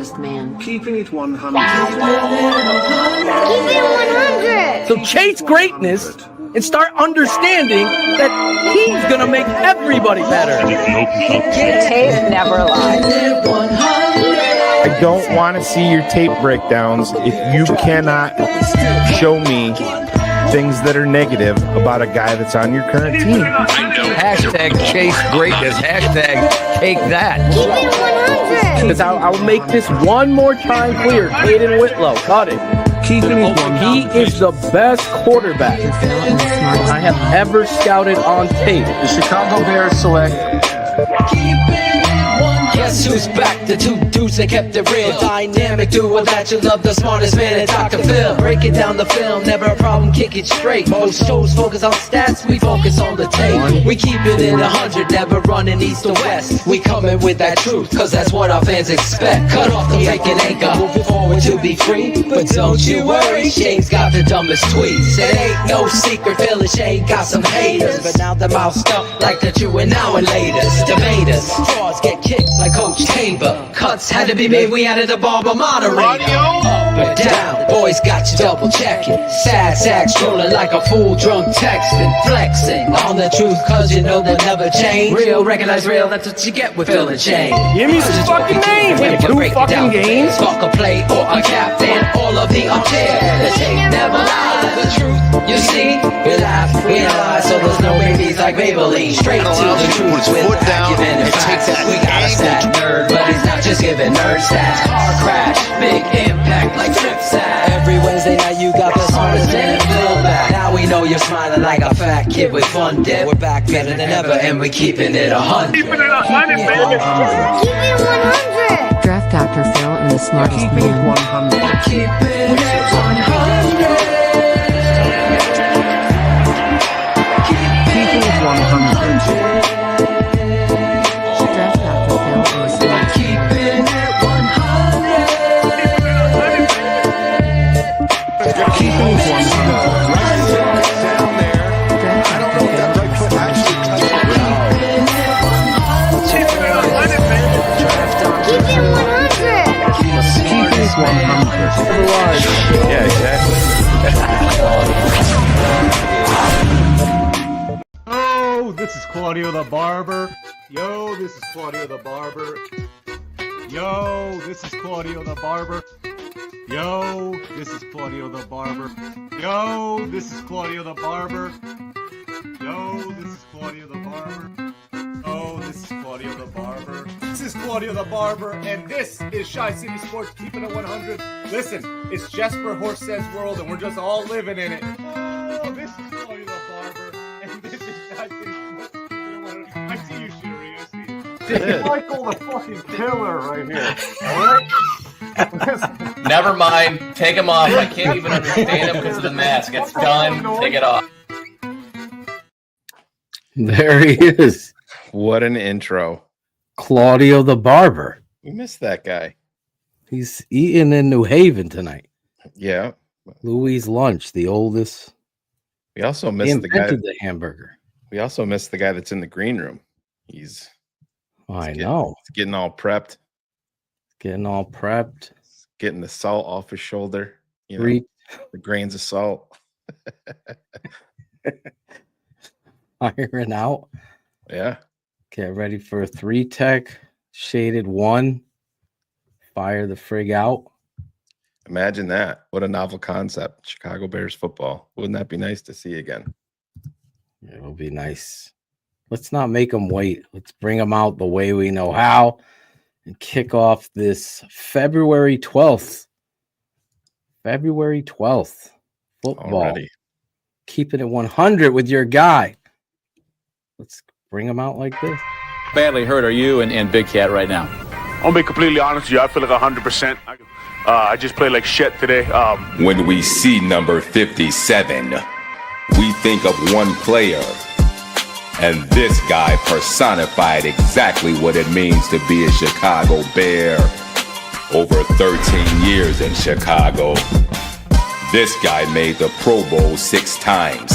smartest man. Keeping it 100. Keep it 100. So chase greatness and start understanding that he's going to make everybody better. Tape never lies. I don't want to see your tape breakdowns if you cannot show me things that are negative about a guy that's on your current team. Hashtag chase greatness. Hashtag take that. Keep it 100. Because I'll make this one more time clear. Caden Whitlow, cut it. Keeping it 100. He is the best quarterback I have ever scouted on tape. The Chicago Bears select. Guess who's back? The two dudes that kept it real. Dynamic duo that you love, the smartest man at Dr. Phil. Breaking down the film, never a problem, kick it straight. Most shows focus on stats, we focus on the tape. We keep it in 100, never running east or west. We coming with that truth, cause that's what our fans expect. Cut off the fake and anchor, moving forward to be free. But don't you worry, Shane's got the dumbest tweets. It ain't no secret, Phil and Shane got some haters. But now they're moused up like the Jew and now and laters. Debaters, frauds get kicked like Coach Tabor. Cuts had to be made, we added a barber moderator. Up and down, boys got you double checking. Sad sack strolling like a fool drunk texting. Flexing on the truth cause you know they'll never change. Real, recognize real, that's what you get with Phil and Shane. Give me some fucking names in 2 fucking games. Fuck a play or a captain, all of the upstairs. The tape never lies, the truth you see. We laugh, we analyze, so there's no babies like Maybelline. Straight to the truth with acumen and facts. We got a stat nerd, but he's not just giving nerd stats. Car crash, big impact like trip stat. Every Wednesday night you got the smartest man Phil back. Now we know you're smiling like a fat kid with fun dip. We're back better than ever and we're keeping it 100. Keep it 100. Draft Dr. Phil and the smartest Keeping it man. 100. Keeping it 100. Keeping it 100. Draft Dr. Phil and the smartest man. Keeping it 100. Keeping it 100. Draft Dr. Phil and the smartest man. Keep it 100. Keeping it 100. Yeah, exactly. Oh, this is Claudio the Barber. Yo, this is Claudio the Barber. Yo, this is Claudio the Barber. Yo, this is Claudio the Barber. Yo, this is Claudio the Barber. Yo, this is Claudio the Barber. Oh, this is Claudio the Barber. This is Claudio the Barber, and this is Chi City Sports Keeping It 100. Listen, it's Jesper Horsted's world, and we're just all living in it. Oh, this is Claudio the Barber, and this is Chi City Sports Keeping It 100. I see you, Sherry. I see you. This is Michael the fucking killer right here. All right? Never mind. Take him off. I can't even understand him because of the mask. It's done. Take it off. There he is. What an intro. Claudio the Barber. We missed that guy. He's eating in New Haven tonight. Yeah. Louis Lunch, the oldest. We also He missed the guy. invented the hamburger. We also missed the guy that's in the green room. He's Know. getting all prepped, Getting all prepped. getting the salt off his shoulder. You know, Three the grains of salt. iron out. Yeah. Get ready for a 3-tech. Shaded 1. Fire the frig out. Imagine that. What a novel concept. Chicago Bears football. Wouldn't that be nice to see again? It'll be nice. Let's not make them wait. Let's bring them out the way we know how and kick off this February 12th. February 12th. Football. Already. Keeping it 100 with your guy. Let's bring them out like this. Badly hurt are you and Big Cat right now? I'll be completely honest with you. I feel like 100%. I just played like shit today. When we see number 57, we think of one player. And this guy personified exactly what it means to be a Chicago Bear. Over 13 years in Chicago. This guy made the Pro Bowl 6 times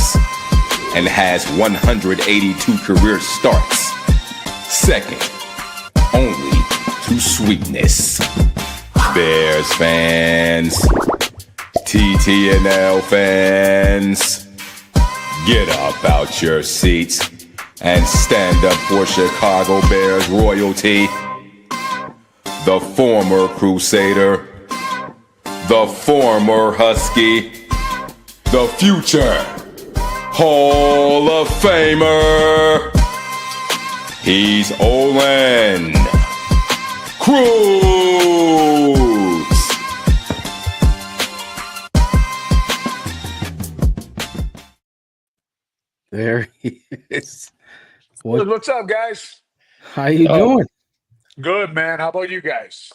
and has 182 career starts. Second only to sweetness. Bears fans, TTNL fans, get up out your seats and stand up for Chicago Bears royalty. The former Crusader, the former Husky, the future Hall of Famer. He's Olin Kreutz. There he is. What's up, guys? How you doing? Good, man. How about you guys?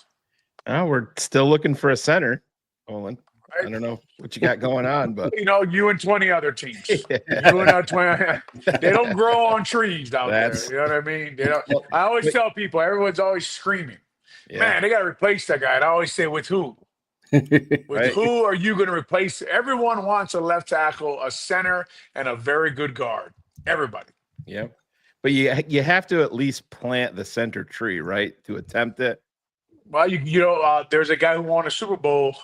Oh, we're still looking for a center, Olin. Right. I don't know what you got going on, but You know, you and 20 other teams. You and our 20. They don't grow on trees out there. You know what I mean? They don't, I always tell people, everyone's always screaming, man, they got to replace that guy. And I always say, with who? With who are you going to replace? Everyone wants a left tackle, a center, and a very good guard. Everybody. Yep. But you have to at least plant the center tree, right, to attempt it. Well, you know, there's a guy who won a Super Bowl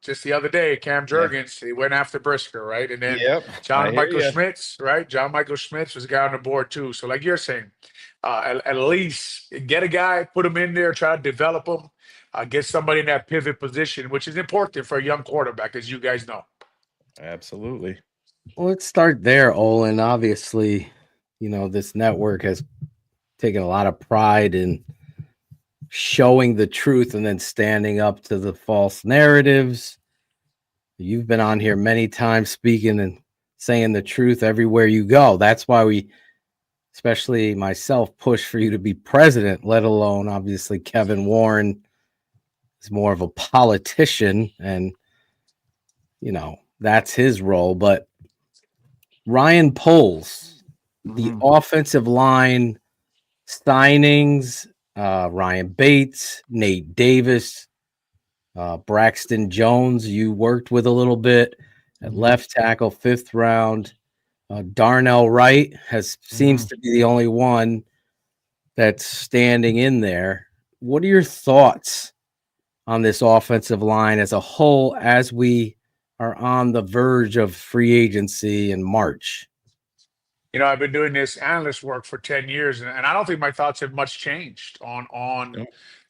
just the other day, Cam Jurgens. He went after Brisker, right? And then John Michael Schmitz, right? John Michael Schmitz was a guy on the board too. So like you're saying, at least get a guy, put him in there, try to develop him, get somebody in that pivot position, which is important for a young quarterback, as you guys know. Absolutely. Well, let's start there, Olin. Obviously, you know, this network has taken a lot of pride in showing the truth and then standing up to the false narratives. You've been on here many times speaking and saying the truth everywhere you go. That's why we, especially myself, push for you to be president, let alone obviously Kevin Warren is more of a politician and, you know, that's his role. But Ryan Poles, the offensive line signings, Ryan Bates, Nate Davis, Braxton Jones, you worked with a little bit at left tackle, 5th round. Darnell Wright seems to be the only one that's standing in there. What are your thoughts on this offensive line as a whole as we are on the verge of free agency in March? You know, I've been doing this analyst work for 10 years, and I don't think my thoughts have much changed on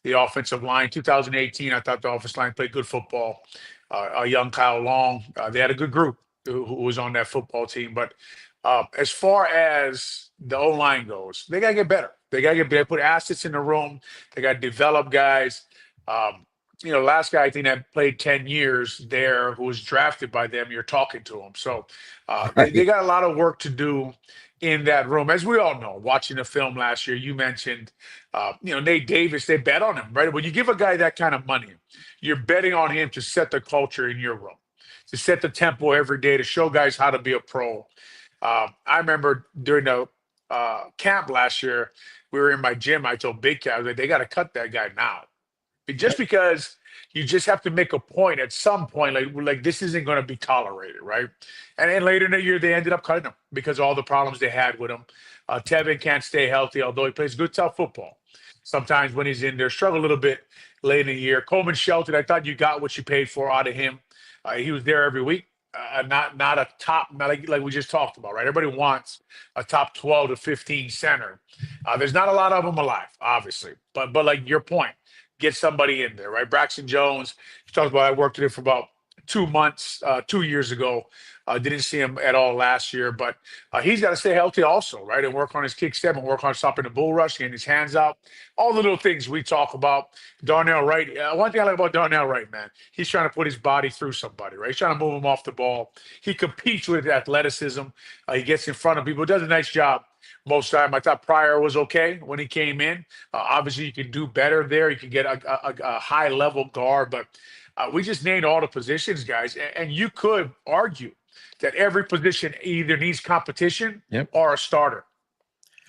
the offensive line. 2018, I thought the offensive line played good football. A young Kyle Long, they had a good group who was on that football team. But as far as the O-line goes, they got to get better. They got to get better. Put assets in the room. They got to develop guys. You know, last guy I think that played 10 years there who was drafted by them, you're talking to him. So they got a lot of work to do in that room. As we all know, watching the film last year, you mentioned, you know, Nate Davis, they bet on him, right? When you give a guy that kind of money, you're betting on him to set the culture in your room, to set the tempo every day, to show guys how to be a pro. I remember during the camp last year, we were in my gym. I told Big Cat, like, they got to cut that guy now. Just because you just have to make a point at some point, like this isn't going to be tolerated, right? And then later in the year, they ended up cutting him because of all the problems they had with him. Tevin can't stay healthy, although he plays good, tough football. Sometimes when he's in there, struggle a little bit late in the year. Coleman Shelton, I thought you got what you paid for out of him. He was there every week. Not a top, not like we just talked about, right? Everybody wants a top 12 to 15 center. There's not a lot of them alive, obviously, but like your point, get somebody in there, right? Braxton Jones, you talked about, I worked with him for about 2 months, 2 years ago. Didn't see him at all last year, but he's got to stay healthy also, right? And work on his kick step and work on stopping the bull rush, getting his hands out. All the little things we talk about. Darnell Wright, one thing I like about Darnell Wright, man, he's trying to put his body through somebody, right? He's trying to move him off the ball. He competes with athleticism. He gets in front of people, does a nice job. Most time, I thought Pryor was okay when he came in. Obviously, you can do better there. You can get a high-level guard, but we just named all the positions, guys. And you could argue that every position either needs competition or a starter.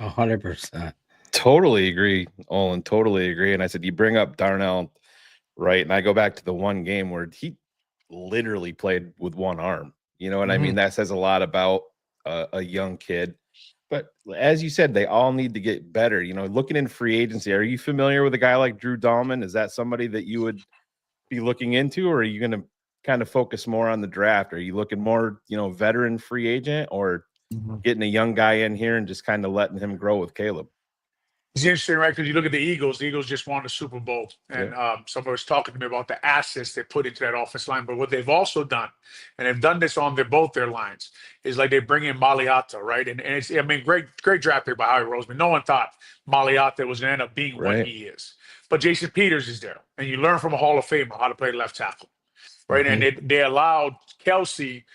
100%. Totally agree, Olin. Totally agree. And I said, you bring up Darnell, right? And I go back to the one game where he literally played with one arm. You know what I mean? That says a lot about a young kid. But as you said, they all need to get better. You know, looking in free agency, are you familiar with a guy like Drew Dahlman? Is that somebody that you would be looking into, or are you going to kind of focus more on the draft? Are you looking more, veteran free agent, or getting a young guy in here and just kind of letting him grow with Caleb? It's interesting, right? Because you look at the Eagles. The Eagles just won the Super Bowl, and somebody was talking to me about the assets they put into that offense line. But what they've also done, and they've done this on both their lines, is like they bring in Maliata, right? And it's, I mean, great draft pick by Howie Roseman. No one thought Maliata was going to end up being what he is. But Jason Peters is there, and you learn from a Hall of Famer how to play left tackle, right? And they allowed Kelsey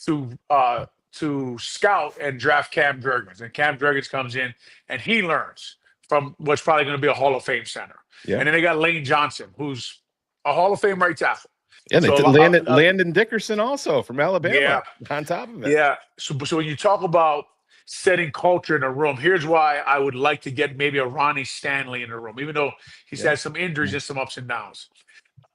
to scout and draft Cam Jurgens, and Cam Jurgens comes in and he learns from what's probably going to be a Hall of Fame center. Yeah. And then they got Lane Johnson, who's a Hall of Fame right tackle. And so Landon Dickerson also from Alabama on top of it. Yeah. So when you talk about setting culture in a room, here's why I would like to get maybe a Ronnie Stanley in the room, even though he's had some injuries and some ups and downs.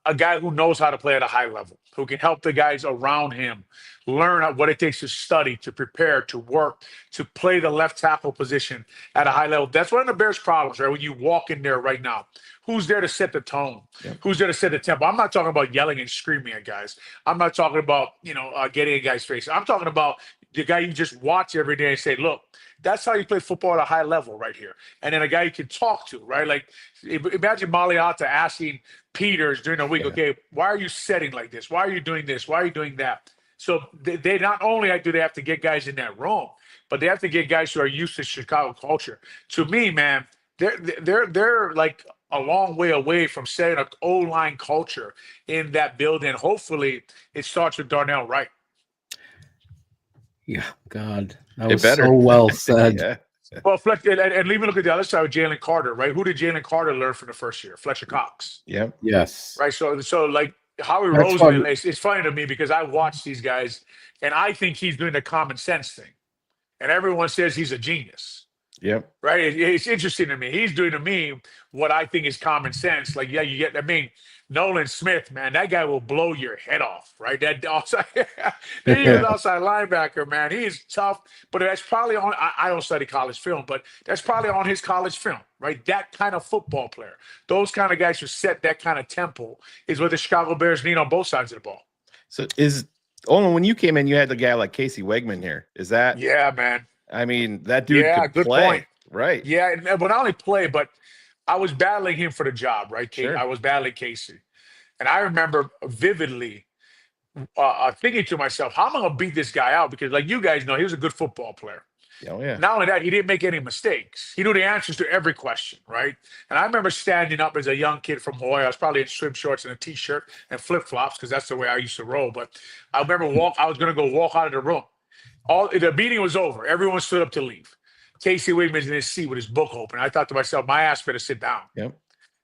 A guy who knows how to play at a high level, who can help the guys around him learn what it takes to study, to prepare, to work, to play the left tackle position at a high level. That's one of the Bears' problems, right? When you walk in there right now, who's there to set the tone? Who's there to set the tempo? I'm not talking about yelling and screaming at guys. I'm not talking about, getting a guy's face. I'm talking about the guy you just watch every day and say, look, that's how you play football at a high level right here. And then a guy you can talk to, right? Like, imagine Maliata asking Peters during the week, okay, why are you setting like this? Why are you doing this? Why are you doing that? So they not only do they have to get guys in that room, but they have to get guys who are used to Chicago culture. To me, man, they're like a long way away from setting an O-line culture in that building. Hopefully it starts with Darnell Wright. Yeah, God, that was so well said. Well, Fletcher, and even look at the other side with Jalen Carter, right? Who did Jalen Carter learn from the first year? Fletcher Cox. Yeah. Yes. Right. So like Howie Roseman, it's funny to me because I watch these guys and I think he's doing the common sense thing, and everyone says he's a genius. Yep. Right. It's interesting to me. He's doing to me what I think is common sense. Like, Nolan Smith, man, that guy will blow your head off, right? That outside, he's outside linebacker, man. He's tough, but that's probably on. I don't study college film, but that's probably on his college film, right? That kind of football player, those kind of guys who set that kind of tempo is what the Chicago Bears need on both sides of the ball. So Olin, when you came in, you had the guy like Casey Wegman here. Is that? Yeah, man. I mean, that dude could good play, point. Right? Yeah, but not only play, but I was battling him for the job, right? Sure. I was battling Casey. And I remember vividly thinking to myself, how am I going to beat this guy out? Because like you guys know, he was a good football player. Oh, yeah. Not only that, he didn't make any mistakes. He knew the answers to every question, right? And I remember standing up as a young kid from Hawaii. I was probably in swim shorts and a T-shirt and flip-flops because that's the way I used to roll. But I remember I was going to go walk out of the room. The meeting was over. Everyone stood up to leave. Casey Wigman's in his seat with his book open. I thought to myself, my ass better sit down. Yep.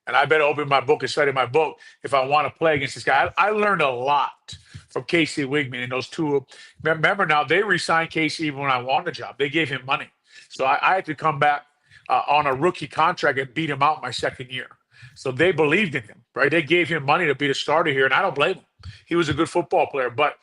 And I better open my book and study my book if I want to play against this guy. I learned a lot from Casey Wigman and those two. Remember now, they re-signed Casey even when I won the job. They gave him money. So I had to come back on a rookie contract and beat him out my second year. So they believed in him, right? They gave him money to be the starter here, and I don't blame him. He was a good football player. But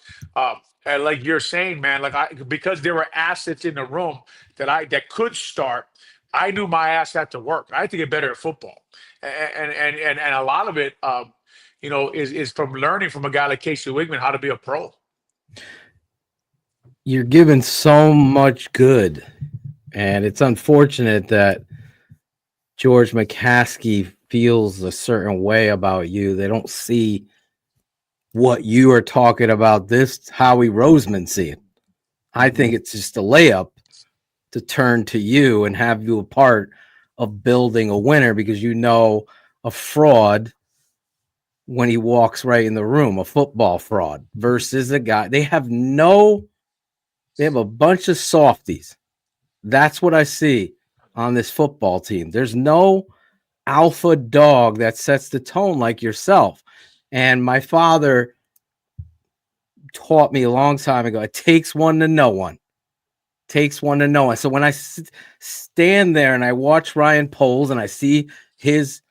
and like you're saying, man, because there were assets in the room that could start, I knew my ass had to work. I had to get better at football. And a lot of it, is from learning from a guy like Casey Wigman how to be a pro. You're given so much good, and it's unfortunate that George McCaskey feels a certain way about you. They don't see what you are talking about. This Howie Roseman see it. I think it's just a layup to turn to you and have you a part of building a winner, because a fraud when he walks right in the room, a football fraud versus a guy. They have a bunch of softies. That's what I see on this football team. There's no alpha dog that sets the tone like yourself. And my father taught me a long time ago, it takes one to know one. Takes one to know one. So when I stand there and I watch Ryan Poles and I see his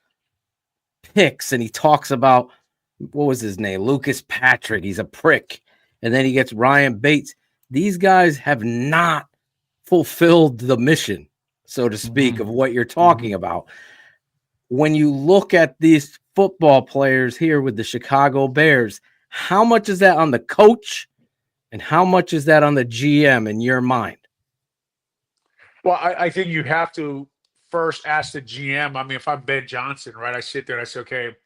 picks and he talks about, what was his name? Lucas Patrick. He's a prick. And then he gets Ryan Bates. These guys have not fulfilled the mission, so to speak, of what you're talking about. When you look at these football players here with the Chicago Bears. How much is that on the coach and how much is that on the GM in your mind? Well, I think you have to first ask the GM. I mean, if I'm Ben Johnson, right, I sit there and I say, okay,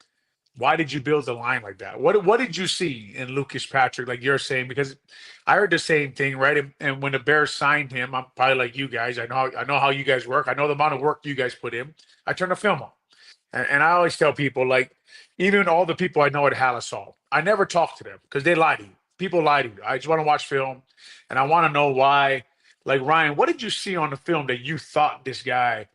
why did you build the line like that? What did you see in Lucas Patrick, like you're saying? Because I heard the same thing, right? And when the Bears signed him, I'm probably like you guys. I know how you guys work. I know the amount of work you guys put in. I turn the film on. And I always tell people, like, even all the people I know at Halisol, I never talk to them because they lie to you. People lie to you. I just want to watch film and I want to know why. Like, Ryan, what did you see on the film that you thought this guy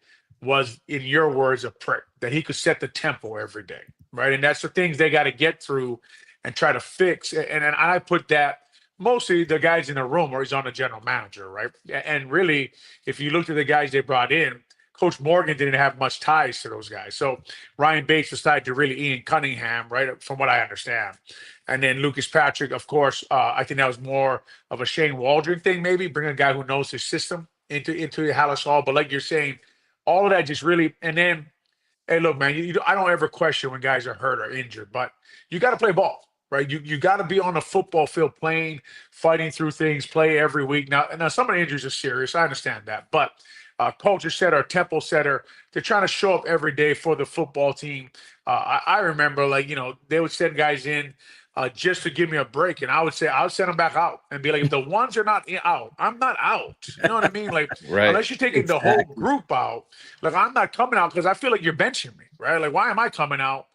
was, in your words, a prick, that he could set the tempo every day, right? And that's the things they got to get through and try to fix. And I put that mostly the guys in the room, or he's on the general manager, right? And really, if you looked at the guys they brought in, Coach Morgan didn't have much ties to those guys. So Ryan Bates decided to really Ian Cunningham, right, from what I understand. And then Lucas Patrick, of course, I think that was more of a Shane Waldron thing, maybe bring a guy who knows his system into the Hallis Hall. But like you're saying, all of that just really, and then, hey, look, man, I don't ever question when guys are hurt or injured, but you got to play ball, right? You got to be on the football field playing, fighting through things, play every week. Now some of the injuries are serious. I understand that, but culture setter, tempo setter, they're trying to show up every day for the football team. I remember, like, they would send guys in just to give me a break, and I would say I'll send them back out and be like, if the ones are not out, I'm not out. You know what I mean? Like, Right. unless you're taking the whole group out, like, I'm not coming out because I feel like you're benching me, right? Like, why am I coming out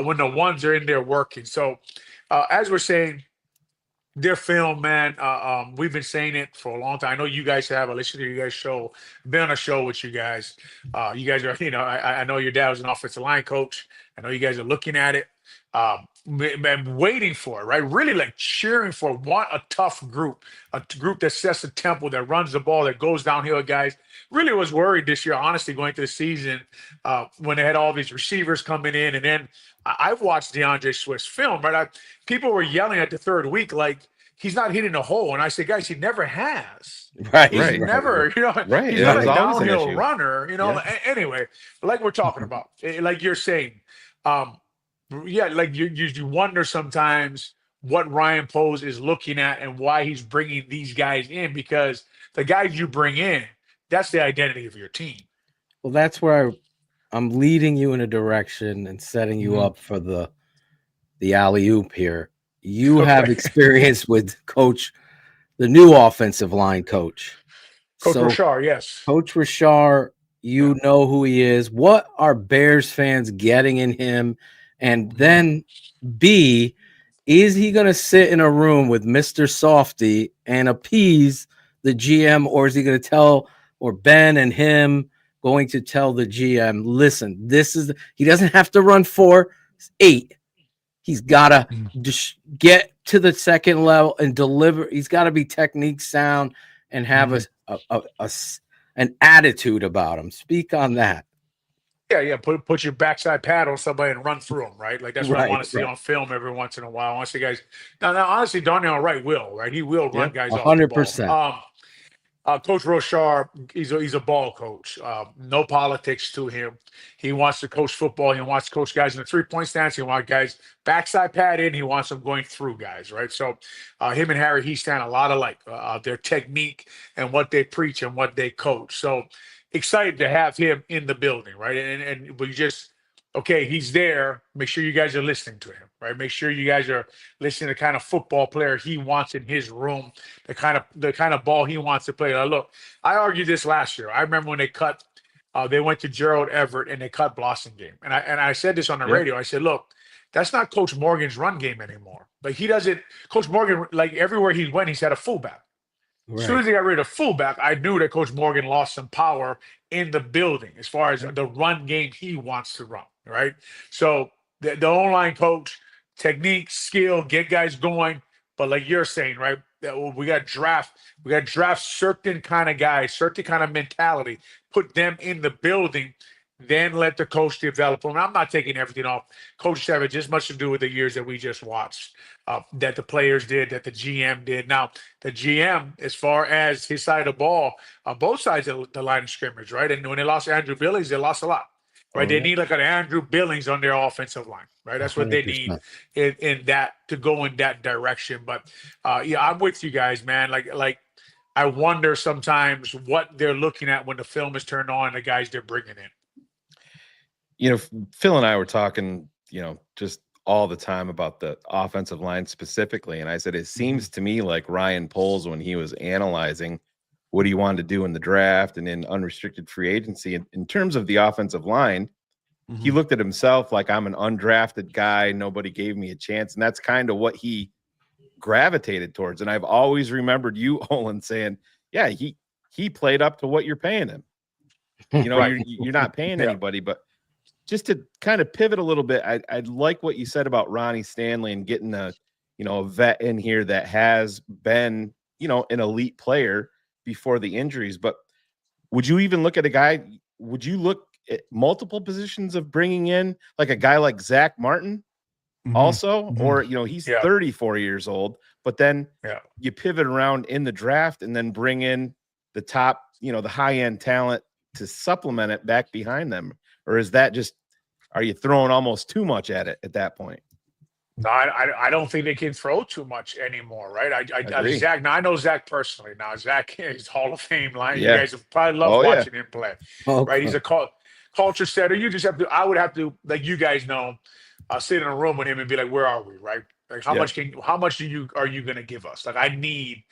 when the ones are in there working? So, as we're saying, their film, man, we've been saying it for a long time. I know you guys have. I listened to you guys' show, been on a show with you guys. You guys are, I know your dad was an offensive line coach. I know you guys are looking at it, and waiting for it, right? Really, like, cheering for a tough group, a group that sets the tempo, that runs the ball, that goes downhill, guys. Really was worried this year, honestly, going to the season when they had all these receivers coming in. And then I've watched DeAndre Swift's film, right? People were yelling at the third week, like, he's not hitting a hole. And I said, guys, he never has. Right. He's Right. never, Right. he's That not a was always an downhill issue. runner, Yeah. Anyway, like we're talking about, like you're saying, yeah, like you wonder sometimes what Ryan Poles is looking at and why he's bringing these guys in, because the guys you bring in, that's the identity of your team. Well, that's where I'm leading you in a direction and setting you up for the alley-oop here. You have experience with the new offensive line coach. Coach Rashard, yes. Coach Rashard, you know who he is. What are Bears fans getting in him? And then B, is he going to sit in a room with Mr. Softy and appease the GM, or is he going to tell, or Ben and him going to tell the GM, listen, he doesn't have to run 4-8. He's got to just get to the second level and deliver. He's got to be technique sound and have an attitude about him. Speak on that. Yeah. Put your backside pad on somebody and run through them, right? Like, that's what I want to see on film every once in a while. I want to see guys. Now, honestly, Darnell Wright will, right? He will run guys off the ball. 100%. Coach Rochard, he's a ball coach. No politics to him. He wants to coach football. He wants to coach guys in the 3-point stance. He wants guys backside pad in. He wants them going through guys, right? So him and Harry, he stand a lot alike. Their technique and what they preach and what they coach. So excited to have him in the building, right? And we just, okay, he's there. Make sure you guys are listening to him, right? Make sure you guys are listening to the kind of football player he wants in his room, the kind of ball he wants to play. Now, look, I argued this last year. I remember when they went to Gerald Everett and they cut Blossom game. And I said this on the radio. I said, look, that's not Coach Morgan's run game anymore. Like, Coach Morgan, like, everywhere he went, he's had a fullback. As soon as they got rid of fullback, I knew that Coach Morgan lost some power in the building as far as the run game he wants to run, right? So the online coach, technique, skill, get guys going. But like you're saying, right, we got draft certain kind of guys, certain kind of mentality, put them in the building, then let the coach develop them. I'm not taking everything off. Coaches have just much to do with the years that we just watched, that the players did, that the GM did. Now, the GM, as far as his side of the ball, on both sides of the line of scrimmage, right? And when they lost Andrew Billings, they lost a lot. right? Oh, They yeah. need like an Andrew Billings on their offensive line, right? That's what they need 100%. in that to go in that direction. But yeah, I'm with you guys, man. Like I wonder sometimes what they're looking at when the film is turned on, the guys they're bringing in. You know, Phil and I were talking, just all the time about the offensive line specifically. And I said, it seems to me like Ryan Poles, when he was analyzing what he wanted to do in the draft and in unrestricted free agency, in terms of the offensive line, he looked at himself like, I'm an undrafted guy. Nobody gave me a chance. And that's kind of what he gravitated towards. And I've always remembered you, Olin, saying, yeah, he played up to what you're paying him. Right. You're not paying anybody. But just to kind of pivot a little bit, I like what you said about Ronnie Stanley and getting a vet in here that has been, an elite player before the injuries. But would you even look at a guy? Would you look at multiple positions of bringing in like a guy like Zach Martin also? Or, he's 34 years old, but then you pivot around in the draft and then bring in the top, the high end talent to supplement it back behind them? Or is that just, are you throwing almost too much at it at that point? No, I don't think they can throw too much anymore, right? Zach. Now I know Zach personally. Now Zach is Hall of Fame line. You guys have probably loved watching him play, right? He's a culture setter. You just have to. I would have to, like you guys know, sit in a room with him and be like, "Where are we?" Right? Like how much are you going to give us? Like I need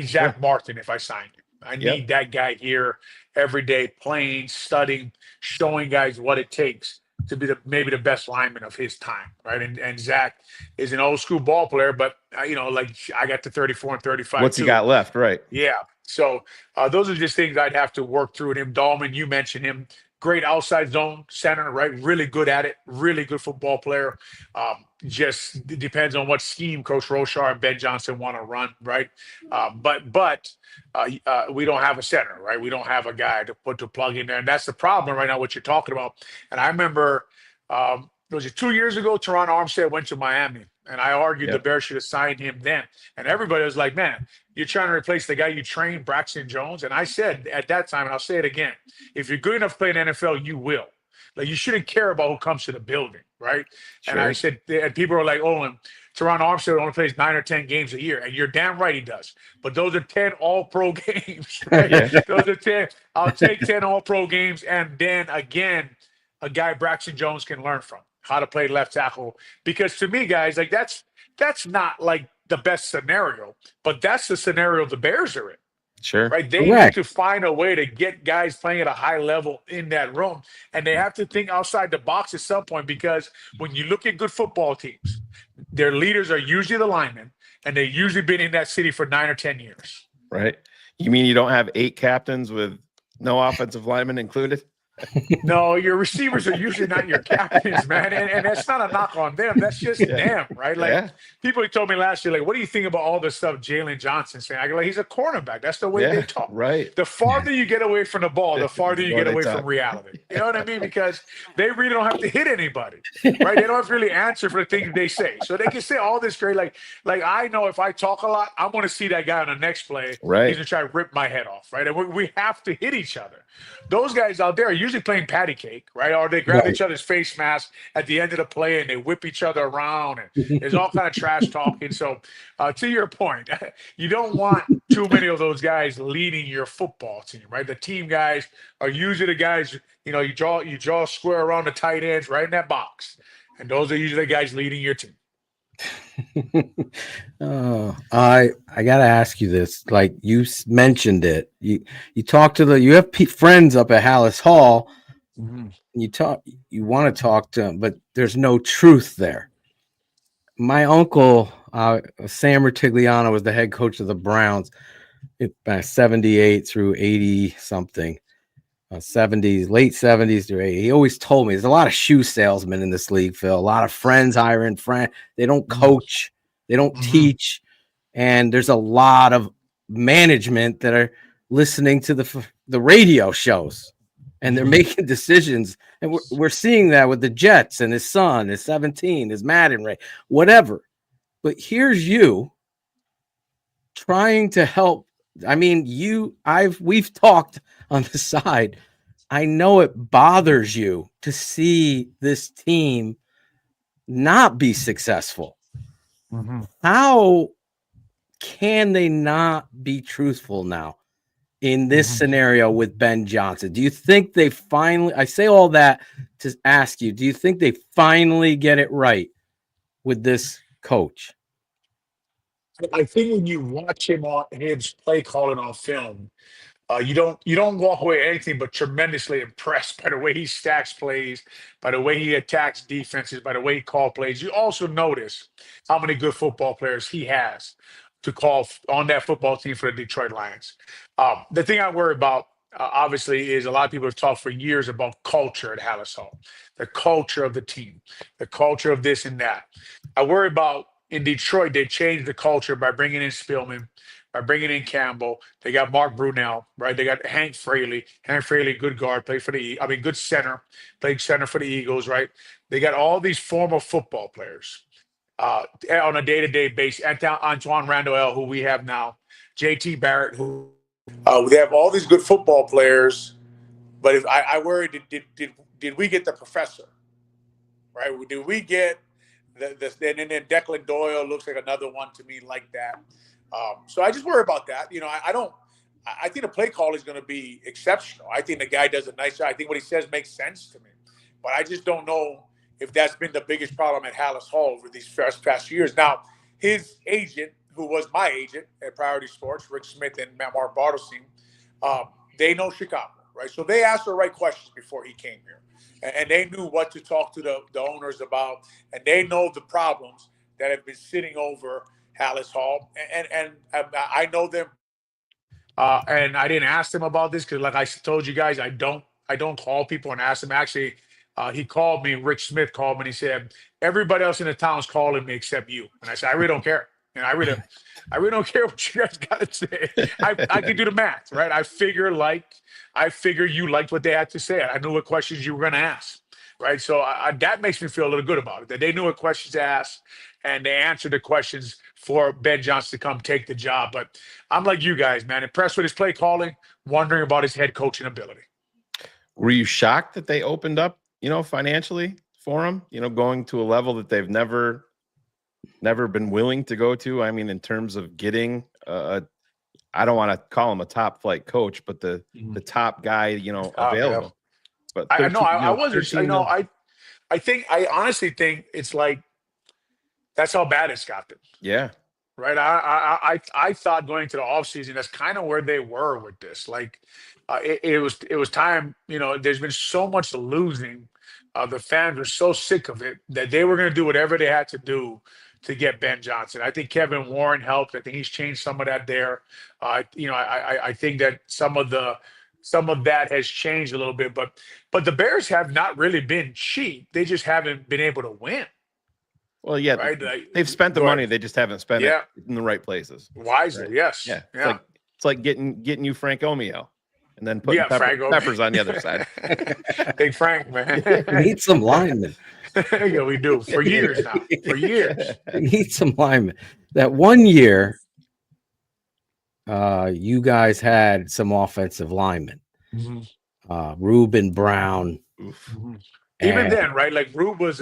Zach Martin if I sign him. I need that guy here every day, playing, studying, showing guys what it takes to be maybe the best lineman of his time, right? And Zach is an old school ball player, but like I got to 34 and 35. What's he got left, right? Yeah. So those are just things I'd have to work through with him. Dahlman, you mentioned him. Great outside zone center, right? Really good at it. Really good football player. Just depends on what scheme Coach Rochar and Ben Johnson want to run, right? But we don't have a center, right? We don't have a guy to plug in there, and that's the problem right now. What you're talking about, and I remember was it 2 years ago? Teron Armstead went to Miami, and I argued the Bears should have signed him then, and everybody was like, "Man, you're trying to replace the guy you trained, Braxton Jones." And I said at that time, and I'll say it again: if you're good enough to play in the NFL, you will. Like you shouldn't care about who comes to the building, right? Sure. And I said, and people are like, "Oh, and Teron Armstead only plays 9 or 10 games a year," and you're damn right he does. But those are 10 All-Pro games. Right? Those are 10. I'll take 10 All-Pro games, and then again, a guy Braxton Jones can learn from how to play left tackle. Because to me, guys, like that's not like the best scenario, but that's the scenario the Bears are in. Sure. Right. They need to find a way to get guys playing at a high level in that room. And they have to think outside the box at some point, because when you look at good football teams, their leaders are usually the linemen, and they've usually been in that city for 9 or 10 years. Right. You mean you don't have 8 captains with no offensive linemen included? No, your receivers are usually not your captains, man. And that's not a knock on them. That's just them, right? Like people told me last year, like, what do you think about all this stuff Jalen Johnson saying? I go, like, he's a cornerback. That's the way they talk. Right. The farther you get away from the ball, the farther you get away from reality. You know what I mean? Because they really don't have to hit anybody, right? They don't have to really answer for the things they say. So they can say all this great, like I know if I talk a lot, I want to see that guy on the next play. Right. He's going to try to rip my head off, right? And we have to hit each other. Those guys out there are usually playing patty cake, right? Or they grab each other's face mask at the end of the play and they whip each other around, and there's all kind of trash talking. So to your point, you don't want too many of those guys leading your football team, right? The team guys are usually the guys, you draw a square around the tight ends right in that box. And those are usually the guys leading your team. I gotta ask you this. Like you mentioned it, you talk to you have friends up at Hallis Hall. You want to talk to them, but there's no truth there. My uncle Sam Rutigliano was the head coach of the Browns in 78 through 80 something. 70s, late 70s to 80. He always told me there's a lot of shoe salesmen in this league, Phil. A lot of friends hiring friends. They don't coach, they don't teach, and there's a lot of management that are listening to the radio shows, and they're making decisions. And we're seeing that with the Jets and his son, his 17, his Madden rate, whatever. But here's you trying to help. I mean, we've talked on the side. I know it bothers you to see this team not be successful. How can they not be truthful now in this scenario with Ben Johnson? Do you think they finally, I say all that to ask you, do you think they finally get it right with this coach? I think when you watch him on his play calling on film, you don't walk away anything but tremendously impressed by the way he stacks plays, by the way he attacks defenses, by the way he call plays. You also notice how many good football players he has to call on that football team for the Detroit Lions. The thing I worry about, obviously, is a lot of people have talked for years about culture at Hallis Hall, the culture of the team, the culture of this and that. I worry about in Detroit, they changed the culture by bringing in Spielman, by bringing in Campbell. They got Mark Brunell, right? They got Hank Fraley. Hank Fraley, good guard, played for good center, played center for the Eagles, right? They got all these former football players on a day-to-day basis. Antoine Randall, who we have now, JT Barrett, who they have all these good football players. But if I worry, did we get the professor, right? Did we get and then Declan Doyle looks like another one to me like that. So I just worry about that. You know, I think the play call is going to be exceptional. I think the guy does a nice job. I think what he says makes sense to me. But I just don't know if that's been the biggest problem at Hallis Hall over these past few years. Now, his agent, who was my agent at Priority Sports, Rick Smith and Mark Bartelstein, they know Chicago, right? So they asked the right questions before he came here. And they knew what to talk to the owners about. And they know the problems that have been sitting over Hallis Hall. And I know them. And I didn't ask them about this because, like I told you guys, I don't call people and ask them. Actually, he called me. Rick Smith called me and he said, everybody else in the town is calling me except you. And I said, I really don't care. And I really don't care what you guys got to say. I can do the math, right? I figure you liked what they had to say. I knew what questions you were going to ask, right? So that makes me feel a little good about it, that they knew what questions to ask and they answered the questions for Ben Johnson to come take the job. But I'm like you guys, man, impressed with his play calling, wondering about his head coaching ability. Were you shocked that they opened up, financially for him, going to a level that they've never been willing to go to? I mean, in terms of getting I don't want to call him a top flight coach, but the top guy, available. Yeah. But I know I wasn't, I honestly think it's like, that's how bad it's gotten. Yeah. Right. I thought going to the offseason, that's kind of where they were with this. Like it was time, there's been so much losing. The fans were so sick of it that they were going to do whatever they had to do to get Ben Johnson. I think Kevin Warren helped. I think he's changed some of that there. I think that some of that has changed a little bit, but the Bears have not really been cheap. They just haven't been able to win. Well, yeah, right? They've spent the money. They just haven't spent it in the right places. Wisely, right? Yes. Yeah. It's like getting you Frank Omeo and then putting peppers on the other side. Big Frank, man. We need some linemen. Yeah, we do. For years now. For years. We need some linemen. That one year, you guys had some offensive linemen. Reuben Brown. Even then, right? Like Rube was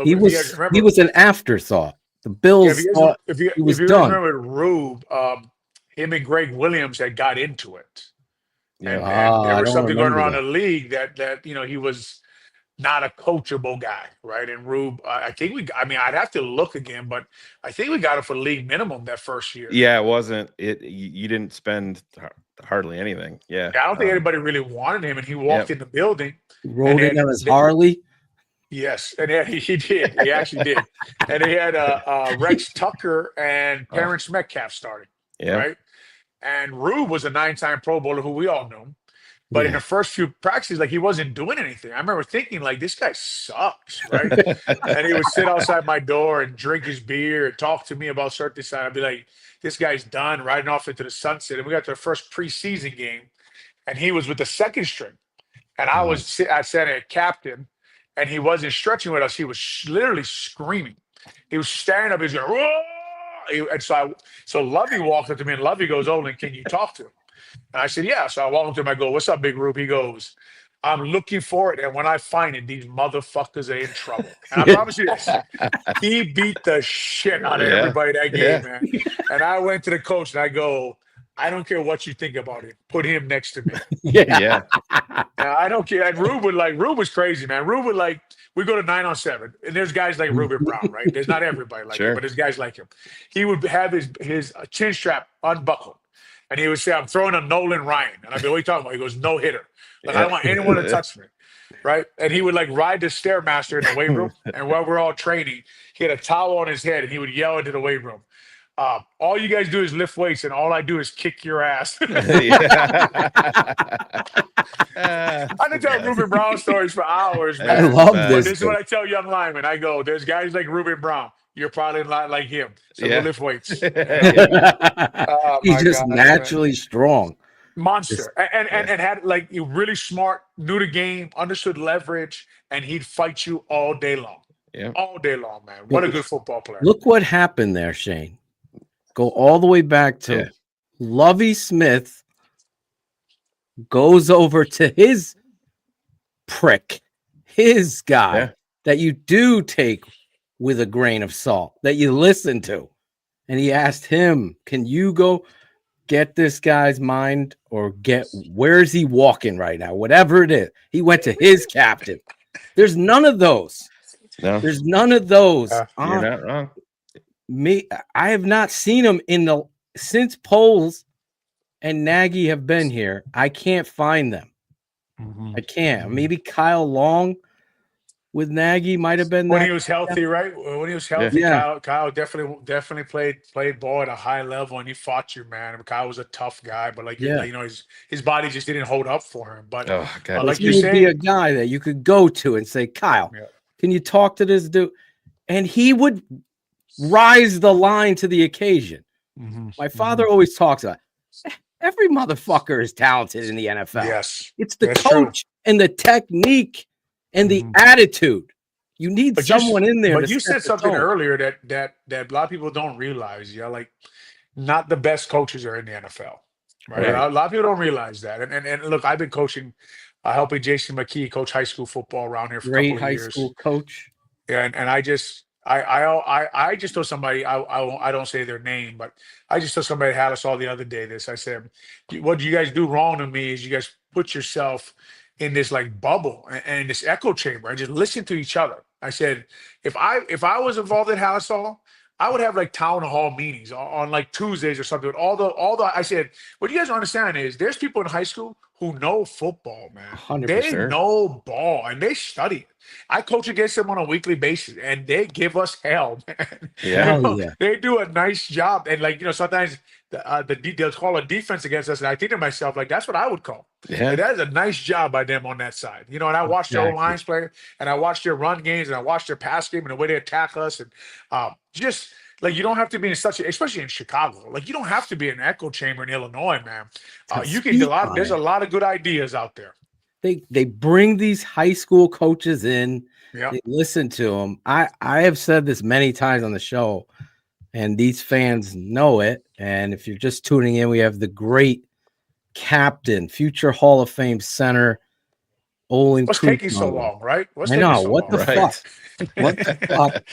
he was an afterthought. The Bills thought he was done. Remember Rube, him and Greg Williams had got into it. Yeah. And there was something going around the league that he was not a coachable guy, right? And Rube, I'd have to look again, but I think we got him for league minimum that first year. Yeah, it wasn't it. You didn't spend hardly anything. Yeah, I don't think anybody really wanted him, and he walked in the building. Rode in on his Harley. Yes, and he did. He actually did. And he had Rex Tucker and Terrence Metcalf starting. Yeah. Right. And Rube was a 9-time Pro Bowler who we all knew. But in the first few practices, like he wasn't doing anything. I remember thinking, like, this guy sucks, right? And he would sit outside my door and drink his beer and talk to me about certain side. I'd be like, this guy's done, riding off into the sunset. And we got to the first preseason game, and he was with the second string. And I was sitting at captain, and he wasn't stretching with us. He was literally screaming. He was staring up. He was going, whoa! And so Lovey walked up to me, and Lovey goes, Olin, can you talk to him? And I said, yeah. So I walk up to him. I go, what's up, Big Rube? He goes, I'm looking for it. And when I find it, these motherfuckers are in trouble. And I promise you this, he beat the shit out of Yeah. everybody that Yeah. game, man. And I went to the coach and I go, I don't care what you think about him. Put him next to me. Yeah. I don't care. And Rube was crazy, man. Rube would we go to 9-on-7, and there's guys like Ruben Brown, right? There's not everybody like him, Sure. but there's guys like him. He would have his chin strap unbuckled, and he would say, I'm throwing a Nolan Ryan. And I'd be, what are you talking about? He goes, no hitter. Like, I don't want anyone to touch me. Right. And he would ride the Stairmaster in the weight room. And while we're all training, he had a towel on his head and he would yell into the weight room. All you guys do is lift weights, and all I do is kick your ass. I can tell Ruben Brown stories for hours, man. I love But this. this is what I tell young linemen. I go, there's guys like Ruben Brown. You're probably not like him. So Yeah. go lift weights. He's my just God, naturally strong. monster. And had you really smart, knew the game, understood leverage, and he'd fight you all day long. Yeah. All day long, man. What a good football player. Look what happened there, Shane. Go all the way back to Lovie Smith goes over to his prick, his guy that you do take with a grain of salt, that you listen to. And he asked him, can you go get this guy's mind, or where is he walking right now? Whatever it is. He went to his captain. There's none of those. No. There's none of those. You're not wrong. I have not seen him since Poles and Nagy have been here. I can't find them. I can't. Maybe Kyle Long with Nagy might have been when that. he was healthy, right? When he was healthy, Kyle definitely played ball at a high level, and he fought you, man. Kyle was a tough guy, but his body just didn't hold up for him. But like he you would say, be a guy that you could go to and say, Kyle, can you talk to this dude? And he would rise the line to the occasion. My father always talks about every motherfucker is talented in the NFL. Yes, it's the coach and the technique and the attitude. You need someone in there. But you said something earlier that a lot of people don't realize. Not the best coaches are in the NFL. Right? A lot of people don't realize that. And look, I've been coaching, helping Jason McKee coach high school football around here for a couple of years. High school coach. Yeah, and I just told somebody, I don't say their name, but I just told somebody at Hallis all the other day this. I said, what you guys do wrong to me is you guys put yourself in this bubble and this echo chamber and just listen to each other. I said, if I was involved in Hallis Hall, I would have town hall meetings on Tuesdays or something. I said, what you guys don't understand is there's people in high school who know football, man. 100%. They know ball and they study it. I coach against them on a weekly basis, and they give us hell, man. Yeah, they do a nice job, and sometimes they'll call a defense against us, and I think to myself, that's what I would call. Yeah, that is a nice job by them on that side, and I watch their old lines play, and I watch their run games, and I watch their pass game, and the way they attack us, and just. You don't have to be in especially in Chicago. You don't have to be in an echo chamber in Illinois, man. You can there's a lot of good ideas out there. They bring these high school coaches in. Yeah. They listen to them. I have said this many times on the show, and these fans know it. And if you're just tuning in, we have the great captain, future Hall of Fame center, Olin Kreutz. What's taking so long, right? I know. What the fuck? What the fuck?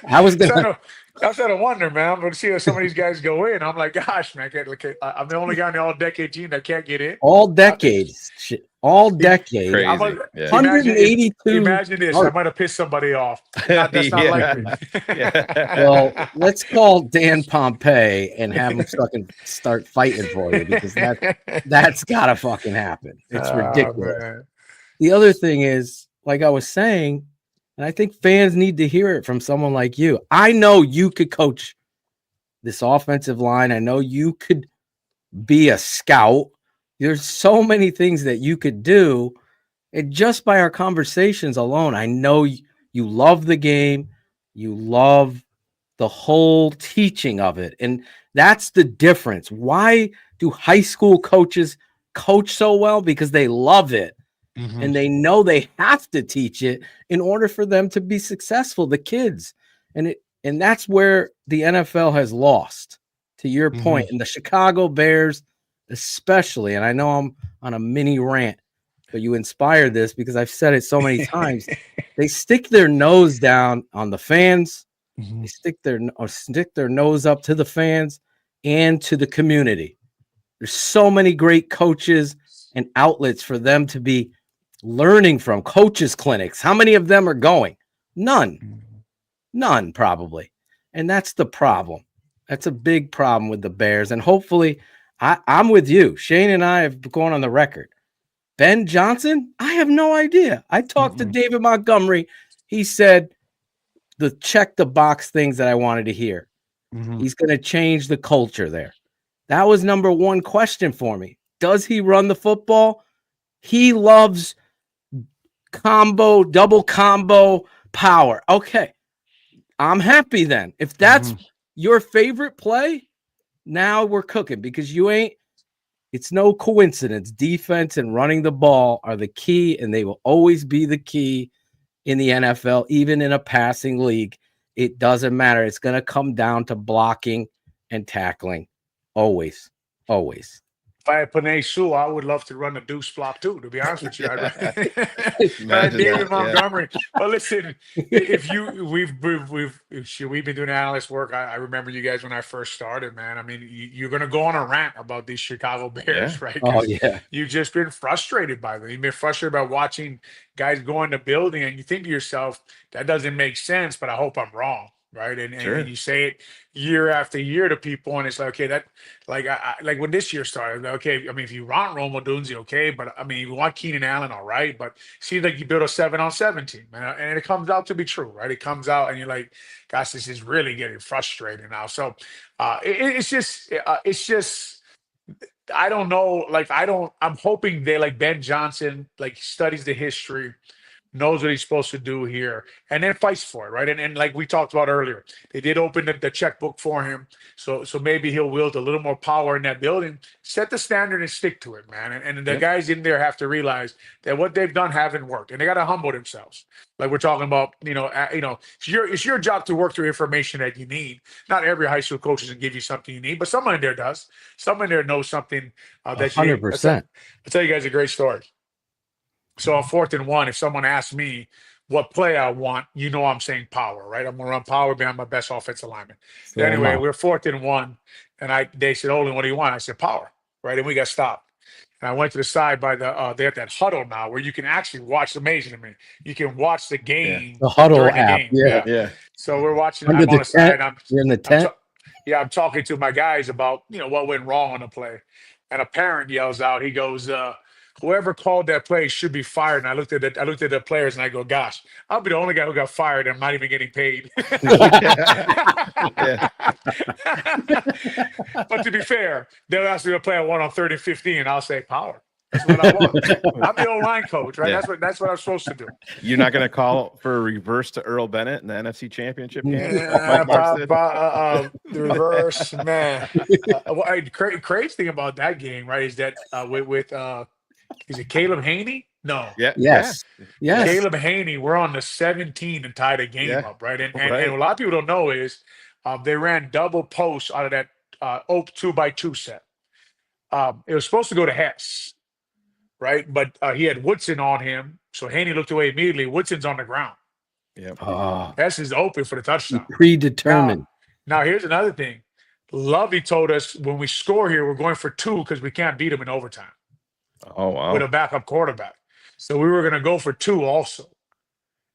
I was gonna. I started to wonder, man. I'm going to see how some of these guys go in. I'm like, gosh, man, I'm the only guy in the all-decade team that can't get in. All decades. All decades. Crazy. 182. Imagine this. I might have pissed somebody off. That's not like me. Well, let's call Dan Pompei and have him start fighting for you, because that's got to fucking happen. It's ridiculous. Man. The other thing is, like I was saying, and I think fans need to hear it from someone like you. I know you could coach this offensive line. I know you could be a scout. There's so many things that you could do. And just by our conversations alone, I know you love the game. You love the whole teaching of it. And that's the difference. Why do high school coaches coach so well? Because they love it. And they know they have to teach it in order for them to be successful, the kids. And that's where the NFL has lost, to your point. And the Chicago Bears, especially, and I know I'm on a mini rant, but you inspired this because I've said it so many times. They stick their nose down on the fans. They stick their nose up to the fans and to the community. There's so many great coaches and outlets for them to be learning from. Coaches clinics. How many of them are going? None probably. And that's the problem. That's a big problem with the Bears. And hopefully I'm with you. Shane and I have gone on the record. Ben Johnson, I have no idea. I talked to David Montgomery. He said the check the box things that I wanted to hear. He's going to change the culture there. That was number one question for me. Does he run the football? He loves double combo power. Okay. I'm happy then. If that's your favorite play, now we're cooking because it's no coincidence. Defense and running the ball are the key, and they will always be the key in the NFL, even in a passing league. It doesn't matter. It's going to come down to blocking and tackling. Always. If I had Panay Sewell, I would love to run the deuce block too, to be honest with you. David Montgomery. But listen, we've been doing analyst work. I remember you guys when I first started, man. I mean, you're going to go on a rant about these Chicago Bears, right? Oh, yeah. You've just been frustrated by them. You've been frustrated by watching guys go in the building, and you think to yourself, that doesn't make sense, but I hope I'm wrong. Right. And you say it year after year to people, and it's like, okay, like when this year started, okay, I mean, if you want Romo Dunze, okay, but I mean, you want Keenan Allen, all right, but it seems like you build a 7-on-7 team, and it comes out to be true, right? It comes out, and you're like, gosh, this is really getting frustrating now. So it's just, I don't know, I'm hoping they, like Ben Johnson, like studies the history, knows what he's supposed to do here, and then fights for it, right? And like we talked about earlier, they did open the checkbook for him, so maybe he'll wield a little more power in that building. Set the standard and stick to it, man. And the guys in there have to realize that what they've done haven't worked, and they got to humble themselves. Like we're talking about, it's your job to work through information that you need. Not every high school coach doesn't give you something you need, but someone in there does. Someone in there knows something that 100%. I'll tell you guys a great story. So on 4th and 1, if someone asks me what play I want, I'm saying power, right? I'm gonna run power behind my best offensive lineman. So anyway, we're 4th and 1, and they said, Olin, what do you want? I said power, right? And we got stopped. And I went to the side by they have that huddle now where you can actually watch. Amazing to me. You can watch the game. The huddle during the app. game. Yeah. So we're watching. Under I'm on the side. You're in the tent. I'm talking to my guys about what went wrong on the play, and a parent yells out. He goes, whoever called that play should be fired. And I looked at the players and I go, gosh, I'll be the only guy who got fired. And I'm not even getting paid. But to be fair, they'll ask me to play a 1 on 3rd and 15, and I'll say power. That's what I want. I'm the old line coach, right? Yeah. That's what I'm supposed to do. You're not going to call for a reverse to Earl Bennett in the NFC Championship game? The reverse, man. Crazy thing about that game, right, is that with is it Caleb Haney? No. Yeah. Yes. Caleb Haney, we're on the 17 and tied a game up, right? And a lot of people don't know is they ran double posts out of that 2x2 set. It was supposed to go to Hess, right? But he had Woodson on him, so Haney looked away immediately. Woodson's on the ground. Yeah. Hess is open for the touchdown. Predetermined. Now here's another thing. Lovey told us when we score here, we're going for 2 because we can't beat them in overtime. Oh, wow. With a backup quarterback. So we were going to go for 2 also.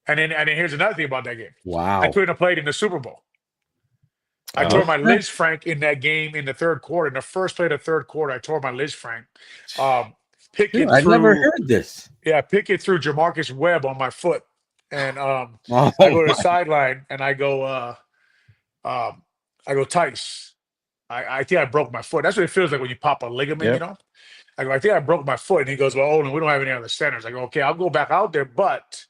And then here's another thing about that game. Wow. I couldn't have played in the Super Bowl. I tore my Liz Frank in that game in the 3rd quarter. In the first play of the 3rd quarter, I tore my Liz Frank. I've never heard this. Yeah, pick it through Jamarcus Webb on my foot. And I go to the sideline and I go Tice. I think I broke my foot. That's what it feels like when you pop a ligament, I go, I think I broke my foot. And he goes, well, Olin, we don't have any other centers. I go, okay, I'll go back out there, but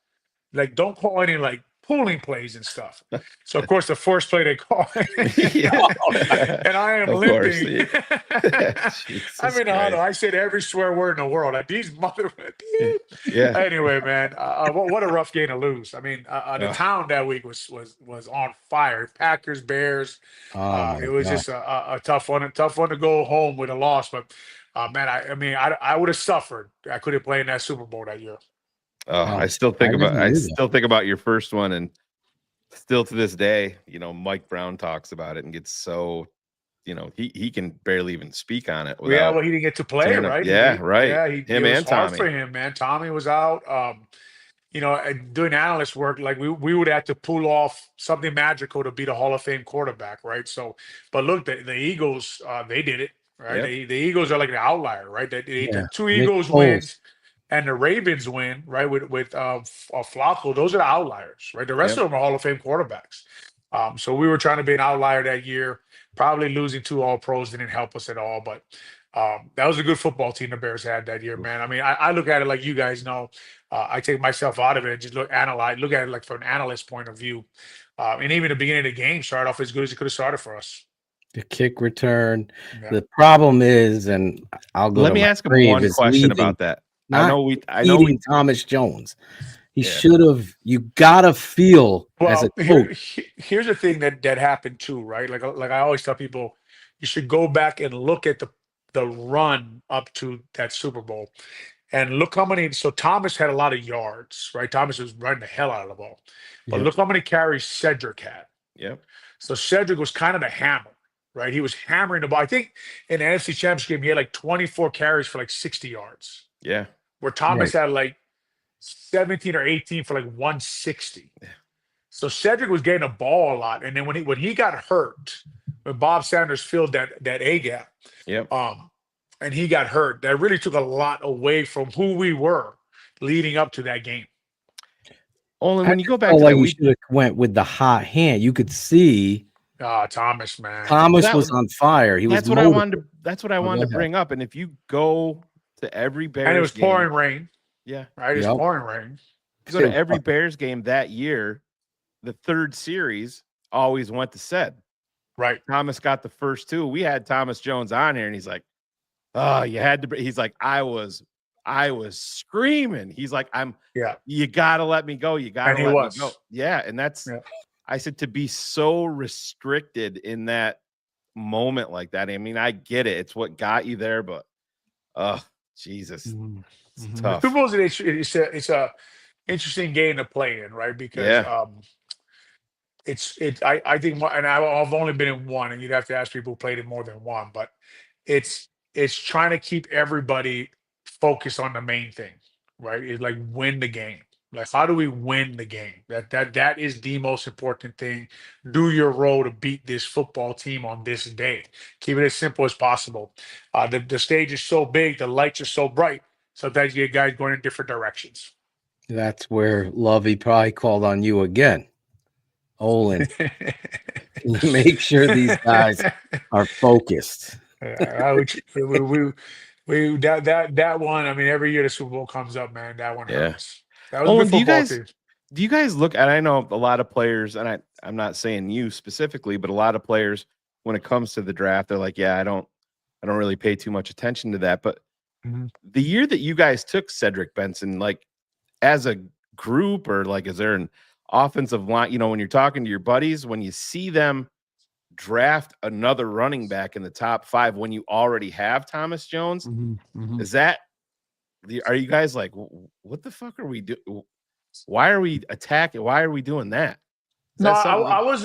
don't call any pulling plays and stuff. So of course the first play they call, and I am limping. I'm in the huddle. I said every swear word in the world. Like these mother. Anyway, man, what a rough game to lose. I mean, the town that week was on fire. Packers, Bears. It was just a tough one. A tough one to go home with a loss, but. Man, I mean, I would have suffered. I couldn't play in that Super Bowl that year. I still think I about never I knew still think about your first one, and still to this day, Mike Brown talks about it and gets so, he can barely even speak on it Well, yeah, without well, he didn't get to play, tearing up. right? Yeah, right. It Him was and hard for Tommy. him, man. Tommy was out. Doing analyst work, like we would have to pull off something magical to beat a Hall of Fame quarterback, right? So, but look, the Eagles, they did it, right? Yep. The Eagles are like the outlier, right? The two Nick Eagles Foles. wins and the Ravens win, right? With Flacco, those are the outliers, right? The rest Yep. of them are Hall of Fame quarterbacks. So we were trying to be an outlier that year. Probably losing 2 All Pros didn't help us at all, but that was a good football team the Bears had that year, man. I mean, I look at it like you guys know. I take myself out of it and just look at it like from an analyst point of view. And even the beginning of the game started off as good as it could have started for us. The kick return. Yeah. The problem is, and I'll go. Let to me my ask him grave, one is question leaving- about that. not I know we Thomas Jones. He Yeah. should have. You gotta feel as Well, a coach. here's the thing that happened too, right? Like I always tell people, you should go back and look at the run up to that Super Bowl, and look how many. So Thomas had a lot of yards, right? Thomas was running the hell out of the ball, but Yep. look how many carries Cedric had. Yep. So Cedric was kind of the hammer, right? He was hammering the ball. I think in the NFC Championship game, he had like 24 carries for like 60 yards, Yeah. where Thomas had like 17 or 18 for like 160. So Cedric was getting a ball a lot. And then when he got hurt, when Bob Sanders filled that A gap, Yep. and he got hurt, that really took a lot away from who we were leading up to that game. Only when you go back felt to like that, we should have went with the hot hand. You could see Thomas, man. Thomas That was on fire. He was. that's what I wanted motivated. to that's what I Oh, wanted go to ahead. bring up. And if you go to every Bears And it was game, pouring rain, yeah, right? It's Yep. pouring rain. you go to every Bears game that year, the third series always went to Ced. Right. Thomas got the first 2. We had Thomas Jones on here, and he's like, "Oh, you had to." He's like, "I was screaming." He's like, You gotta let me go. You gotta And he let was. me go." Yeah, and that's. Yeah. I said, to be so restricted in that moment like that. I mean, I get it. It's what got you there, but Jesus, it's tough. Super Bowl is it's a interesting game to play in, right? Because Yeah. I think, and I've only been in one, and you'd have to ask people who played in more than one, but it's trying to keep everybody focused on the main thing, right? It's like win the game. Like, how do we win the game? That is the most important thing. Do your role to beat this football team on this day. Keep it as simple as possible. The stage is so big, the lights are so bright. Sometimes you get guys going in different directions. That's where Lovey probably called on you again, Olin. Make sure these guys are focused. That one. I mean, every year the Super Bowl comes up, man. That one Yeah. hurts. That was a good football team. Do you guys look? And I know a lot of players, and I'm not saying you specifically, but a lot of players, when it comes to the draft, they're like, "Yeah, I don't really pay too much attention to that." But the year that you guys took Cedric Benson, like as a group, or like, is there an offensive line? When you're talking to your buddies, when you see them draft another running back in the top 5 when you already have Thomas Jones, is that? Are you guys like, what the fuck are we doing? Why are we attacking? Why are we doing that? No, I always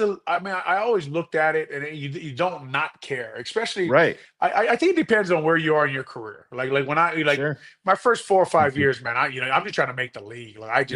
looked at it, and you don't not care, especially right. I think it depends on where you are in your career. Like when my first 4 or 5 years, man, I'm just trying to make the league. Like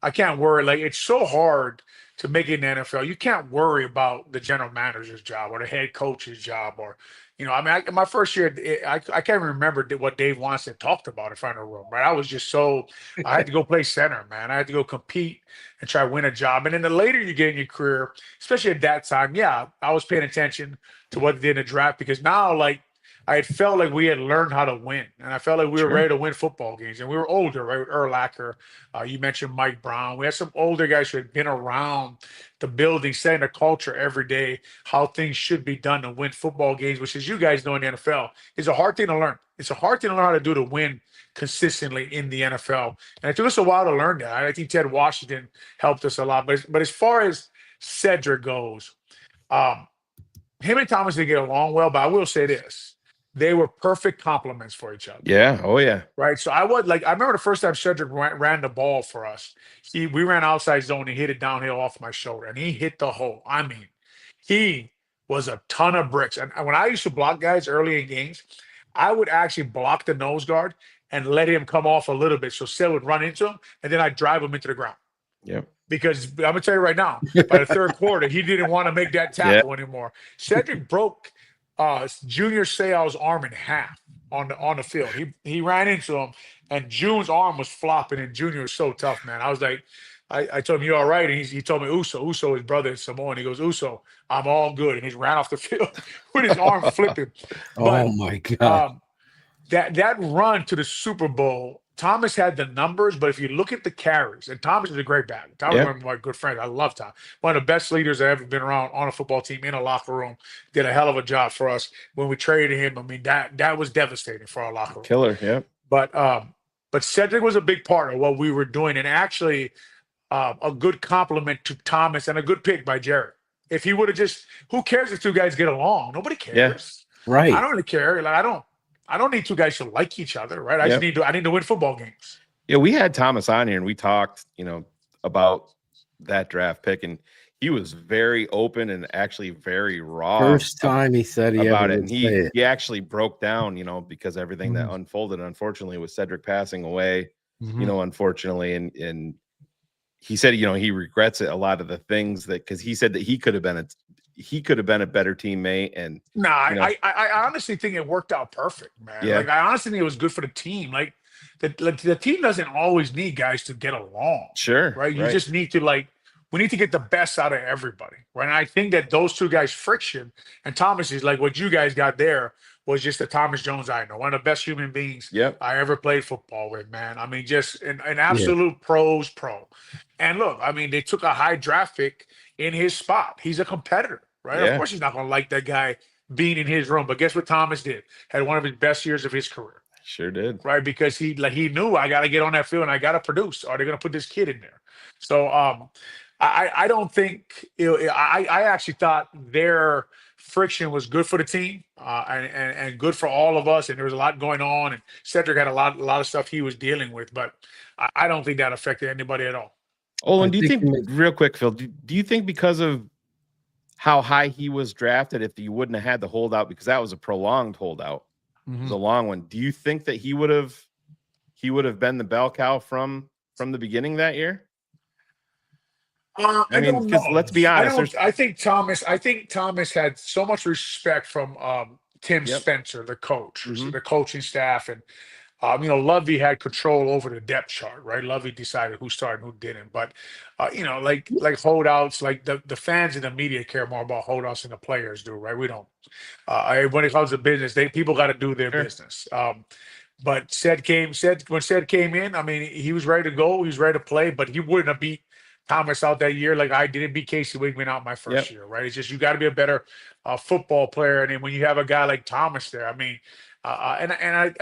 I can't worry. Like, it's so hard to make it in the NFL. You can't worry about the general manager's job or the head coach's job, or I mean, my first year, I can't remember what Dave Wannstedt talked about in front of the room, right? I was just I had to go play center, man. I had to go compete and try to win a job. And then the later you get in your career, especially at that time, I was paying attention to what they did in the draft, because now, like, I had felt like we had learned how to win, and I felt like we were ready to win football games. And we were older, right? Urlacher, you mentioned Mike Brown. We had some older guys who had been around the building, setting a culture every day, how things should be done to win football games, which, as you guys know, in the NFL, is a hard thing to learn. It's a hard thing to learn how to do to win consistently in the NFL. And it took us a while to learn that. I think Ted Washington helped us a lot. But as far as Cedric goes, him and Thomas didn't get along well, but I will say this. they were perfect complements for each other. Yeah. Oh yeah. Right. So I remember the first time Cedric ran the ball for us. We ran outside zone. He hit it downhill off my shoulder, and he hit the hole. I mean, he was a ton of bricks. And when I used to block guys early in games, I would actually block the nose guard and let him come off a little bit, so Seth would run into him, and then I'd drive him into the ground. Yep. Because I'm gonna tell you right now, by the third quarter, he didn't want to make that tackle anymore. Cedric broke Junior Seau's arm in half on the field. He ran into him, and June's arm was flopping, and Junior was so tough, man. I was like, I told him, "You all right?" And he told me, Uso, his brother is Samoan. He goes, "Uso, I'm all good," and he ran off the field with his arm flipping. But, oh my God! That run to the Super Bowl, Thomas had the numbers, but if you look at the carries, and Thomas is a great back. Thomas is one of my good friends. I love Tom. One of the best leaders I've ever been around on a football team, in a locker room. Did a hell of a job for us when we traded him. I mean, that was devastating for our locker room. Killer, yeah. But Cedric was a big part of what we were doing, and actually a good compliment to Thomas and a good pick by Jared. If he would have just, who cares if two guys get along? Nobody cares. Yeah. Right. I don't really care. Like I don't need two guys to like each other, right? I need to win football games. Yeah, we had Thomas on here and we talked, about that draft pick, and he was very open and actually very raw. First time he said he about ever it, would and he actually broke down, because everything that unfolded, unfortunately, with Cedric passing away, unfortunately, and he said, he regrets it, a lot of the things because he said that he could have been a better teammate. And I honestly think it worked out perfect, man. Yeah. Like, I honestly think it was good for the team. Like the team doesn't always need guys to get along. Sure. Right. You just need to we need to get the best out of everybody. Right. And I think that those two guys' friction, and Thomas is like what you guys got there was just the Thomas Jones I know. One of the best human beings I ever played football with, man. I mean, just an absolute pro. And look, I mean, they took a high draft pick in his spot. He's a competitor, right? Yeah. Of course he's not going to like that guy being in his room. But guess what Thomas did? Had one of his best years of his career. Sure did. Right? Because he knew, I got to get on that field and I got to produce, or they're going to put this kid in there. So I don't think I actually thought their friction was good for the team and good for all of us. And there was a lot going on, and Cedric had a lot of stuff he was dealing with, but I don't think that affected anybody at all. Olin, do you think, real quick, Phil, do you think because of how high he was drafted, if you wouldn't have had the holdout, because that was a prolonged holdout, it was a long one, do you think that he would have been the bell cow from the beginning that year? I mean, because let's be honest, I think Thomas had so much respect from Tim Spencer, the coach, the coaching staff, and Lovey had control over the depth chart, right? Lovey decided who started and who didn't. But like holdouts, like the fans and the media care more about holdouts than the players do, right? We don't. When it comes to business, people got to do their business. But when Ced came in, I mean, he was ready to go, he was ready to play, but he wouldn't have beat Thomas out that year like I didn't beat Casey Wigman out my first year, right? It's just you got to be a better football player, and then when you have a guy like Thomas there, I mean. And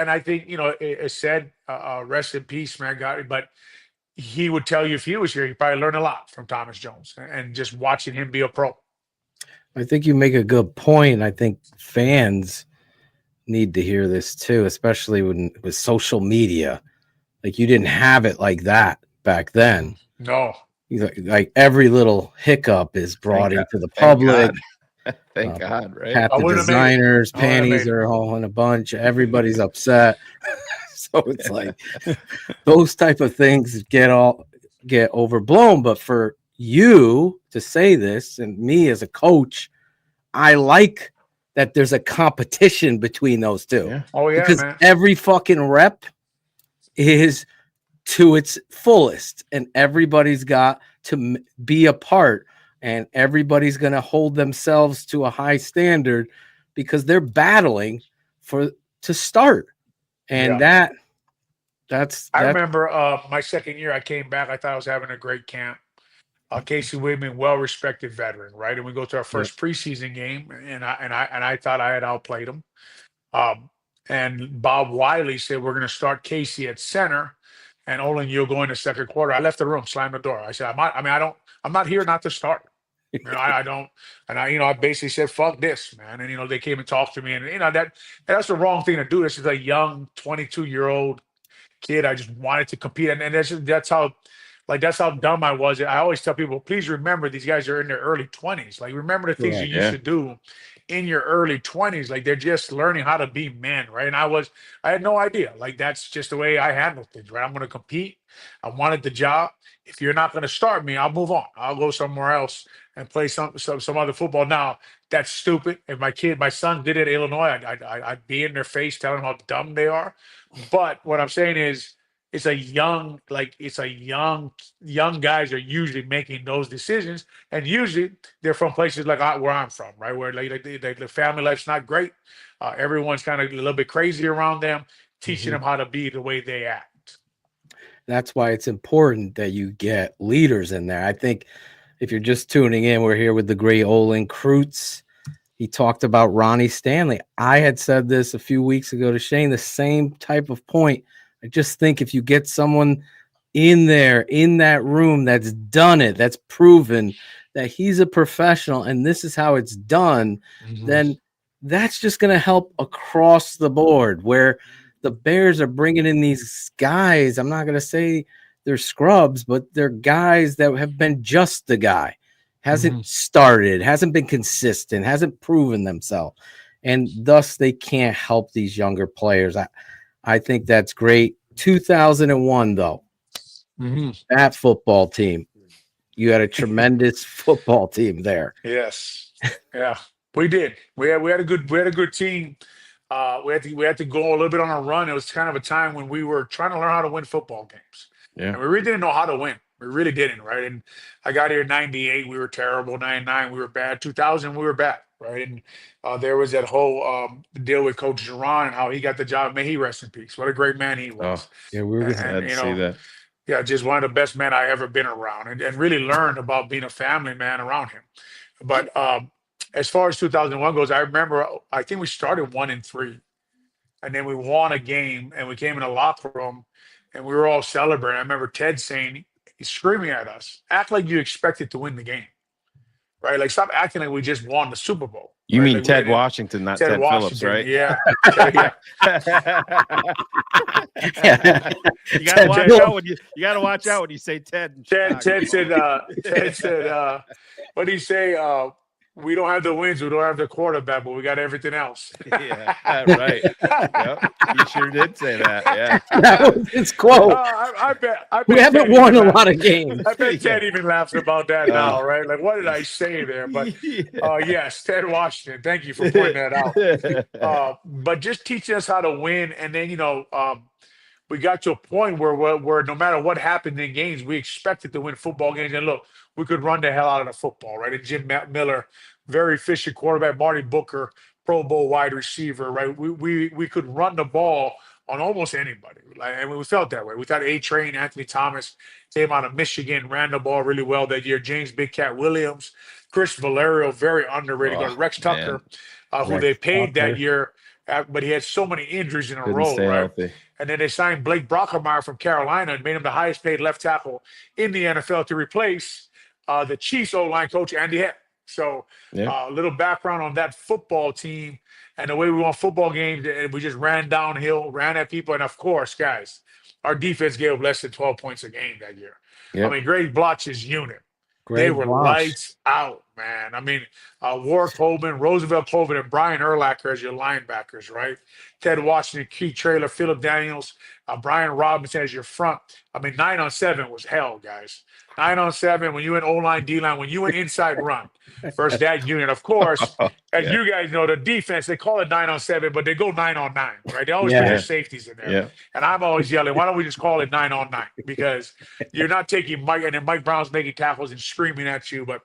I think it said rest in peace, man. But he would tell you if he was here, he probably learned a lot from Thomas Jones and just watching him be a pro. I think you make a good point. I think fans need to hear this too, especially with social media. Like you didn't have it like that back then. No, like every little hiccup is brought into the public. Thank God, right? Half the designers' panties are all in a bunch. Everybody's upset. So it's like those type of things get overblown. But for you to say this, and me as a coach, I like that there's a competition between those two. Yeah. Oh yeah, because man. Every fucking rep is to its fullest, and everybody's got to be a part. And everybody's going to hold themselves to a high standard because they're battling to start. And that's. I remember my second year I came back. I thought I was having a great camp. Casey Wigman, well-respected veteran, right? And we go to our first preseason game, and I thought I had outplayed him. And Bob Wiley said, we're going to start Casey at center, and Olin, you'll go in the second quarter. I left the room, slammed the door. I said, I'm not here not to start. I don't, and I basically said, "Fuck this, man." And they came and talked to me, and that's the wrong thing to do. This is a young 22-year-old kid. I just wanted to compete, and that's how dumb I was. I always tell people, please remember these guys are in their early 20s. Like, remember the things you Correct. used to do in your early 20s. Like, they're just learning how to be men, right? And I had no idea. Like, that's just the way I handle things, right? I'm going to compete. I wanted the job. If you're not going to start me, I'll move on. I'll go somewhere else and play some other football. Now, that's stupid. If my son did it at Illinois, I'd be in their face telling them how dumb they are. But what I'm saying is, it's a young guys are usually making those decisions, and usually they're from places like where I'm from, right? Where the family life's not great. Everyone's kind of a little bit crazy around them, teaching them how to be the way they act. That's why it's important that you get leaders in there. I think if you're just tuning in, we're here with the great Olin Kreutz. He talked about Ronnie Stanley. I had said this a few weeks ago to Shane, the same type of point. I just think if you get someone in there, in that room, that's done it, that's proven that he's a professional and this is how it's done, then that's just going to help across the board. Where the Bears are bringing in these guys, I'm not going to say they're scrubs, but they're guys that have been just the guy. Hasn't started, hasn't been consistent, hasn't proven themselves. And thus they can't help these younger players. I think that's great. 2001, though, that football team, you had a tremendous football team there. Yes, yeah, we did. We had a good team. We had to go a little bit on a run. It was kind of a time when we were trying to learn how to win football games. Yeah. And we really didn't know how to win. We really didn't, right? And I got here in 98, we were terrible. 99, we were bad. 2000, we were bad, right? And there was that whole deal with Coach Geron and how he got the job. May he rest in peace. What a great man he was. Yeah, we were Sad to see that. Yeah, just one of the best men I ever been around, and really learned about being a family man around him. But as far as 2001 goes, I remember, I think we started 1-3, and then we won a game, and we came in the locker room, and we were all celebrating. I remember Ted saying, he's screaming at us, act like you expected to win the game, right? Like, stop acting like we just won the Super Bowl. You right? mean Like, Ted Washington, not Ted Phillips, right? Yeah. You gotta watch out when you watch out when you say Ted. Ted said, what did he say? We don't have the wins, we don't have the quarterback, but we got everything else. Yeah, right. Yep. You sure did say that. Yeah. That was his quote. I bet We haven't won a lot of games. I bet Ted even laughs about that now, right? Like, what did I say there? But yes, Ted Washington. Thank you for pointing that out. But just teaching us how to win, and then we got to a point where no matter what happened in games, we expected to win football games. And look, we could run the hell out of the football, right? And Jim Miller, very efficient quarterback. Marty Booker, Pro Bowl wide receiver, right? We could run the ball on almost anybody, and we felt that way. We thought A-Train, Anthony Thomas, came out of Michigan, ran the ball really well that year. James Big Cat Williams, Chris Valerio, very underrated. Rex Tucker, who they paid that year, but he had so many injuries in a row, right? Healthy. And then they signed Blake Brockermeyer from Carolina and made him the highest paid left tackle in the NFL to replace the Chiefs O-line coach, Andy Heck. So a little background on that football team and the way we won football games. And we just ran downhill, ran at people. And, of course, guys, our defense gave up less than 12 points a game that year. Yep. I mean, Greg Blotch's unit. They were lights out, man. I mean, Warwick Hoban, Roosevelt Hoban, and Brian Urlacher as your linebackers, right? Ted Washington, Keith Traylor, Philip Daniels, Brian Robinson as your front. I mean, 9-on-7 was hell, guys. 9-on-7, when you went O-line, D-line, when you went inside run versus that unit. Of course, as you guys know, the defense, they call it 9-on-7, but they go 9-on-9, right? They always put their safeties in there. Yeah. And I'm always yelling, why don't we just call it 9-on-9? Because you're not taking Mike, and then Mike Brown's making tackles and screaming at you. But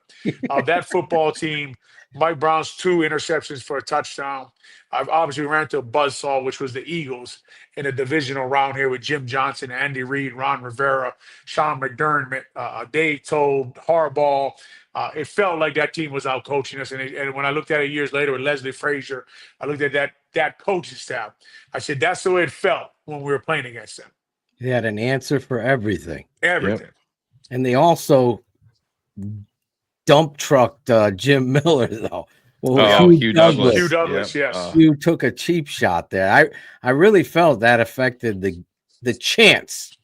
that football team, Mike Brown's 2 interceptions for a touchdown. I've obviously ran to a buzzsaw, which was the Eagles in a divisional round here with Jim Johnson, Andy Reid, Ron Rivera, Sean McDermott, Dave Tobe, Harbaugh. It felt like that team was out coaching us. And when I looked at it years later with Leslie Frazier, I looked at that coaching staff. I said, that's the way it felt when we were playing against them. They had an answer for everything. Everything. And they also dump trucked Jim Miller though. Well, Oh, Hugh Douglas. Hugh Douglas, Yep. yes. Hugh took a cheap shot there. I really felt that affected the chance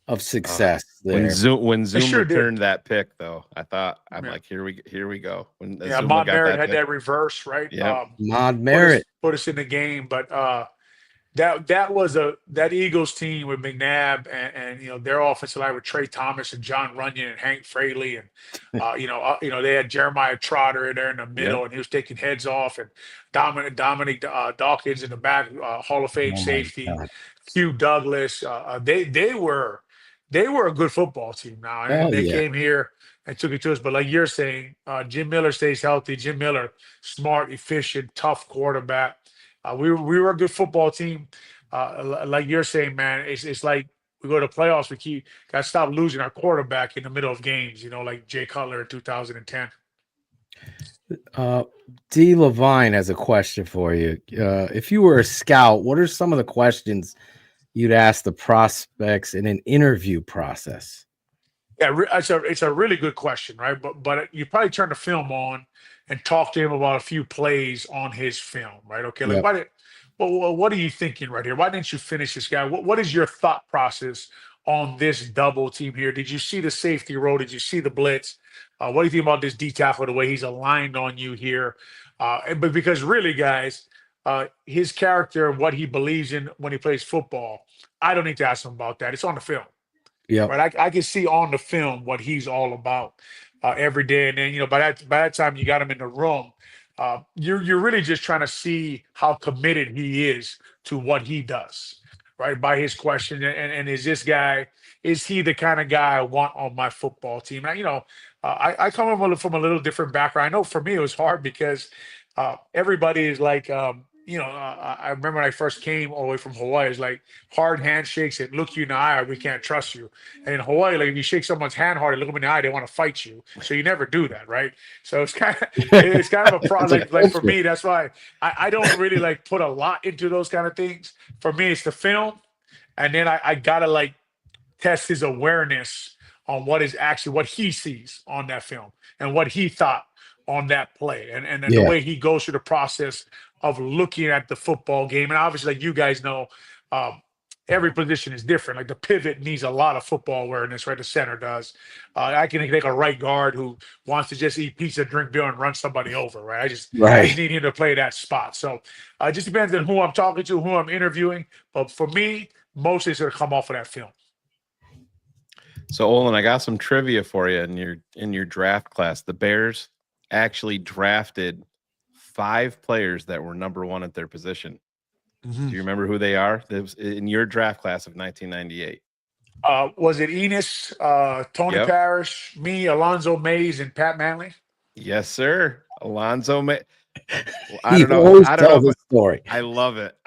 of success there. When Zoom sure did. returned that pick, though, I'm Yeah. like, here we go. When Yeah, Zuma Mod got Merritt had pick. that reverse, right? Yep. Mod Merritt. Put us in the game, but that was that Eagles team with McNabb and their offensive line with Trey Thomas and John Runyon and Hank Fraley and they had Jeremiah Trotter there in the middle and he was taking heads off, and Dominic Dawkins in the back, Hall of Fame safety, God. Hugh Douglas. They were a good football team now, and they came here and took it to us. But like you're saying, Jim Miller stays healthy. Jim Miller, smart, efficient, tough quarterback. We were a good football team. Like you're saying, man, it's like we go to playoffs. We got to stop losing our quarterback in the middle of games. Like Jay Cutler in 2010. D. Levine has a question for you. If you were a scout, what are some of the questions you'd ask the prospects in an interview process? Yeah, it's a really good question, right? But you probably turn the film on and talk to him about a few plays on his film, right? Okay, like what are you thinking right here? Why didn't you finish this guy? What is your thought process on this double team here? Did you see the safety roll? Did you see the blitz? What do you think about this D tackle, the way he's aligned on you here? But because really, guys, his character, what he believes in when he plays football, I don't need to ask him about that. It's on the film. Yeah, right. I can see on the film what he's all about every day, and then by that time you got him in the room. You're really just trying to see how committed he is to what he does, right? By his question, and is he the kind of guy I want on my football team? Now, I come from a little different background. I know for me it was hard because everybody is like. I remember when I first came all the way from Hawaii, it's like hard handshakes and look you in the eye, or we can't trust you. And in Hawaii, like if you shake someone's hand hard and look them in the eye, they want to fight you. So you never do that, right? So it's kind of a problem. Like for me, that's why I don't really like put a lot into those kind of things. For me, it's the film, and then I gotta test his awareness on what he sees on that film and what he thought on that play, and the way he goes through the process of looking at the football game. And obviously, like you guys know, every position is different. Like the pivot needs a lot of football awareness, right? The center does. I can take a right guard who wants to just eat pizza, drink beer, and run somebody over, right? I just need him to play that spot. So it just depends on who I'm talking to, who I'm interviewing. But for me, mostly it's going to come off of that film. So Olin, I got some trivia for you in your draft class. The Bears actually drafted 5 players that were number 1 at their position. Do you remember who they are? That was in your draft class of 1998. Was it Enos, Tony Parrish, me, Alonzo Mays, and Pat Manley? Yes, sir. Alonzo Mays. I don't know the story. I love it.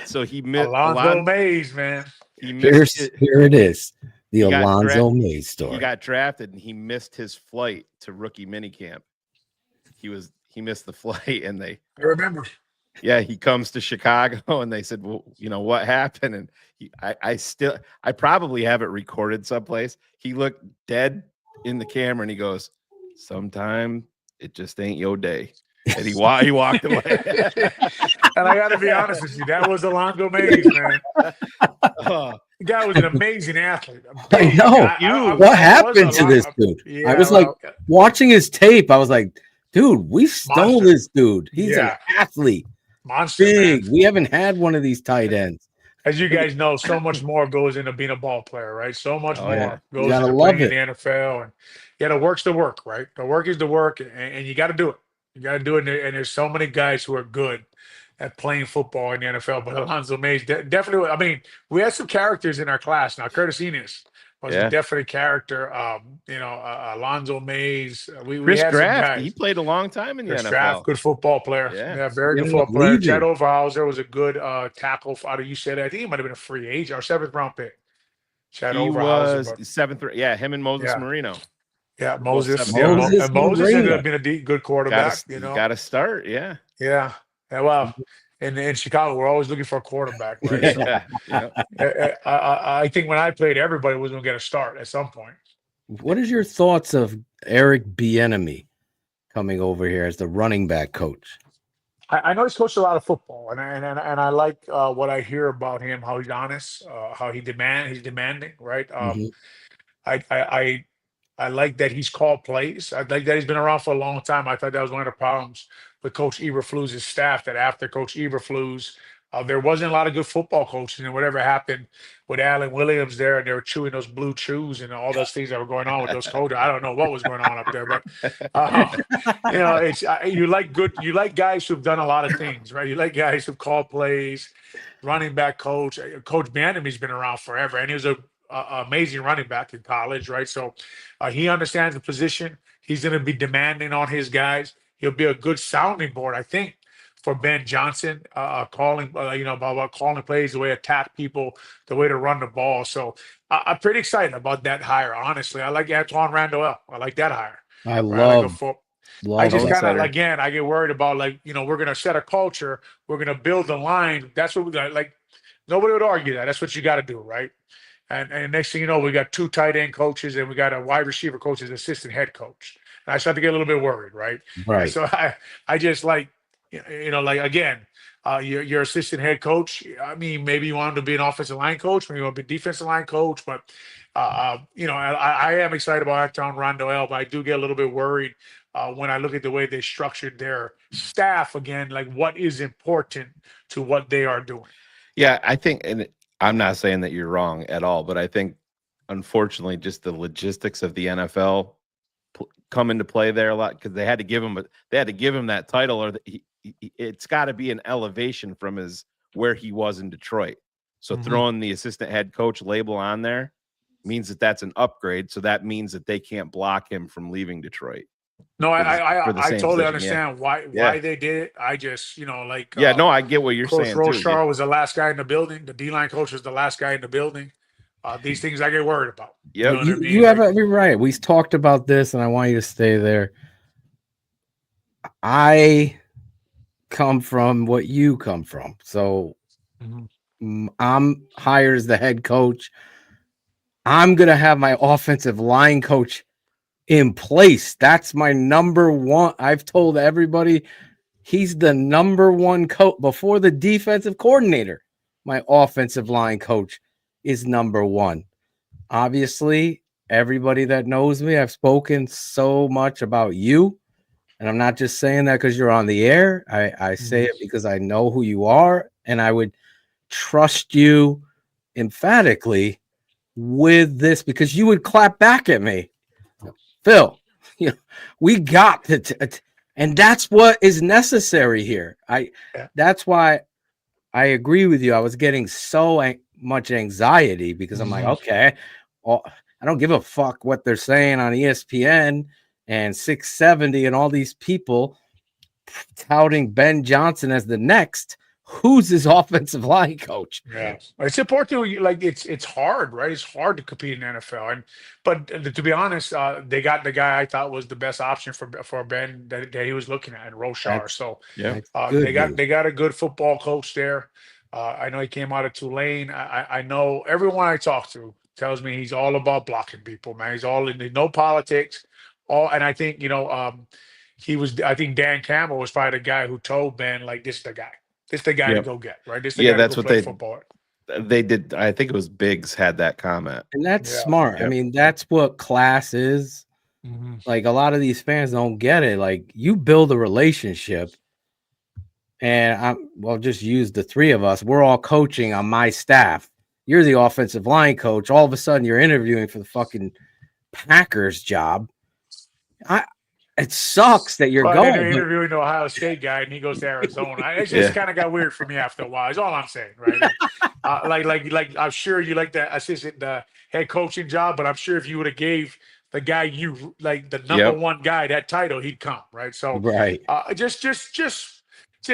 So he missed Alonzo Mays, man. Here it is. The Alonzo Mays story. He got drafted and he missed his flight to rookie minicamp. He missed the flight, and I remember. Yeah, he comes to Chicago, and they said, "Well, what happened?" And I probably have it recorded someplace. He looked dead in the camera, and he goes, "Sometime it just ain't your day." And he walked away. And I got to be honest with you, that was Alonzo Mays, man. The guy was an amazing athlete. I know. What happened to this dude? Yeah, I was watching his tape. I was like, dude, we stole this dude. He's an athlete. Monster. Big. Man. We haven't had one of these tight ends. As you guys know, so much more goes into being a ball player, right? So much more goes into love playing in the NFL. And the work's the work, right? The work is the work, and you got to do it. You got to do it. And there's so many guys who are good at playing football in the NFL. But Alonzo Mays, definitely. I mean, we had some characters in our class. Now, Curtis Enos was a definite character. Alonzo Mays. Chris Graff, he played a long time in the NFL. Graff, good football player. Yeah, very good football player. Chad Overhauser was a good tackle out of UCLA. I think he might have been a free agent or 7th round pick. Chad Overhauser was 7th. Yeah, him and Moses Marino. Yeah, Moses. Moses ended up being a good quarterback. You got to start. Yeah. Yeah. Well, in Chicago, we're always looking for a quarterback. Right? So, I think when I played, everybody was going to get a start at some point. What is your thoughts of Eric Bieniemy coming over here as the running back coach? I know he's coached a lot of football, and I like what I hear about him. How he's honest, how he's demanding, right? Mhm. I like that he's called plays. I like that he's been around for a long time. I thought that was one of the problems with Coach Eberflus' staff. That after Coach Eberflus, there wasn't a lot of good football coaching, and whatever happened with Allen Williams there, and they were chewing those blue chews and all those things that were going on with those coaches. I don't know what was going on up there, but uh, it's you like guys who've done a lot of things, right? You like guys who've called plays, running back coach. Coach Bieniemy's been around forever, and he was a amazing running back in college, right? So he understands the position. He's going to be demanding on his guys. He'll be a good sounding board, I think, for Ben Johnson, calling, about calling plays, the way to attack people, the way to run the ball. So I'm pretty excited about that hire. Honestly, I like Antoine Randall. I like that hire. I Right? love I just that. kind of again, I get worried about we're going to set a culture, we're going to build a line. That's what we got. Like nobody would argue that. That's what you got to do, right? And next thing you know, we got 2 tight end coaches and we got a wide receiver coach as assistant head coach. And I start to get a little bit worried, right? And Right. so I just like, like again, your assistant head coach. I mean, maybe you want him to be an offensive line coach, maybe you want to be defensive line coach, but I am excited about Anton Randall, but I do get a little bit worried when I look at the way they structured their staff again, like what is important to what they are doing. Yeah, I think, and I'm not saying that you're wrong at all, but I think, unfortunately, just the logistics of the NFL come into play there a lot because they had to give him that title, or it's got to be an elevation from where he was in Detroit. So throwing the assistant head coach label on there means that that's an upgrade. So that means that they can't block him from leaving Detroit. No, I totally position, understand why they did it. I just, no, I get what you're Coach saying. Rochar was the last guy in the building. The D-line coach was the last guy in the building. These things I get worried about. Yeah, you have every right. We talked about this, and I want you to stay there. I come from what you come from, so I'm hired as the head coach. I'm gonna have my offensive line coach in place. That's my number one. I've told everybody he's the number one coach before the defensive coordinator. My offensive line coach is number one. Obviously, everybody that knows me, I've spoken so much about you, and I'm not just saying that because you're on the air. I say it because I know who you are, and I would trust you emphatically with this because you would clap back at me. Phil, we got to, and that's what is necessary here. That's why I agree with you. I was getting so much anxiety because I'm like, okay, I don't give a fuck what they're saying on ESPN and 670 and all these people touting Ben Johnson as the next. Who's his offensive line coach? Yeah, it's important. Like it's hard, right? It's hard to compete in the NFL, but to be honest, they got the guy I thought was the best option for Ben that he was looking at, Rochar. So they got a good football coach there. I know he came out of Tulane. I know everyone I talk to tells me he's all about blocking people, man. He's all in no politics. And I think I think Dan Campbell was probably the guy who told Ben, like, this is the guy. This is the guy to go get, right? This is the guy that's to go what play football. They did. I think it was Biggs had that comment. And that's smart. I mean, that's what class is. Like, a lot of these fans don't get it. Like, you build a relationship, and just use the 3 of us. We're all coaching on my staff. You're the offensive line coach. All of a sudden, you're interviewing for the fucking Packers job. It sucks that you're going. Interviewing the Ohio State guy, and he goes to Arizona. It just kind of got weird for me after a while. Is all I'm saying, right? Like I'm sure you like the assistant, the head coaching job, but I'm sure if you would have gave the guy you like the number one guy that title, he'd come, right? So just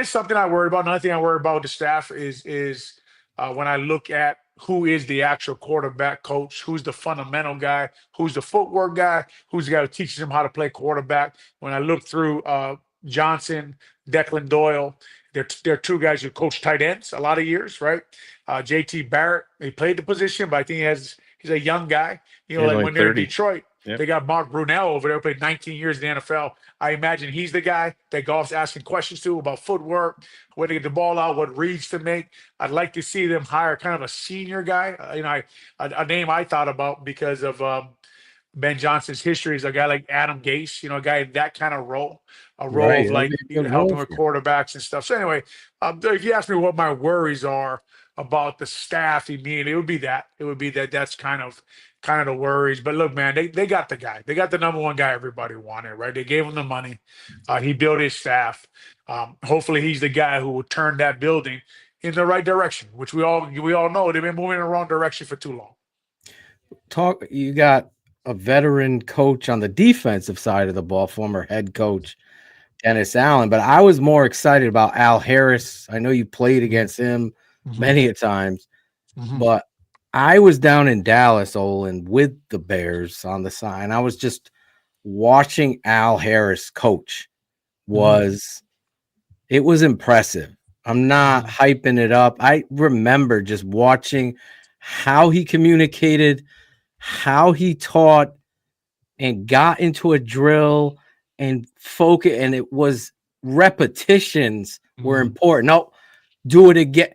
something I worry about. Another thing I worry about with the staff is when I look at who is the actual quarterback coach, who's the fundamental guy, who's the footwork guy, who's the guy who teaches them how to play quarterback. When I look through Johnson, Declan Doyle, they're 2 guys who coach tight ends a lot of years, right? JT Barrett, he played the position, but I think he's a young guy. Like when they're in Detroit, Yep. They got Mark Brunell over there, played 19 years in the NFL. I imagine he's the guy that Goff's asking questions to about footwork, where to get the ball out, what reads to make. I'd like to see them hire kind of a senior guy. A name I thought about because of Ben Johnson's history is a guy like Adam Gase, a guy in that kind of role, a role Right, of that'd like be a good helping role with for him. quarterbacks and stuff. So anyway, if you ask me what my worries are about the staff immediately, it would be that. It would be that that's kind of the worries. But look, man, they got the guy. They got the number one guy everybody wanted, right? They gave him the money. He built his staff. Hopefully he's the guy who will turn that building in the right direction, which we all know they've been moving in the wrong direction for too long. You got a veteran coach on the defensive side of the ball, former head coach Dennis Allen, but I was more excited about Al Harris. I know you played against him many a times, but I was down in Dallas, Olin, with the Bears on the side, and I was just watching Al Harris coach. It was impressive. I'm not hyping it up. I remember just watching how he communicated, how he taught, and got into a drill and focus. And it was repetitions were important. No, do it again.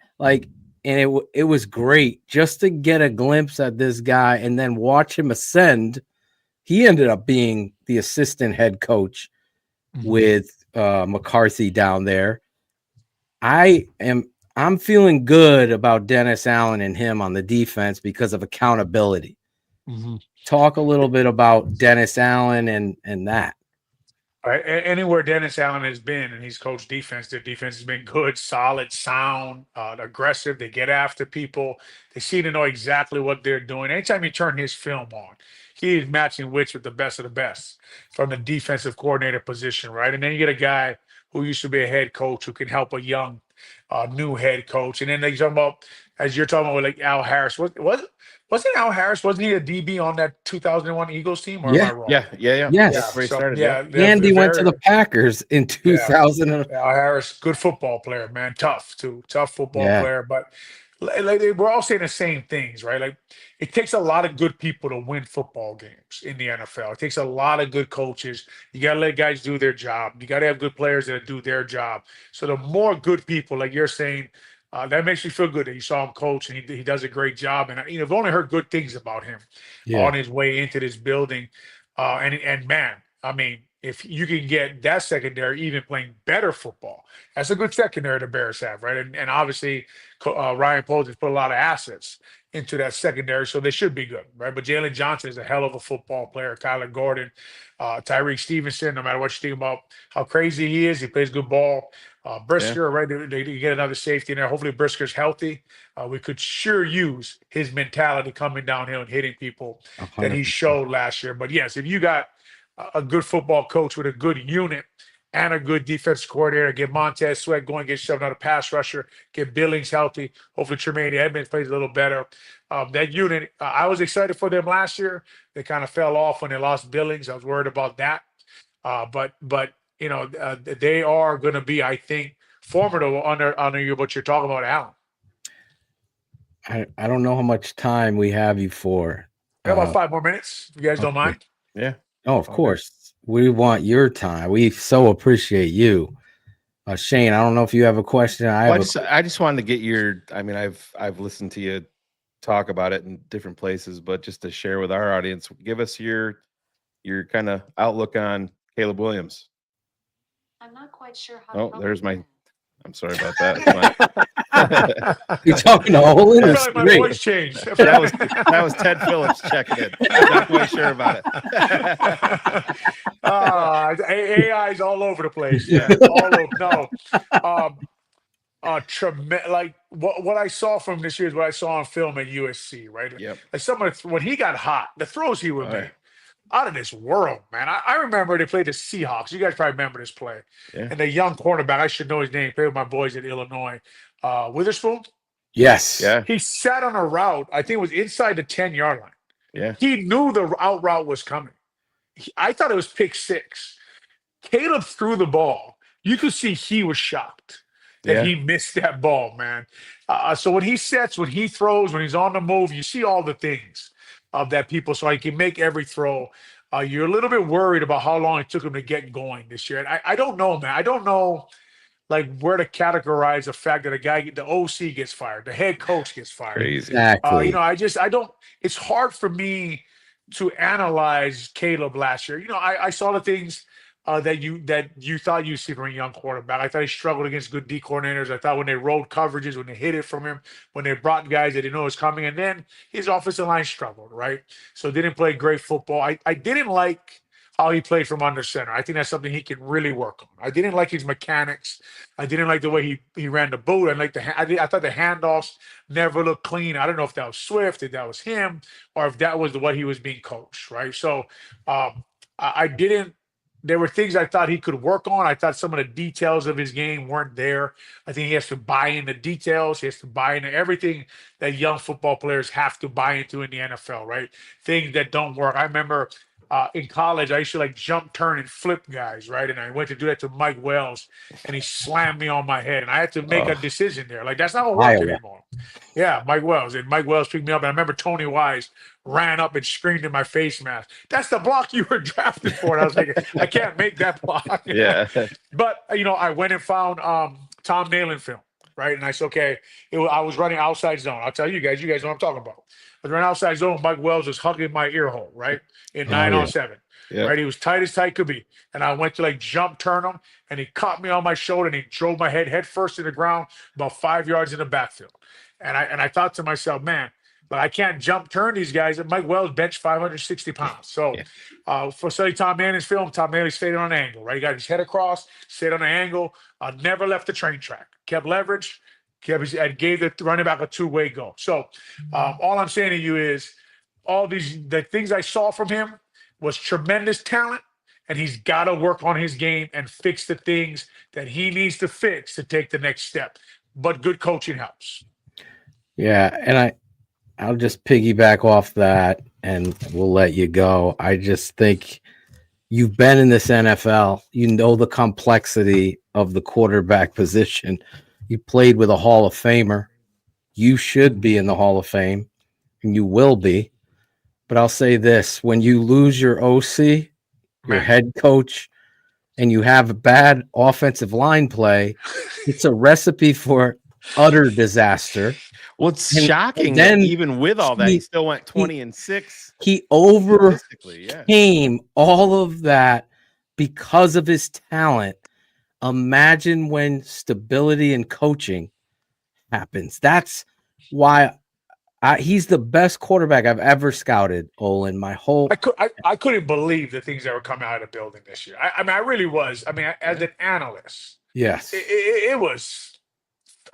And it was great just to get a glimpse at this guy and then watch him ascend. He ended up being the assistant head coach with McCarthy down there. I'm feeling good about Dennis Allen and him on the defense because of accountability. Talk a little bit about Dennis Allen and that. Right. Anywhere Dennis Allen has been and he's coached defense, their defense has been good, solid, sound, aggressive. They get after people. They seem to know exactly what they're doing. Anytime you turn his film on, he is matching wits with the best of the best from the defensive coordinator position, right? And then you get a guy who used to be a head coach who can help a young, new head coach. And then they talk about, as you're talking about, like Al Harris. Wasn't Al Harris? Wasn't he a DB on that 2001 Eagles team? Or am I wrong? Yeah. Yes. That's where he started. Andy went to the Packers in 2000. Al Harris, good football player, man. Tough football player. But we're all saying the same things, right? Like it takes a lot of good people to win football games in the NFL. It takes a lot of good coaches. You got to let guys do their job. You got to have good players that do their job. So the more good people, like you're saying, that makes me feel good that you saw him coach and he does a great job. And I've only heard good things about him on his way into this building. And man, I mean, if you can get that secondary even playing better football, that's a good secondary the Bears have, right? And obviously, Ryan Poles has put a lot of assets into that secondary, so they should be good, right? But Jalen Johnson is a hell of a football player. Kyler Gordon, Tyreek Stevenson, no matter what you think about how crazy he is, he plays good ball. Brisker, right? They get another safety in there. Hopefully Brisker's healthy. We could sure use his mentality coming downhill and hitting people that he showed last year. But yes, if you got a good football coach with a good unit and a good defense coordinator, get Montez Sweat going, get yourself another pass rusher, get Billings healthy. Hopefully Tremaine Edmonds plays a little better. That unit, I was excited for them last year. They kind of fell off when they lost Billings. I was worried about that. But they are going to be, I think, formidable under what you're talking about, Allen. I don't know how much time we have you for. About 5 more minutes, if you guys don't mind. Yeah. Oh, of course. We want your time. We so appreciate you. Shane, I don't know if you have a question. I just wanted to get your, I've listened to you talk about it in different places, but just to share with our audience, give us your kind of outlook on Caleb Williams. I'm not quite sure how. Oh, there's my. I'm sorry about that. You're talking to Olin? I feel like my voice changed. That was Ted Phillips checking in. Not quite sure about it. AI is all over the place. Yeah. All over. No. Like what I saw from this year is what I saw on film at USC, right? Yep. Like when he got hot, the throws he would make. Out of this world, man. I remember they played the Seahawks. You guys probably remember this play. Yeah. And the young cornerback, I should know his name, played with my boys at Illinois. Witherspoon? Yes. Yeah. He sat on a route, I think it was inside the 10-yard line. Yeah. He knew the out route was coming. I thought it was pick six. Caleb threw the ball. You could see he was shocked that he missed that ball, man. So when he sets, when he throws, when he's on the move, you see all the things of that people, so he can make every throw. you're a little bit worried about how long it took him to get going this year. And I don't know, man. I don't know like where to categorize the fact that the OC gets fired, the head coach gets fired. Crazy. Exactly. I don't. It's hard for me to analyze Caleb last year. I saw the things that you thought you see from a young quarterback. I thought he struggled against good D coordinators. I thought when they rolled coverages, when they hit it from him, when they brought guys that didn't know was coming, and then his offensive line struggled, right? So didn't play great football. I didn't like how he played from under center. I think that's something he can really work on. I didn't like his mechanics. I didn't like the way he ran the boot. I thought the handoffs never looked clean. I don't know if that was Swift, if that was him, or if that was the way he was being coached, right? So I didn't. There were things I thought he could work on. I thought some of the details of his game weren't there. I think he has to buy in the details. He has to buy into everything that young football players have to buy into in the NFL, right? Things that don't work. I remember in college, I used to like jump, turn, and flip guys, right? And I went to do that to Mike Wells, and he slammed me on my head, and I had to make a decision there. Like, that's not what works anymore. Yeah, Mike Wells. And Mike Wells picked me up, and I remember Tony Wise ran up and screamed in my face mask, "That's the block you were drafted for." And I was like, I can't make that block. Yeah. But, I went and found Tom Nalen film, right? And I said, okay, I was running outside zone. I'll tell you guys know what I'm talking about. I was running outside zone. Mike Wells was hugging my ear hole, right? In 9-on-7, right? He was tight as tight could be. And I went to like jump turn him, and he caught me on my shoulder, and he drove my head first in the ground about 5 yards in the backfield. And I thought to myself, man, but I can't jump turn these guys. And Mike Wells benched 560 pounds. So for studying Tom Manning's film, Tom Manning stayed on an angle, right? He got his head across, stayed on an angle, never left the train track, kept leverage, and gave the running back a two-way go. So all I'm saying to you is the things I saw from him was tremendous talent, and he's got to work on his game and fix the things that he needs to fix to take the next step. But good coaching helps. Yeah, and I'll just piggyback off that, and we'll let you go. I just think you've been in this NFL. You know the complexity of the quarterback position. You played with a Hall of Famer. You should be in the Hall of Fame, and you will be. But I'll say this. When you lose your OC, your head coach, and you have a bad offensive line play, it's a recipe for utter disaster. Well, it's shocking that even with all that, he still went 20-6. He overcame all of that because of his talent. Imagine when stability and coaching happens. That's why he's the best quarterback I've ever scouted, Olin. I couldn't believe the things that were coming out of the building this year. I mean, I really was. I mean, as an analyst, yes, it was.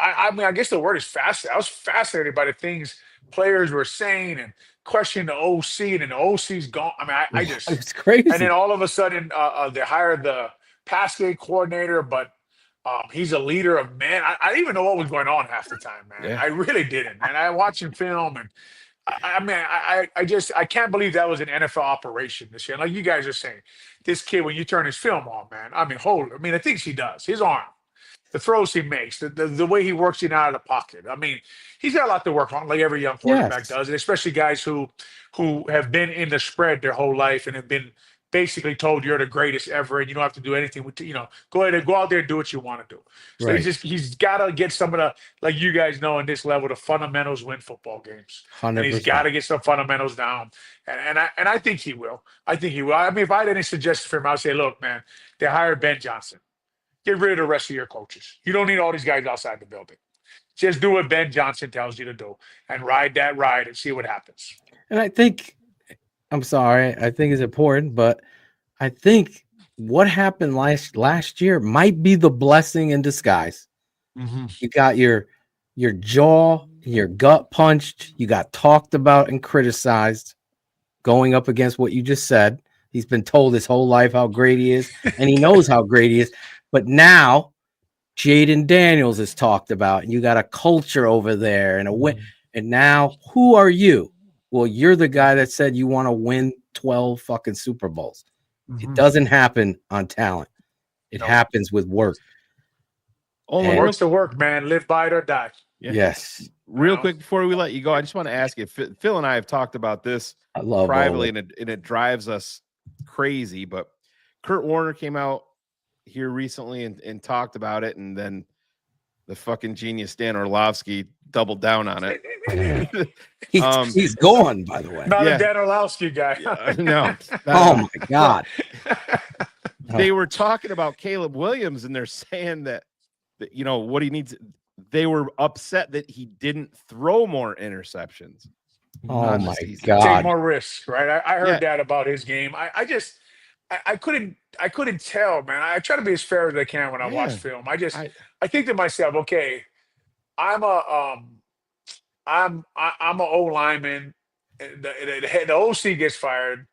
I mean, I guess the word is fascinating. I was fascinated by the things players were saying and questioning the OC, and the OC's gone. I mean, I just it's crazy. And then all of a sudden, they hired the pass game coordinator, but he's a leader of men. I didn't even know what was going on half the time, man. I really didn't. And I watched him film, and I can't believe that was an NFL operation this year. Like you guys are saying, this kid, when you turn his film on, man, the things he does, his arm, the throws he makes, the way he works in out of the pocket. I mean, he's got a lot to work on, like every young quarterback does, and especially guys who have been in the spread their whole life and have been basically told you're the greatest ever, and you don't have to do anything with go ahead and go out there and do what you want to do. So he's got to get some of the, like you guys know, in this level, the fundamentals win football games. 100%. And he's got to get some fundamentals down, and I think he will. I mean, if I had any suggestions for him, I'd say, look, man, they hired Ben Johnson. Get rid of the rest of your coaches. You don't need all these guys outside the building. Just do what Ben Johnson tells you to do and ride that ride and see what happens. And I think it's important, but I think what happened last year might be the blessing in disguise. Mm-hmm. You got your jaw, your gut punched. You got talked about and criticized going up against what you just said. He's been told his whole life how great he is, and he knows how great he is. But now Jaden Daniels is talked about, and you got a culture over there and a win. And now who are you? Well, you're the guy that said you want to win 12 fucking Super Bowls. Mm-hmm. It doesn't happen on talent. It happens with work. Work's the work, man. Live by it or die. Yeah. Yes. Real quick before we let you go, I just want to ask you, Phil and I have talked about this privately, and it drives us crazy, but Kurt Warner came out here recently and talked about it, and then the fucking genius Dan Orlovsky doubled down on it. He's gone, by the way. Not Yeah. a Dan Orlovsky guy. No. Oh my God. They were talking about Caleb Williams, and they're saying that you know what he needs. They were upset that he didn't throw more interceptions. Oh my Take God. more risks, right? I heard that about his game. I couldn't tell, man. I try to be as fair as I can when I watch film. I think to myself, okay, I'm a O lineman. The OC gets fired.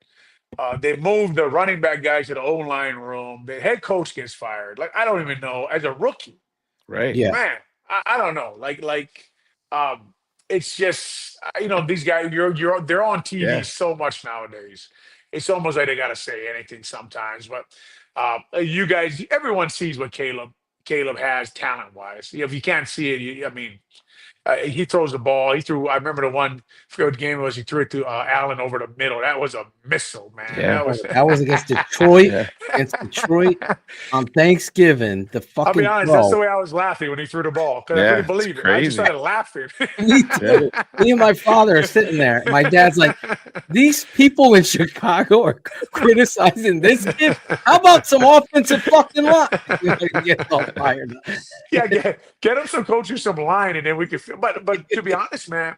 They moved the running back guys to the O line room. The head coach gets fired. Like I don't even know as a rookie, Right? Yeah. man. I don't know. It's just these guys. They're on TV so much nowadays. It's almost like they gotta say anything sometimes. But you guys, everyone sees what Caleb has talent wise. If you can't see it, he throws the ball. He threw. I remember the one. I forget what game it was. He threw it to Allen over the middle. That was a missile, man. Yeah. That was against Detroit. Against Detroit on Thanksgiving. The fucking. I'll be honest. That's the way I was laughing when he threw the ball because I couldn't believe it. I just started laughing. Me too. Me and my father are sitting there. My dad's like, "These people in Chicago are criticizing this kid. How about some offensive fucking line?" Get all fired up. Yeah, get him some coaches, some line, and then we could. But to be honest, man,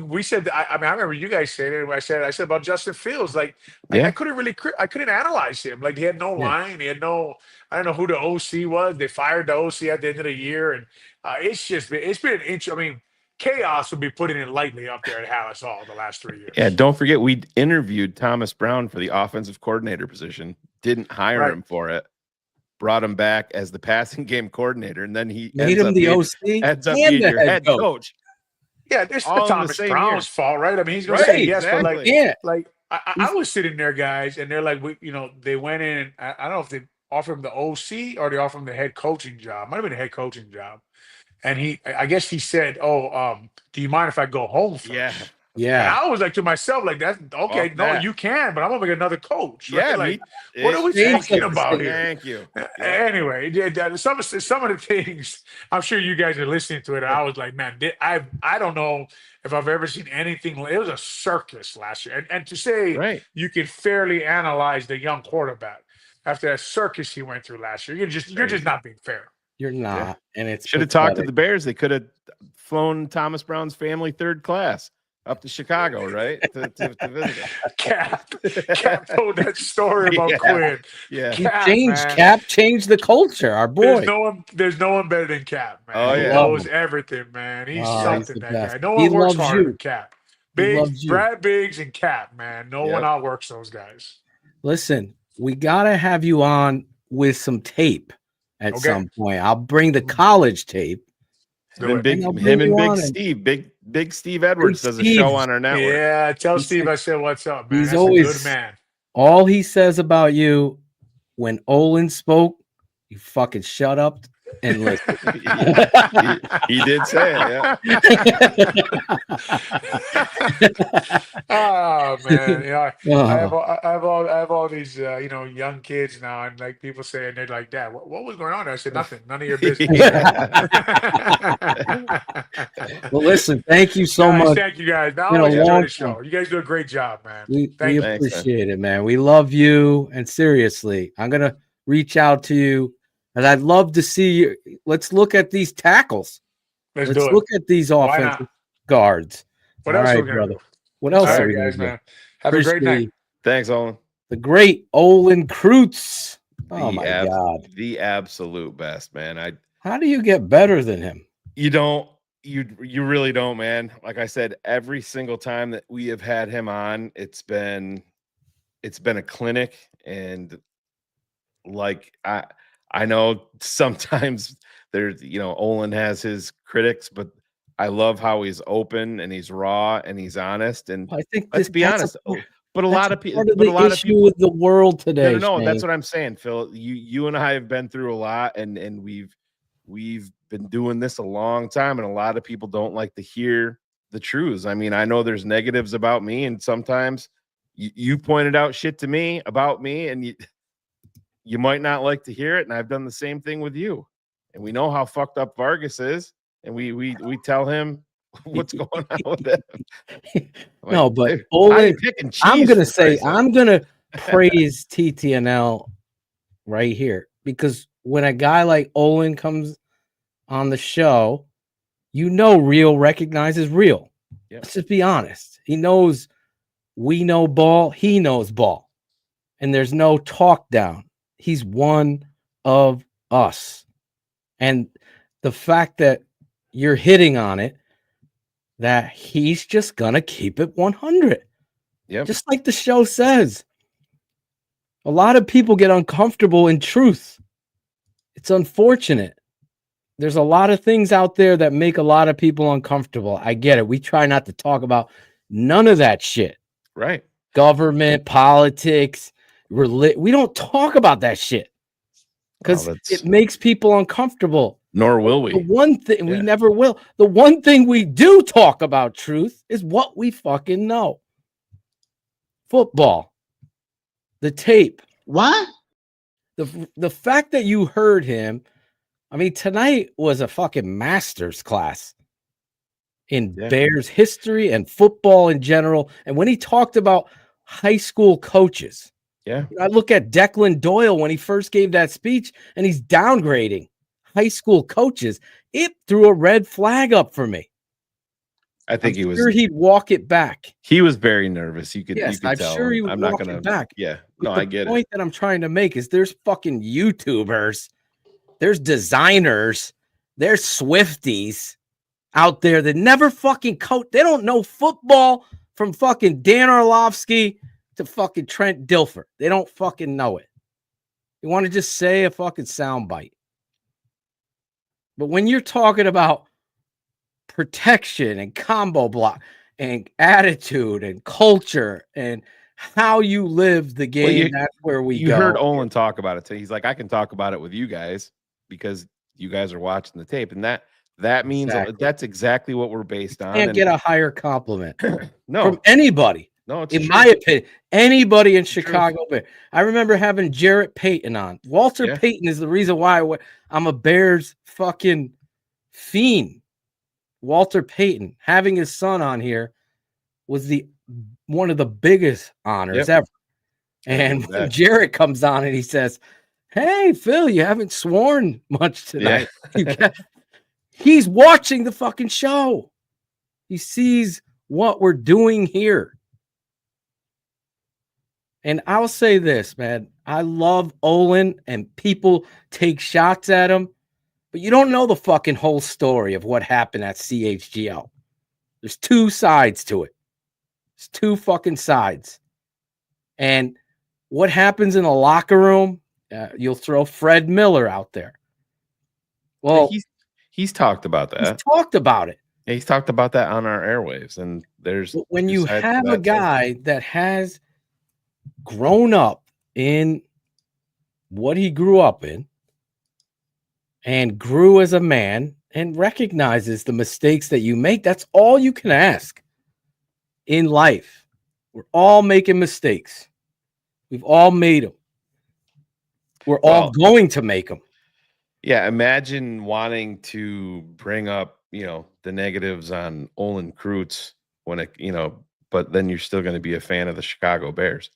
we said. I remember you guys saying it. I said about Justin Fields. Like, I couldn't analyze him. Like, he had no line. He had no. I don't know who the OC was. They fired the OC at the end of the year, and it's been an inch. Chaos would be putting it lightly up there at Hallis Hall the last 3 years. Yeah, don't forget we interviewed Thomas Brown for the offensive coordinator position. Didn't hire him for it. Brought him back as the passing game coordinator, and then he made him the OC. Ends up being your head coach. Yeah, this is All in the Thomas same Brown's year. fault, right? He's going to say yes, exactly. but I was sitting there, guys, and they're like, they went in, and I don't know if they offered him the OC or they offered him the head coaching job. Might have been a head coaching job. And I guess he said, do you mind if I go home first? Yeah. And I was like to myself, like, that's okay. Fuck No, that. you can, but I'm gonna make another coach. Yeah, right? What are we talking about here? Thank you. Anyway, some of the things I'm sure you guys are listening to it. I was like, man, I don't know if I've ever seen anything. It was a circus last year, and to say you can fairly analyze the young quarterback after that circus he went through last year, you're just not being fair. You're not, and it's should have talked to the Bears. They could have flown Thomas Brown's family third class up to Chicago, right? to visit. Cap told that story about Quinn. Yeah, Cap changed the culture. Our boy. There's no one better than Cap, man. Oh, yeah. He knows everything, man. He's something, that best. guy. No one works harder than Cap. Biggs, Brad Biggs and Cap, man. No one outworks those guys. Listen, we gotta have you on with some tape at some point. I'll bring the college tape. Him and Big Steve Edwards does a show on our network. Yeah, tell Steve I said what's up, man. He's That's always a good man. All he says about you when Olin spoke, you fucking shut up and listen. he did say it, yeah. Oh man, I have all these young kids now, and like people saying they're like, Dad, what was going on there? I said nothing, none of your business. Well, listen, thank you so much. Thank you guys. Now I enjoy the show. You guys do a great job, man. We appreciate it, man. We love you, and seriously, I'm gonna reach out to you. And I'd love to see you. Let's look at these tackles. Let's look at these offensive guards. What else are we gonna do? What else are we guys, gonna man? Have a great night. Thanks, Olin. The great Olin Kreutz. Oh my God. The absolute best, man. How do you get better than him? You don't. You really don't, man. Like I said, every single time that we have had him on, it's been a clinic, and like I know sometimes there's, Olin has his critics, but I love how he's open and he's raw and he's honest. And I think let's be honest, but a lot of people, with the world today. No, that's what I'm saying, Phil. You and I have been through a lot, and we've been doing this a long time, and a lot of people don't like to hear the truths. I mean, I know there's negatives about me, and sometimes You pointed out shit to me about me, and you might not like to hear it, and I've done the same thing with you. And we know how fucked up Vargas is, and we tell him what's going on with him. No, but "Dude, Olin, picking I'm cheese, gonna for say Christ's sake." I'm gonna praise TTNL right here, because when a guy like Olin comes on the show, real recognizes real. Yep. Let's just be honest. He knows we know ball, he knows ball, and there's no talk down. He's one of us. And the fact that you're hitting on it, that he's just gonna keep it 100. Yep. Just like the show says. A lot of people get uncomfortable in truth. It's unfortunate. There's a lot of things out there that make a lot of people uncomfortable. I get it. We try not to talk about none of that shit. Right. Government, politics, we don't talk about that shit because it makes people uncomfortable. Nor will we. The one thing we never will. The one thing we do talk about truth is what we fucking know. Football. The tape. What? The fact that you heard him, I mean, tonight was a fucking master's class in Bears history and football in general. And when he talked about high school coaches, I look at Declan Doyle when he first gave that speech and he's downgrading high school coaches. It threw a red flag up for me. I think I'm sure he'd walk it back. He was very nervous. You could I'm tell. sure he would I'm not walk gonna it back. Yeah. But No, the I get it. point that I'm trying to make is there's fucking YouTubers, there's designers, there's Swifties out there that never fucking coach. They don't know football from fucking Dan Orlovsky to fucking Trent Dilfer. They don't fucking know it. You want to just say a fucking soundbite. But when you're talking about protection and combo block and attitude and culture and how you live the game, that's where we go. You heard Olin talk about it. So he's like, I can talk about it with you guys because you guys are watching the tape. And that means that's exactly what we're based on. Can't get a higher compliment no from anybody. No, it's in true. my opinion, anybody in Chicago Bears. I remember having Jarrett Payton on. Walter Payton is the reason why I'm a Bears fucking fiend. Walter Payton, having his son on here was one of the biggest honors ever. And when Jarrett comes on and he says, "Hey, Phil, you haven't sworn much tonight." He's watching the fucking show. He sees what we're doing here. And I'll say this, man. I love Olin and people take shots at him, but you don't know the fucking whole story of what happened at CHGO. There's two sides to it. There's two fucking sides. And what happens in the locker room, you'll throw Fred Miller out there. Well, he's talked about that. He's talked about it. Yeah, he's talked about that on our airwaves. And there's when you have a guy that has grown up in what he grew up in and grew as a man and recognizes the mistakes that you make, that's all you can ask in life. We're all making mistakes. We've all made them. We're all going to make them. Yeah, imagine wanting to bring up, the negatives on Olin Kreutz when but then you're still going to be a fan of the Chicago Bears.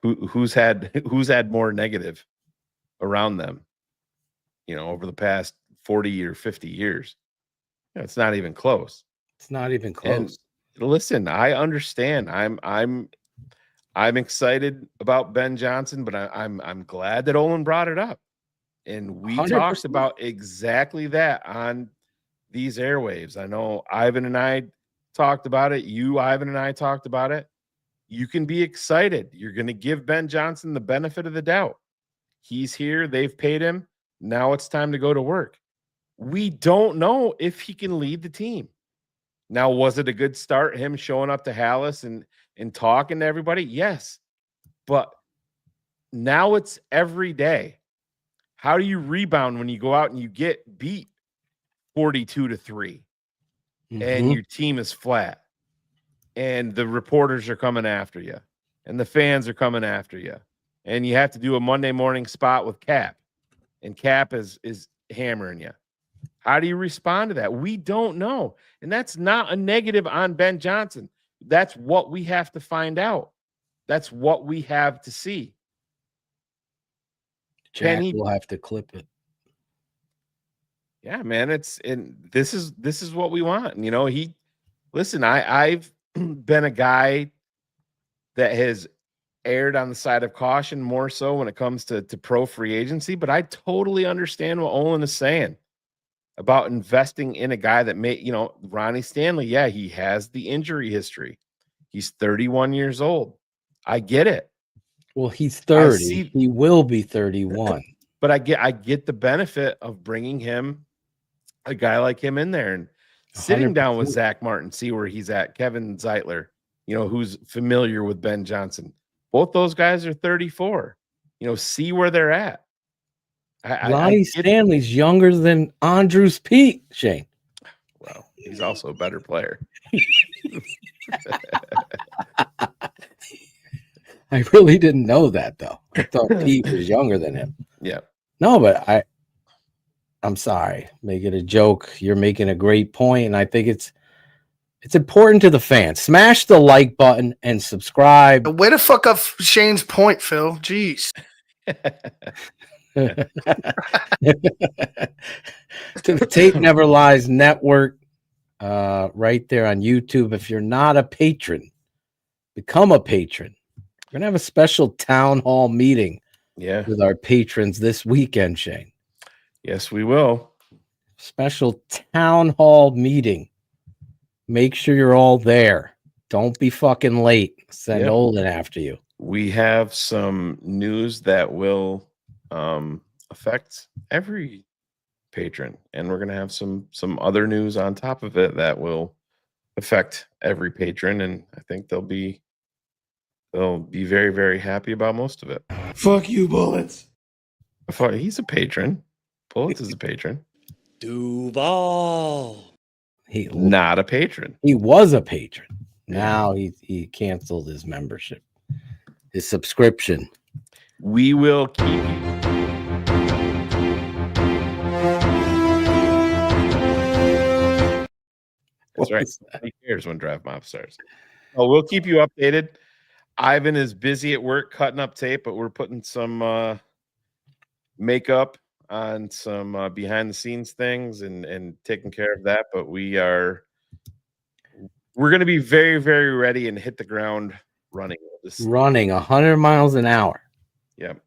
Who's had more negative around them, over the past 40 or 50 years? It's not even close. It's not even close. And listen, I understand. I'm excited about Ben Johnson, but I'm glad that Olin brought it up. And we 100%. talked about exactly that on these airwaves. I know Ivan and I talked about it. Ivan and I talked about it. You can be excited. You're going to give Ben Johnson the benefit of the doubt. He's here. They've paid him. Now it's time to go to work. We don't know if he can lead the team. Now, was it a good start, him showing up to Hallis and talking to everybody? Yes. But now it's every day. How do you rebound when you go out and you get beat 42-3 and your team is flat and the reporters are coming after you? and the fans are coming after you, and you have to do a Monday morning spot with Cap, and Cap is hammering you. How do you respond to that? We don't know. And that's not a negative on Ben Johnson. That's what we have to find out. That's what we have to see. Jack will have to clip it. Yeah, man. This is what we want. And, you know, I've been a guy that has erred on the side of caution more so when it comes to pro free agency, but I totally understand what Olin is saying about investing in a guy that Ronnie Stanley. Yeah, he has the injury history. He's 31 years old. I get it. Well, he's 30. He will be 31. But I get the benefit of bringing him, a guy like him, in there and sitting 100%. down with Zach Martin, see where he's at. Kevin Zeitler, who's familiar with Ben Johnson. Both those guys are 34. See where they're at. Ronnie Stanley's younger than Andrews Pete, Shane. Well, he's also a better player. I really didn't know that, though. I thought Pete was younger than him. Yeah. No, but I'm sorry. Make it a joke. You're making a great point, and I think it's important to the fans. Smash the like button and subscribe. Way to fuck up Shane's point, Phil. Jeez. To the Tape Never Lies Network, right there on YouTube. If you're not a patron, become a patron. We're gonna have a special town hall meeting with our patrons this weekend, Shane. Yes, we will. Special town hall meeting. Make sure you're all there. Don't be fucking late. Send Olin after you. We have some news that will affect every patron, and we're gonna have some other news on top of it that will affect every patron, and I think they'll be very, very happy about most of it. Fuck you, Bullets. He's a patron. Bullets is a patron. Duval. He not a patron. He was a patron. Now he canceled his membership, his subscription. We will keep you. That's right. He cares when Drive Mob starts. Oh, we'll keep you updated. Ivan is busy at work cutting up tape, but we're putting some makeup on some behind the scenes things and taking care of that. But we're going to be very, very ready and hit the ground running. Running 100 miles an hour. Yep.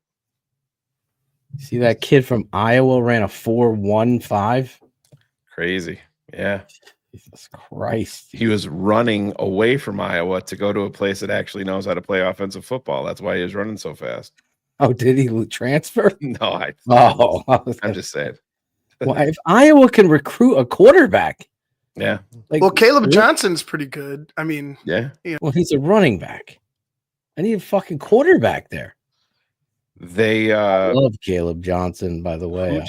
See that kid from Iowa ran a 4.15. Crazy. Yeah. Jesus Christ. He was running away from Iowa to go to a place that actually knows how to play offensive football. That's why he was running so fast. Oh, did he transfer? No, I'm just saying. Well, if Iowa can recruit a quarterback. Yeah. Well, Caleb Johnson's pretty good. I mean, yeah. Well, he's a running back. I need a fucking quarterback there. I love Caleb Johnson, by the way.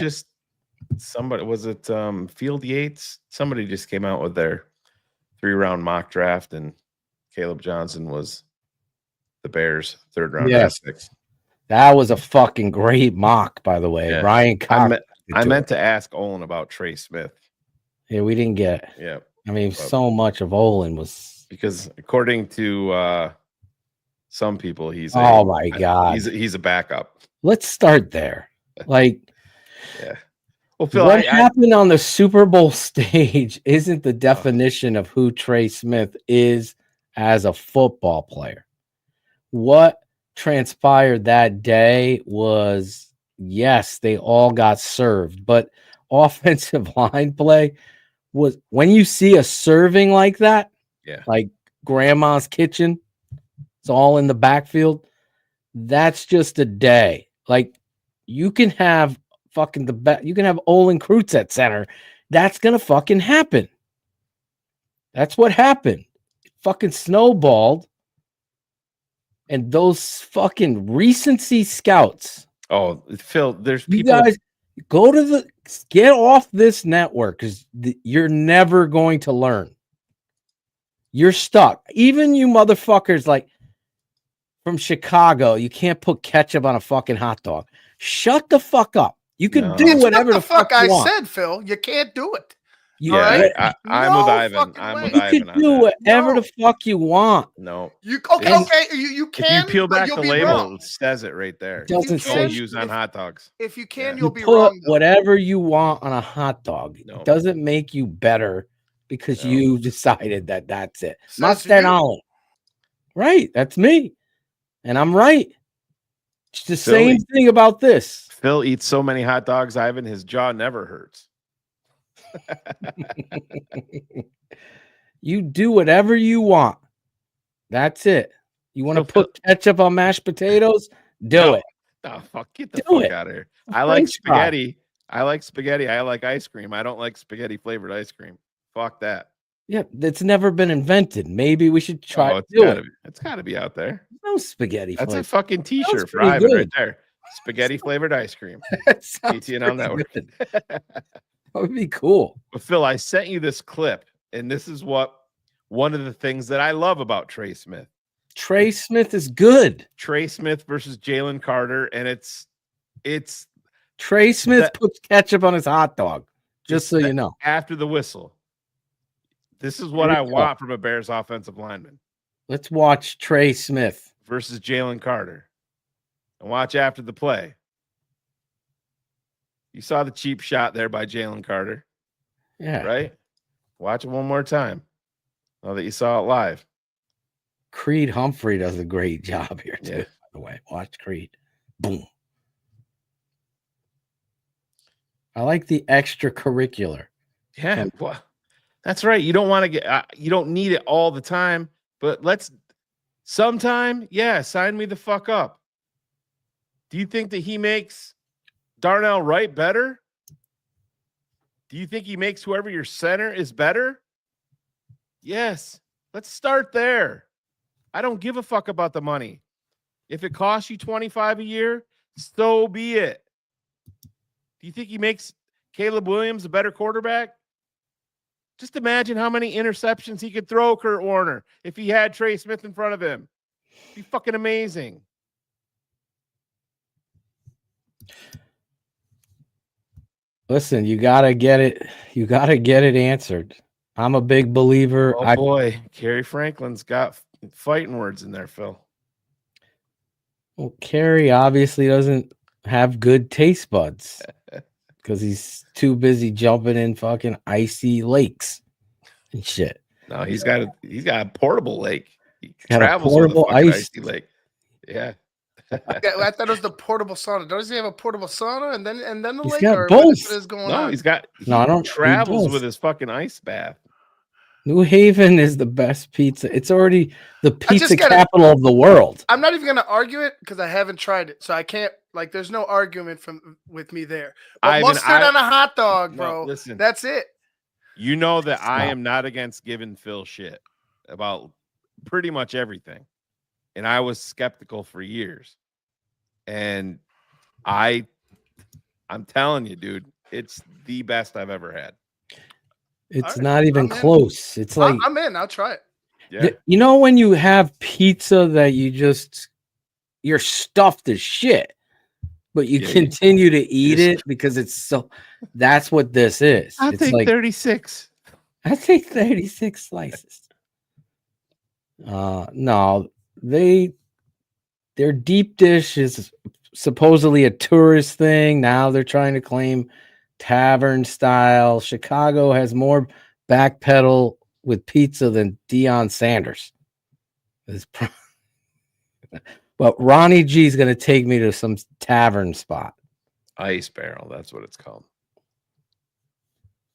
Somebody was it Field Yates? Somebody just came out with their 3-round mock draft, and Caleb Johnson was the Bears' 3rd round draft pick. That was a fucking great mock, by the way. Yeah. Ryan Cox. I meant to ask Olin about Trey Smith. Yeah, we didn't get. Yeah. I mean, so much of Olin was because according to some people, he's my God. He's a backup. Let's start there. Like, yeah. Well, Phil, what happened on the Super Bowl stage isn't the definition of who Trey Smith is as a football player. What transpired that day was, yes, they all got served, but offensive line play was, when you see a serving like that, like grandma's kitchen, it's all in the backfield, that's just a day. Like, you can have fucking you can have Olin Kreutz at center. That's gonna fucking happen. That's what happened. It fucking snowballed. And those fucking recency scouts. Oh, Phil, there's you people. Guys get off this network because you're never going to learn. You're stuck. Even you motherfuckers, like, from Chicago, you can't put ketchup on a fucking hot dog. Shut the fuck up. You can do It's whatever what the fuck you I want. said, Phil. You can't do it. You, All right? I'm No with Ivan. fucking I'm way. with you Ivan can on do that. whatever the fuck you want. No. You It's- okay? You If you can, peel but back you'll the be label, wrong. it says it right there. It doesn't say Don't shit. use on hot dogs. If you can, You you'll be put wrong. Though. whatever you want on a hot dog. No. It doesn't make you better because No. you decided that that's it. Says Mustard you. Olin. Right. That's me. And I'm right. It's the Philly. same thing about this. Phil eats so many hot dogs, Ivan, his jaw never hurts. You do whatever you want. That's it. You want to put ketchup on mashed potatoes? Do it. Oh, fuck. Get the Do fuck it. out of here. A I like French fry. spaghetti. I like spaghetti. I like ice cream. I don't like spaghetti flavored ice cream. Fuck that. Yeah, it's never been invented. Maybe we should try to it's do gotta it. be. It's gotta be out there. No spaghetti. That's flavor. a fucking t-shirt for pretty Ivan good. right there. Spaghetti flavored ice cream. That sounds TTNL pretty Network. good. That would be cool. But Phil, I sent you this clip, and this is what one of the things that I love about Trey Smith. Trey Smith is good. Trey Smith versus Jalen Carter, and it's Trey Smith puts ketchup on his hot dog. Just so you know. After the whistle. This is what I want from a Bears offensive lineman. Let's watch Trey Smith versus Jalen Carter. And watch after the play. You saw the cheap shot there by Jalen Carter. Yeah. Right? Watch it one more time. Now that you saw it live. Creed Humphrey does a great job here, too. Yeah. By the way, watch Creed. Boom. I like the extracurricular. Yeah. Well, that's right. You don't want to get, you don't need it all the time, but sometime, yeah, sign me the fuck up. Do you think that he makes Darnell Wright better? Do you think he makes whoever your center is better? Yes. Let's start there. I don't give a fuck about the money. If it costs you $25 a year, so be it. Do you think he makes Caleb Williams a better quarterback? Just imagine how many interceptions he could throw, Kurt Warner, if he had Trey Smith in front of him. It'd be fucking amazing. Listen, you gotta get it. You gotta get it answered. I'm a big believer. Oh boy, Kerry Franklin's got fighting words in there, Phil. Well, Kerry obviously doesn't have good taste buds because he's too busy jumping in fucking icy lakes and shit. No, he's got a portable lake. He Got a travels portable with a fucking ice icy lake. Yeah. I thought it was the portable sauna. Does he have a portable sauna and then the He's lake? got Or both. what is going No, on? he's got. No, I don't. He travels he does. with his fucking ice bath. New Haven is the best pizza. It's already the pizza gotta- capital of the world. I'm not even gonna argue it because I haven't tried it, so I can't. Like, there's no argument with me there. But Ivan, mustard on a hot dog, No, bro. listen. That's it. You know that I Stop. am not against giving Phil shit about pretty much everything. And I was skeptical for years. And I'm telling you, dude, it's the best I've ever had. It's All right, not even I'm in. close. It's like I'm in. I'll try it. Yeah. you know when you have pizza that you're stuffed as shit, but you Yeah, continue to eat just- it because it's so. That's what this is. I'll It's take like 36. I take 36 slices. No, their deep dish is supposedly a tourist thing. Now they're trying to claim tavern style. Chicago has more backpedal with pizza than Deion Sanders. But Ronnie G is going to take me to some tavern spot. Ice barrel. That's what it's called.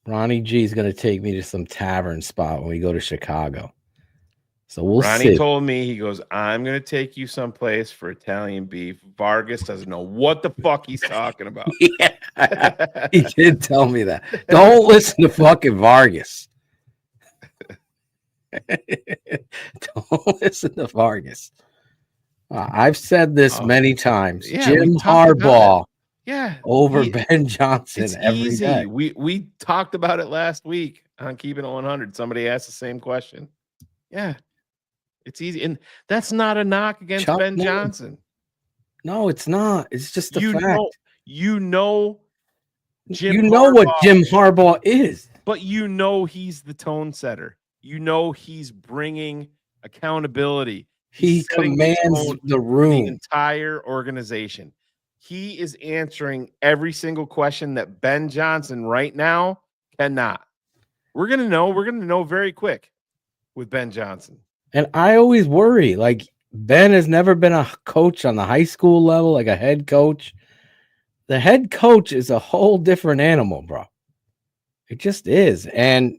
Ronnie G is going to take me to some tavern spot when we go to Chicago. So we'll Ronnie see. told me, he goes, I'm going to take you someplace for Italian beef. Vargas doesn't know what the fuck he's talking about. Yeah, he did tell me that. Don't listen to fucking Vargas. Don't listen to Vargas. I've said this many times. Yeah, Jim we talked about Harbaugh Yeah. over Ben Johnson It's every easy. day. We talked about it last week on Keeping It 100. Somebody asked the same question. Yeah. It's easy, and that's not a knock against Chuck Ben Norris. Johnson. No, it's not. It's just a You fact. know, Jim you know what Harbaugh- Jim Harbaugh is. But you know he's the tone setter. You know he's bringing accountability. He He's setting the commands tone the for room. the entire organization. He is answering every single question that Ben Johnson right now cannot. We're gonna know. We're gonna know very quick with Ben Johnson. And I always worry, like Ben has never been a coach on the high school level, like a head coach. The head coach is a whole different animal, bro. It just is. And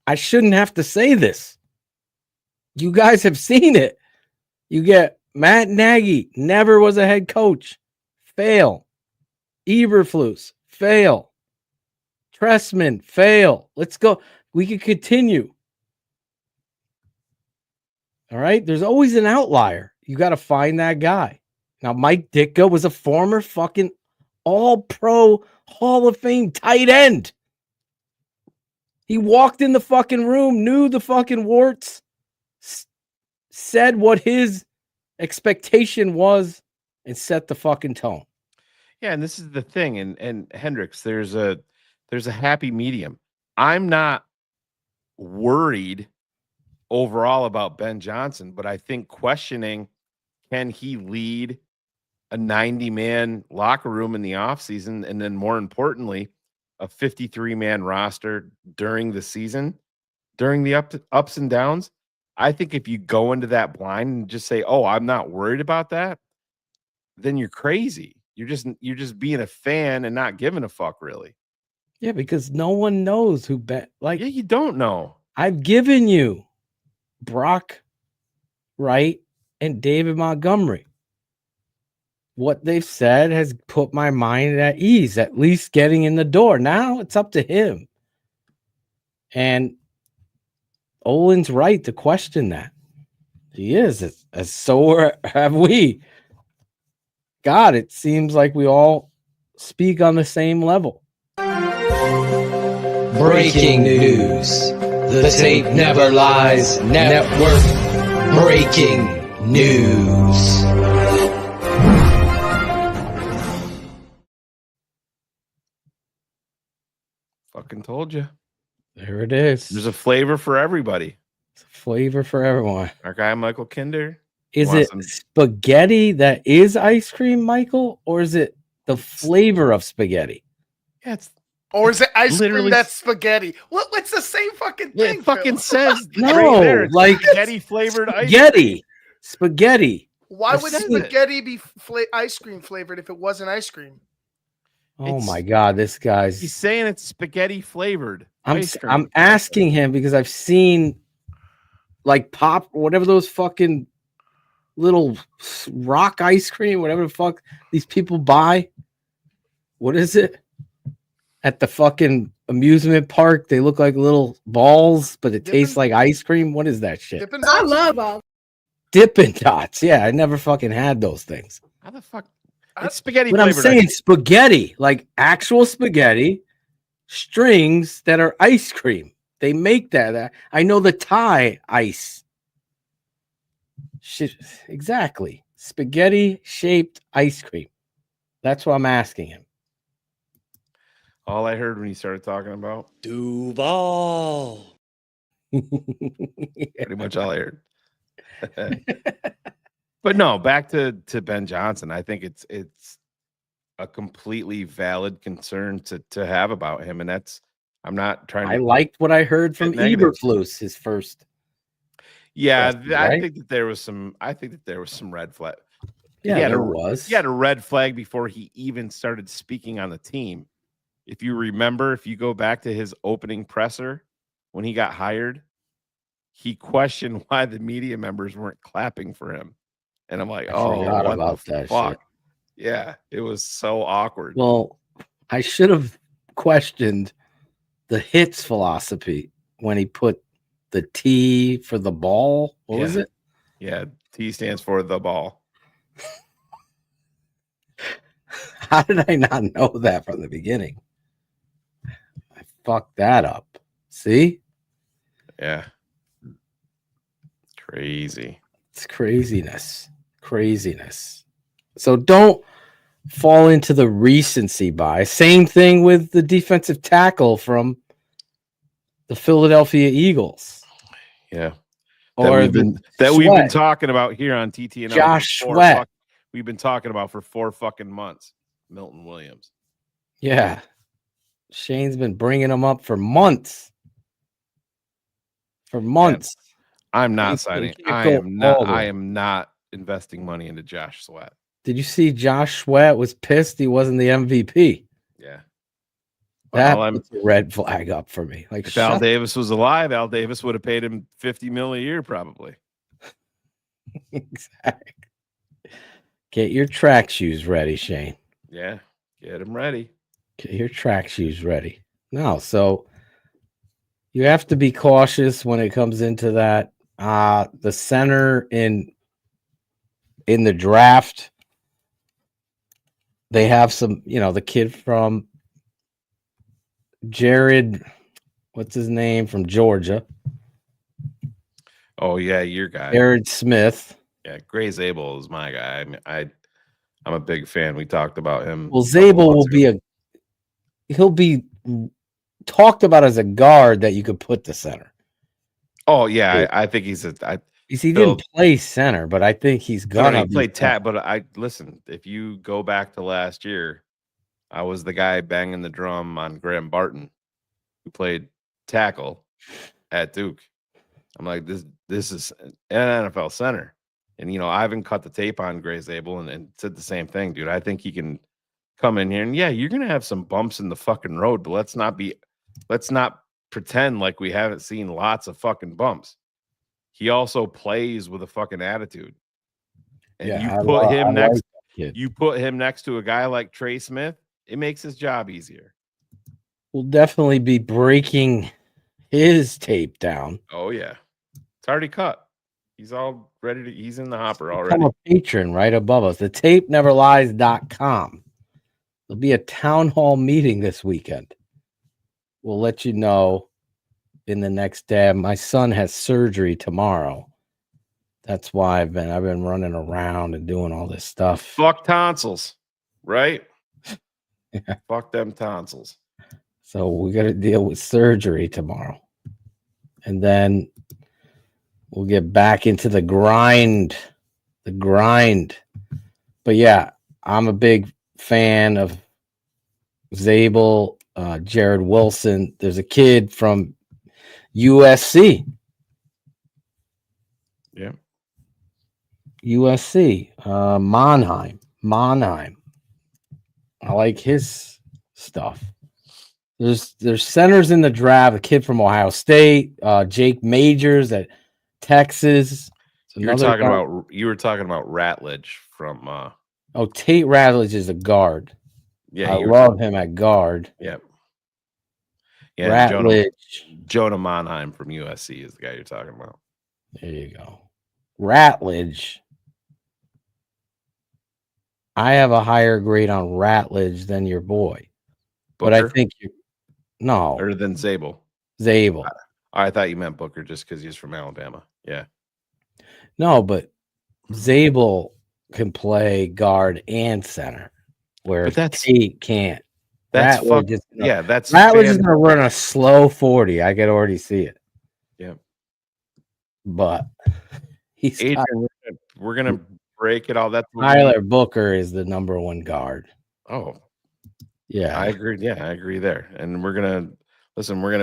I shouldn't have to say this. You guys have seen it. You get Matt Nagy, never was a head coach. Fail. Eberflus, fail. Tressman, fail. Let's go. We can continue. All right. There's always an outlier. You got to find that guy. Now, Mike Ditka was a former fucking all-pro Hall of Fame tight end. He walked in the fucking room, knew the fucking warts, said what his expectation was, and set the fucking tone. Yeah, and this is the thing, and Hendricks, there's a happy medium. I'm not worried overall about Ben Johnson, but I think questioning, can he lead a 90-man locker room in the offseason, and then more importantly, a 53-man roster during the season, during the ups and downs? I think if you go into that blind and just say, "Oh, I'm not worried about that," then you're crazy. You're just being a fan and not giving a fuck, really. Yeah, because no one knows who bet. Like, yeah, you don't know. I've given you Brock Wright and David Montgomery. What they've said has put my mind at ease, at least getting in the door. Now it's up to him. And Olin's right to question that. He is, as so have we. God, it seems like we all speak on the same level. Breaking news. The tape never lies. Network breaking news. Fucking told you. There it is. There's a flavor for everybody. It's a flavor for everyone. Our guy Michael Kinder. Is it spaghetti that is ice cream, Michael, or is it the flavor of spaghetti? Yeah, it's Or is it ice cream literally that's spaghetti? What? It's the same fucking thing. it fucking Phil. says No, right there, it's like spaghetti flavored ice cream. spaghetti. Spaghetti. Why would says it. spaghetti be ice cream flavored if it wasn't ice cream? Oh my God, this guy's. He's saying it's spaghetti flavored ice cream. I'm asking him because I've seen like pop, whatever those fucking little rock ice cream, whatever the fuck these people buy. What is it? At the fucking amusement park, they look like little balls, but it tastes like ice cream. What is that shit? I love all. Dippin' Dots. Yeah, I never fucking had those things. How the fuck? It's spaghetti But I'm flavored. saying spaghetti, like actual spaghetti, strings that are ice cream. They make that. I know the Thai ice. Shit, exactly. Spaghetti shaped ice cream. That's what I'm asking him. All I heard when he started talking about Duval. pretty much all I heard. But no, back to Ben Johnson. I think it's a completely valid concern to have about him, and that's I'm not trying to. I liked what I heard from negative. Eberflus, his first. Yeah, question, I right? think that there was some. I think that there was some red flag. Yeah, he had there a, was. He had a red flag before he even started speaking on the team. If you remember, if you go back to his opening presser when he got hired, he questioned why the media members weren't clapping for him. And I'm like, I oh, forgot what about the that fuck? shit. Yeah, it was so awkward. Well, I should have questioned the hits philosophy when he put the T for the ball. What was it? Yeah, T stands for the ball. How did I not know that from the beginning? I fucked that up. See? Yeah. Crazy. It's craziness. Craziness. So don't fall into the recency bias. Same thing with the defensive tackle from the Philadelphia Eagles. Yeah. Or We've been talking about here on TTNL. Josh Sweat. We've been talking about for 4 fucking months. Milton Williams. Yeah. Shane's been bringing him up for months. For months. I'm not signing. I am not investing money into Josh Sweat. Did you see Josh Sweat was pissed he wasn't the MVP? Yeah. That puts a red flag up for me. Like, if Al Davis was alive, Al Davis would have paid him $50 million a year, probably. Exactly. Get your track shoes ready, Shane. Yeah, get them ready. Get your track shoes ready. No, so you have to be cautious when it comes into that. The center in the draft, they have some, the kid from Jared, what's his name, from Georgia. Oh yeah, your guy, Jared Smith. Yeah, Gray Zabel is my guy. I mean, I'm a big fan. We talked about him. Well, Zabel will be he'll be talked about as a guard that you could put the center. Oh yeah, I think he didn't play center, but I think he's gonna play tap. But listen, if you go back to last year, I was the guy banging the drum on Graham Barton, who played tackle at Duke. I'm like, this is an NFL center. And, I haven't cut the tape on Gray Zabel and said the same thing, dude. I think he can come in here and, yeah, you're going to have some bumps in the fucking road, but let's not pretend like we haven't seen lots of fucking bumps. He also plays with a fucking attitude. And you put him next to a guy like Trey Smith, it makes his job easier. We'll definitely be breaking his tape down. Oh, yeah. It's already cut. He's all ready to, he's in the hopper already. Become a patron right above us. The tapeneverlies.com. There'll be a town hall meeting this weekend. We'll let you know in the next day. My son has surgery tomorrow. That's why I've been running around and doing all this stuff. Fuck tonsils, right? Yeah. Fuck them tonsils. So we got to deal with surgery tomorrow. And then we'll get back into the grind. But yeah, I'm a big fan of Zabel, Jared Wilson. There's a kid from USC. Yeah. USC. Monheim. I like his stuff. There's centers in the draft. A kid from Ohio State, Jake Majors at Texas. You were talking about Ratledge from Tate Ratledge is a guard. Yeah, I love him at guard. Yep. Yeah, Ratledge. Jonah Monheim from USC is the guy you're talking about. There you go. Ratledge. I have a higher grade on Ratledge than your boy. Booker? But I think no. Or than Zabel. Zabel. I thought you meant Booker just because he's from Alabama. Yeah. No, but Zabel can play guard and center, where Tate can't. That's Ratledge Ratledge is gonna run a slow 40. I could already see it. Yeah. But we're gonna break it all. That's Tyler Booker is the number one guard. Oh, yeah, I agree. Yeah, I agree there. And we're gonna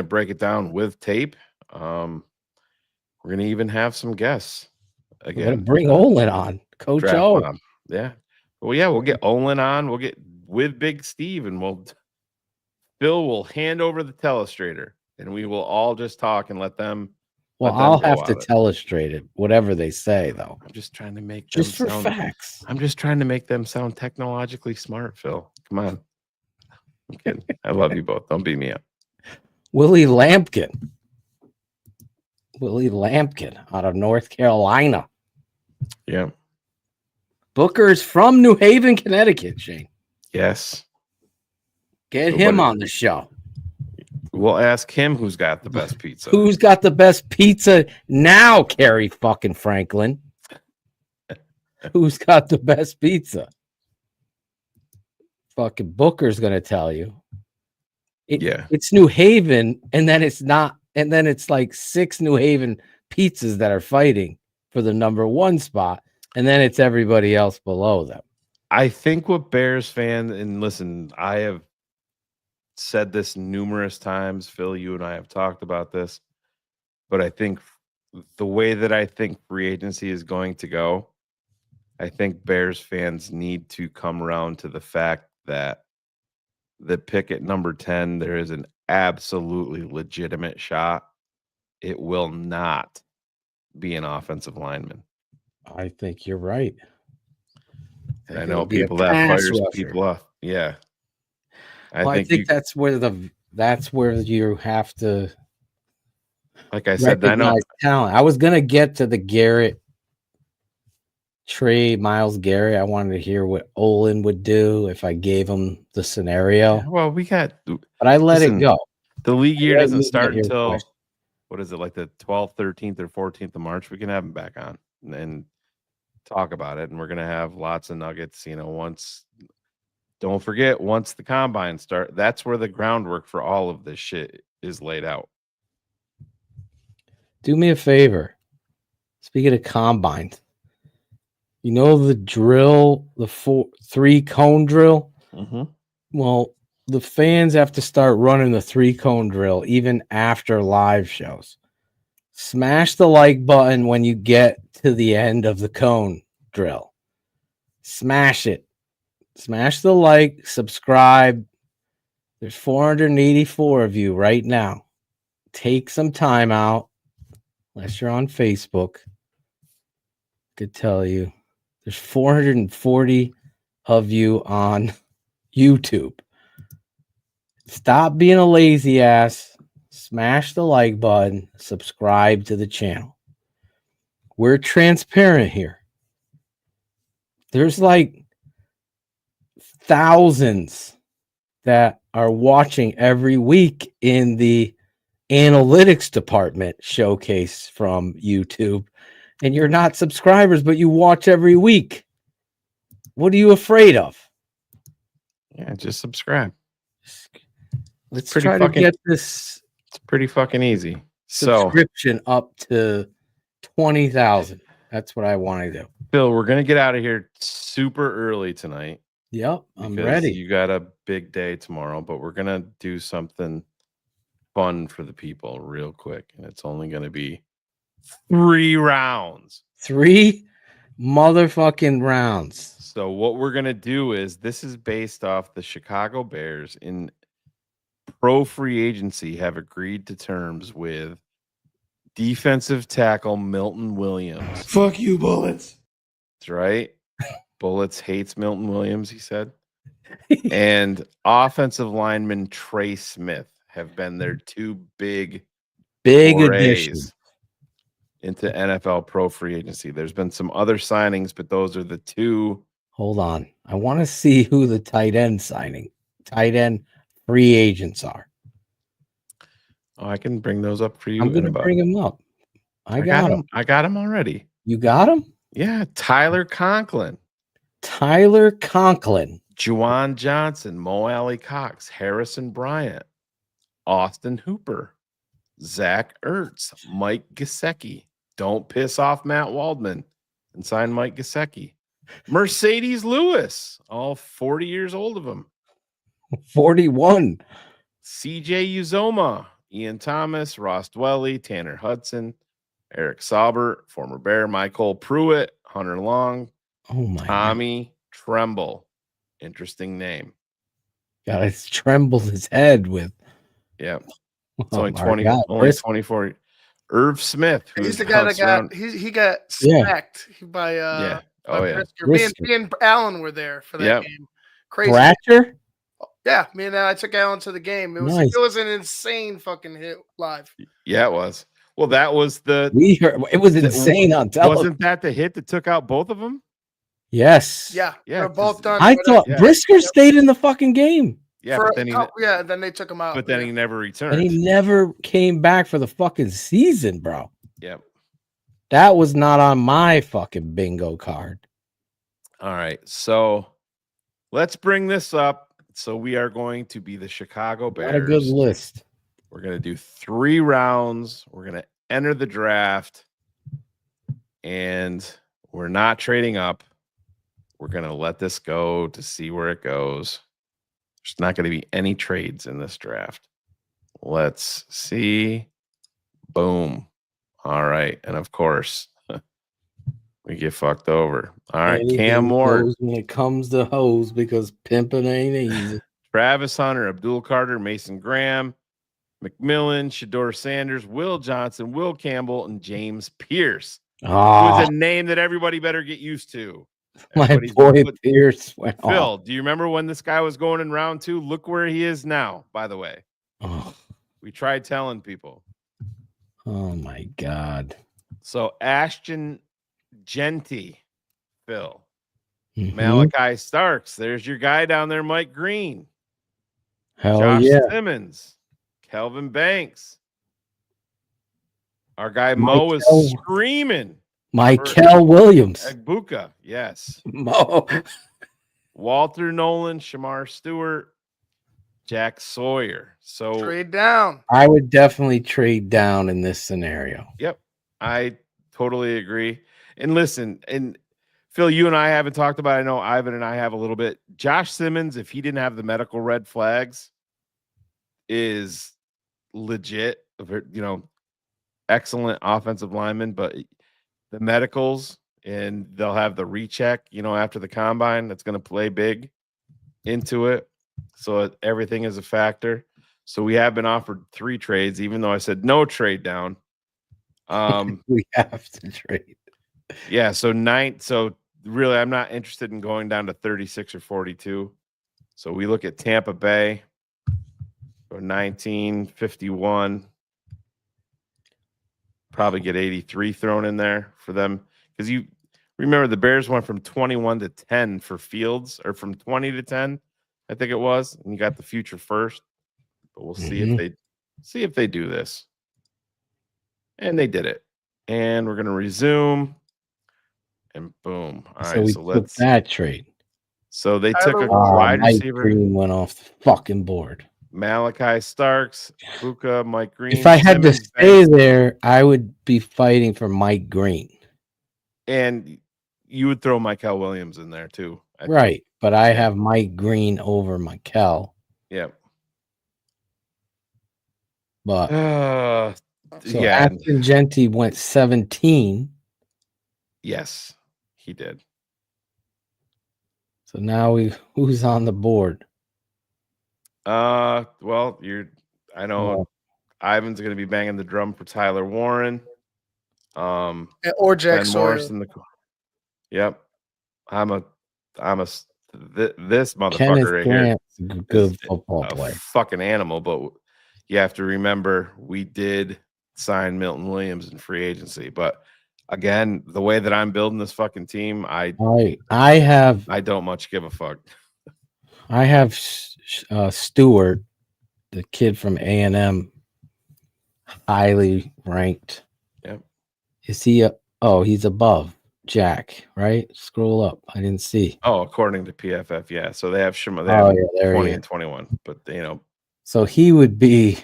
break it down with tape. We're gonna even have some guests again. We're gonna bring Olin on, Coach O. Yeah. Well, yeah, we'll get Olin on. We'll get with Big Steve, and Phil will hand over the telestrator, and we will all just talk and let them. Well, I'll have to telestrate it, whatever they say, though. I'm just trying to make them for facts. I'm just trying to make them sound technologically smart, Phil. Come on. I'm kidding. I love you both. Don't beat me up. Willie Lampkin out of North Carolina. Yeah. Booker's from New Haven, Connecticut, Shane. Yes. Get him on the show. We'll ask him who's got the best pizza. Who's got the best pizza now, Kerry fucking Franklin? Who's got the best pizza? Fucking Booker's gonna tell you. It's New Haven, and then it's not, and then it's like 6 New Haven pizzas that are fighting for the number 1 spot, and then it's everybody else below them. I think what Bears fans, and listen, I have said this numerous times. Phil, you and I have talked about this, but I think the way that I think free agency is going to go, I think Bears fans need to come around to the fact that the pick at number 10, there is an absolutely legitimate shot. It will not be an offensive lineman. I think you're right. I know people that fires people off. Yeah. I think that's where you have to, like I said, I know talent. I was gonna get to the Garrett trade, Miles Garrett. I wanted to hear what Olin would do if I gave him the scenario. Yeah, well, but I let it go. The league year doesn't start until what is it, like the 12th, 13th, or 14th of March? We can have him back on and talk about it, and we're gonna have lots of nuggets. Don't forget, once the combine start, that's where the groundwork for all of this shit is laid out. Do me a favor. Speaking of combines, you know the drill, the 3-cone drill? Mm-hmm. Well, the fans have to start running the 3-cone drill even after live shows. Smash the like button when you get to the end of the cone drill. Smash it. Smash the like, subscribe. There's 484 of you right now. Take some time out, unless you're on Facebook. I could tell you. There's 440 of you on YouTube. Stop being a lazy ass. Smash the like button. Subscribe to the channel. We're transparent here. There's like thousands that are watching every week in the analytics department showcase from YouTube, and you're not subscribers, but you watch every week. What are you afraid of? Yeah, just subscribe. Let's try to get this. It's pretty fucking easy. Subscription up to 20,000. That's what I want to do. Phil, we're gonna get out of here super early tonight. Yep, I'm ready. You got a big day tomorrow, but we're gonna do something fun for the people real quick, and it's only gonna be 3 rounds. 3 motherfucking rounds. So what we're gonna do is, this is based off the Chicago Bears in pro free agency have agreed to terms with defensive tackle Milton Williams. Fuck you, Bullets. That's right. Bullets hates Milton Williams, he said. And offensive lineman Trey Smith have been their 2 big additions into NFL pro free agency. There's been some other signings, but those are the 2. Hold on. I want to see who the tight end free agents are. Oh, I can bring those up for you. I'm going to bring them up. I got them. I got them already. You got them? Yeah. Tyler Conklin. Juwan Johnson, Mo Alley Cox, Harrison Bryant, Austin Hooper, Zach Ertz, Mike Gesicki. Don't piss off Matt Waldman and sign Mike Gesicki. Mercedes Lewis, all 40 years old of them. 41. CJ Uzoma, Ian Thomas, Ross Dwelly, Tanner Hudson, Eric Saubert, former Bear, Michael Pruitt, Hunter Long, Tommy Tremble. Interesting name. Got to tremble his head with. Yeah. It's only 24. Irv Smith. He's the guy that got smacked by Brisker. Me and Alan were there for that game. Crazy. Bratcher? Yeah, I took Alan to the game. It was an insane fucking hit live. Yeah, it was. Well, that was it was insane on television. Wasn't that the hit that took out both of them? Yes. Yeah. They're both done. I thought Brisker stayed in the fucking game. Yeah, For but then they took him out. But then yeah. he never returned. And he never came back for the fucking season, bro. Yep. That was not on my fucking bingo card. All right. So let's bring this up. So we are going to be the Chicago Bears. What a good list. We're going to do 3 rounds. We're going to enter the draft. And we're not trading up. We're going to let this go to see where it goes. There's not going to be any trades in this draft. Let's see. Boom. All right. And of course, we get fucked over. All right. Anything Cam Moore. goes when it comes to hoes because pimping ain't easy. Travis Hunter, Abdul Carter, Mason Graham, McMillan, Shador Sanders, Will Johnson, Will Campbell, and James Pierce. It was a name that everybody better get used to. My boy Pierce went Phil, off. do you remember when this guy was going in round 2? Look where he is now, by the way. Oh. We tried telling people. Oh, my God. So Ashton Genty, Phil. Mhm. Malachi Starks. There's your guy down there, Mike Green. Hell Josh yeah. Simmons. Kelvin Banks. Our guy Michael, Mo is screaming. Michael Williams. Agbuka, yes. Mo. Walter Nolan, Shamar Stewart, Jack Sawyer. So Trade down. I would definitely trade down in this scenario. Yep, I totally agree. And listen, and Phil, you and I haven't talked about it. I know Ivan and I have a little bit. Josh Simmons, if he didn't have the medical red flags, is legit, excellent offensive lineman, but the medicals, and they'll have the recheck, after the combine, that's going to play big into it. So everything is a factor. So we have been offered 3 trades, even though I said no trade down. We have to trade. Yeah. So really, I'm not interested in going down to 36 or 42. So we look at Tampa Bay or 1951. Probably get 83 thrown in there for them, because you remember the Bears went from 21 to 10 for Fields, or from 20 to 10, I think it was, and you got the future first. But we'll see if they do this. And they did it. And we're gonna resume. And boom. All right, so let's took that trade. So they took a wide receiver. Green went off the fucking board. Malachi Starks, Buka, Mike Green. If I had to stay there, I would be fighting for Mike Green. And you would throw Michael Williams in there too. Right. But I have Mike Green over Michael. Yep. But so Ashton Genty went 17. Yes, he did. So now who's on the board? Well, I know Ivan's going to be banging the drum for Tyler Warren. Or Jack Sawyer. Yep. This motherfucker right here is a good football player. Fucking animal, but you have to remember we did sign Milton Williams in free agency, but again, the way that I'm building this fucking team, I don't much give a fuck. I have Stewart, the kid from A&M, highly ranked. Yep. Is he he's above Jack, right? Scroll up. I didn't see. Oh, according to PFF, yeah. So they have Shima. They have 20 and 21, but So he would be.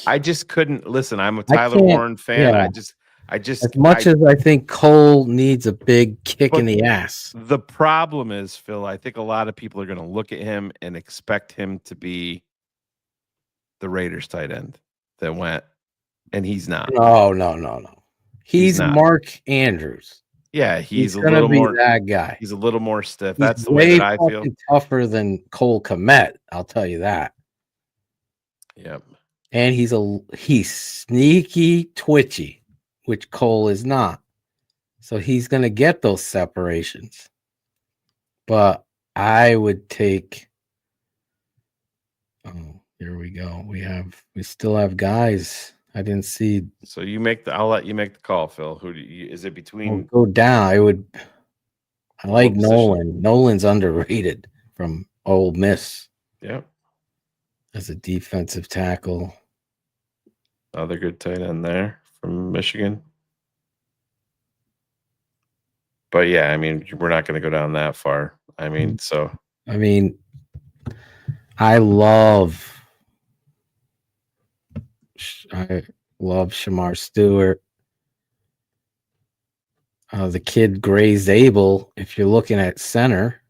I just couldn't listen. I'm a Tyler Warren fan. Yeah. I just as much as I think Cole needs a big kick in the ass. The problem is, Phil, I think a lot of people are going to look at him and expect him to be the Raiders tight end that went, and he's not. No. He's Mark Andrews. Yeah, he's a gonna little be more that guy. He's a little more stiff. He's That's the way that I feel. Tougher than Cole Kmet, I'll tell you that. Yep. And he's sneaky, twitchy, which Cole is not. So he's going to get those separations. But I would take. Oh, here we go. We still have guys. I didn't see. So I'll let you make the call, Phil. Who is it between? Go down. I like Nolan. Nolan's underrated from Ole Miss. Yep. As a defensive tackle. Another good tight end there from Michigan. But yeah, I mean, we're not going to go down that far. I mean, so. I mean, I love Shamar Stewart. The kid Gray Zabel, if you're looking at center.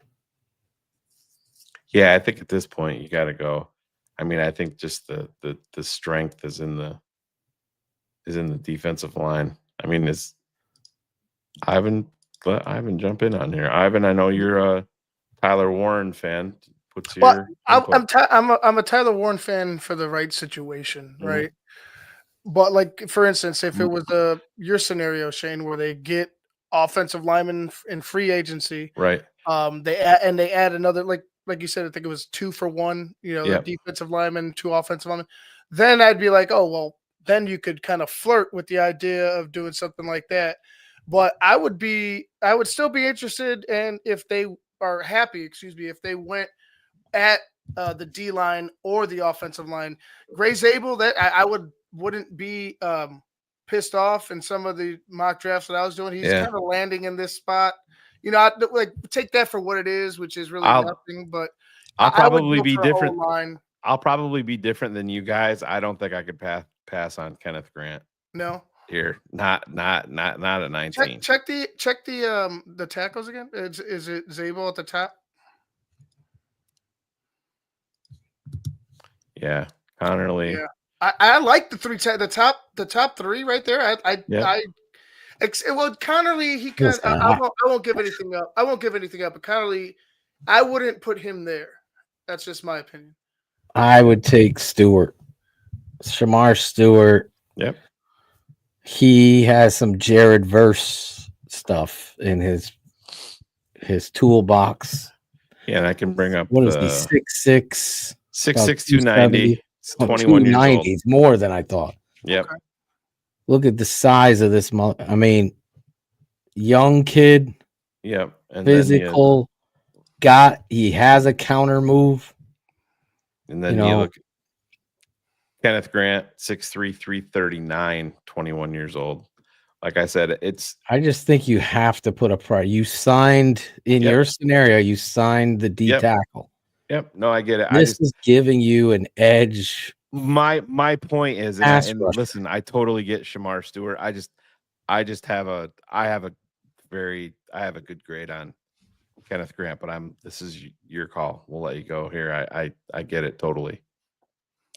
Yeah, I think at this point you got to go. I mean, I think just the strength is in the defensive line. I mean, is Ivan jump in on here. Ivan, I know you're a Tyler Warren fan. What's your I'm a Tyler Warren fan for the right situation, right? But like for instance, if it was your scenario, Shane, where they get offensive linemen in free agency, right? They add another like you said, I think it was 2 for 1. You know, the defensive lineman, 2 offensive linemen. Then I'd be like, oh well, then you could kind of flirt with the idea of doing something like that. But I would still be interested, and if they are happy, if they went at the D line or the offensive line, Gray Zabel, that I wouldn't be pissed off in some of the mock drafts that I was doing. He's kind of landing in this spot. You know, like take that for what it is, which is really nothing. But I'll probably be different. I'll probably be different than you guys. I don't think I could pass on Kenneth Grant. No. Here, not at 19. Check the tackles again. Is it Zabel at the top? Yeah, Connerly. Yeah, I like the top 3 right there. Well, Connerly, he kind of. I won't give anything up. I won't give anything up. But Connerly, I wouldn't put him there. That's just my opinion. I would take Stewart, Shamar Stewart. Yep. He has some Jared Verse stuff in his toolbox. Yeah, and I can bring up what is he 6'6", 6'6", 290, 21 years old. He's more than I thought. Yep. Okay. Look at the size of this. I mean, young kid. Yep. And physical. He has a counter move. And then you look. Kenneth Grant, 6'3", 339, 21 years old. Like I said, I just think you have to put a price. You signed in your scenario. You signed the D tackle. Yep. No, I get it. This is giving you an edge. My point is, and listen, I totally get Shamar Stewart. I have a good grade on Kenneth Grant, but this is your call. We'll let you go here. I get it totally.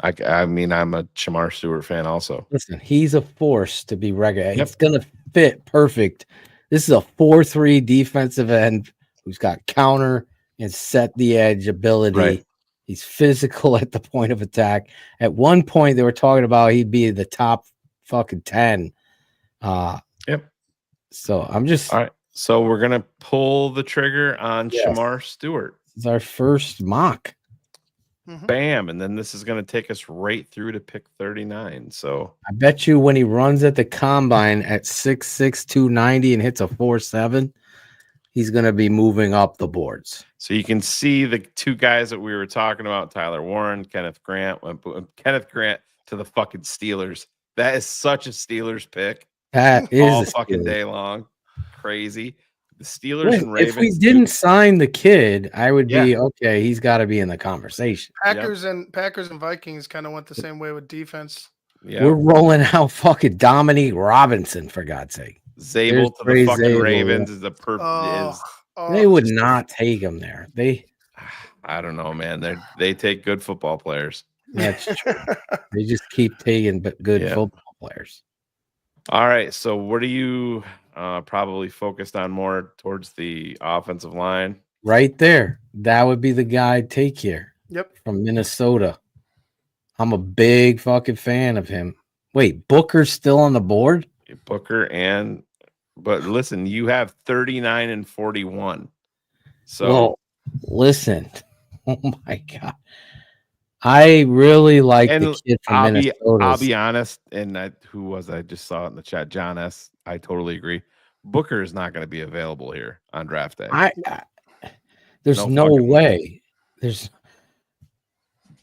I mean, I'm a Shamar Stewart fan also. Listen, he's a force to be reckoned. It's going to fit perfect. This is a 4-3 defensive end who's got counter and set the edge ability. Right. He's physical at the point of attack. At one point, they were talking about he'd be the top fucking 10. Yep. So I'm just... All right. So we're going to pull the trigger on Shamar Stewart. It's our first mock. Bam. And then this is going to take us right through to pick 39. So I bet you when he runs at the combine at 6'6", 290 and hits a 4.7, he's going to be moving up the boards. So you can see the 2 guys that we were talking about, Tyler Warren, Kenneth Grant, Kenneth Grant to the fucking Steelers. That is such a Steelers pick. That is all fucking day long. Crazy. The Steelers and Ravens. If we didn't sign the kid, I would be okay. He's got to be in the conversation. Packers and Vikings kind of went the same way with defense. Yeah, we're rolling out fucking Dominique Robinson for God's sake. Zabel to the fucking Ravens is the perfect. They would not take him there. I don't know, man. They take good football players. That's true. They just keep taking good football players. All right. So what are you probably focused on more towards the offensive line? Right there. That would be the guy I'd take here. Yep. From Minnesota. I'm a big fucking fan of him. Wait, Booker's still on the board? Booker but listen, you have 39 and 41. So listen. Oh my God. I really like the kid from Minnesota. I'll be honest, and who was I just saw it in the chat? John S. I totally agree. Booker is not going to be available here on draft day. There's no way.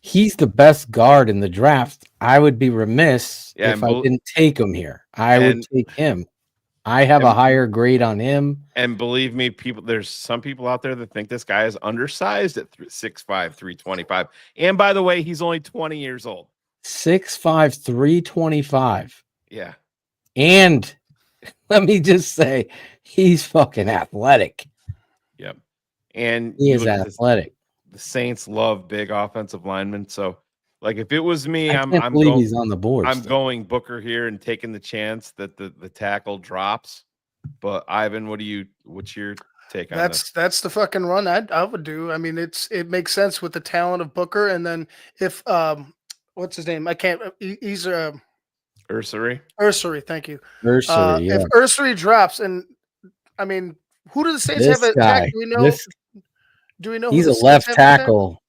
He's the best guard in the draft. I would be remiss Yeah, if I didn't take him here. I would take him. I have a higher grade on him. And believe me, there's some people out there that think this guy is undersized at 6'5", 325. And by the way, he's only 20 years old. 6'5", 325. Yeah. And let me just say, he's fucking athletic. Yep. And he is athletic. The Saints love big offensive linemen. So, like, if it was me, I can't believe he's on the board. I'm going Booker here and taking the chance that the tackle drops. But Ivan, what's your take on this? That's the fucking run I would do. I mean, it makes sense with the talent of Booker, and then if what's his name? I can't. He's Ursary. Ursary, thank you. Ursary, yeah. If Ursary drops, and I mean, who do the Saints This have at guy, tackle? Do we know? He's who a the left Saints have at tackle.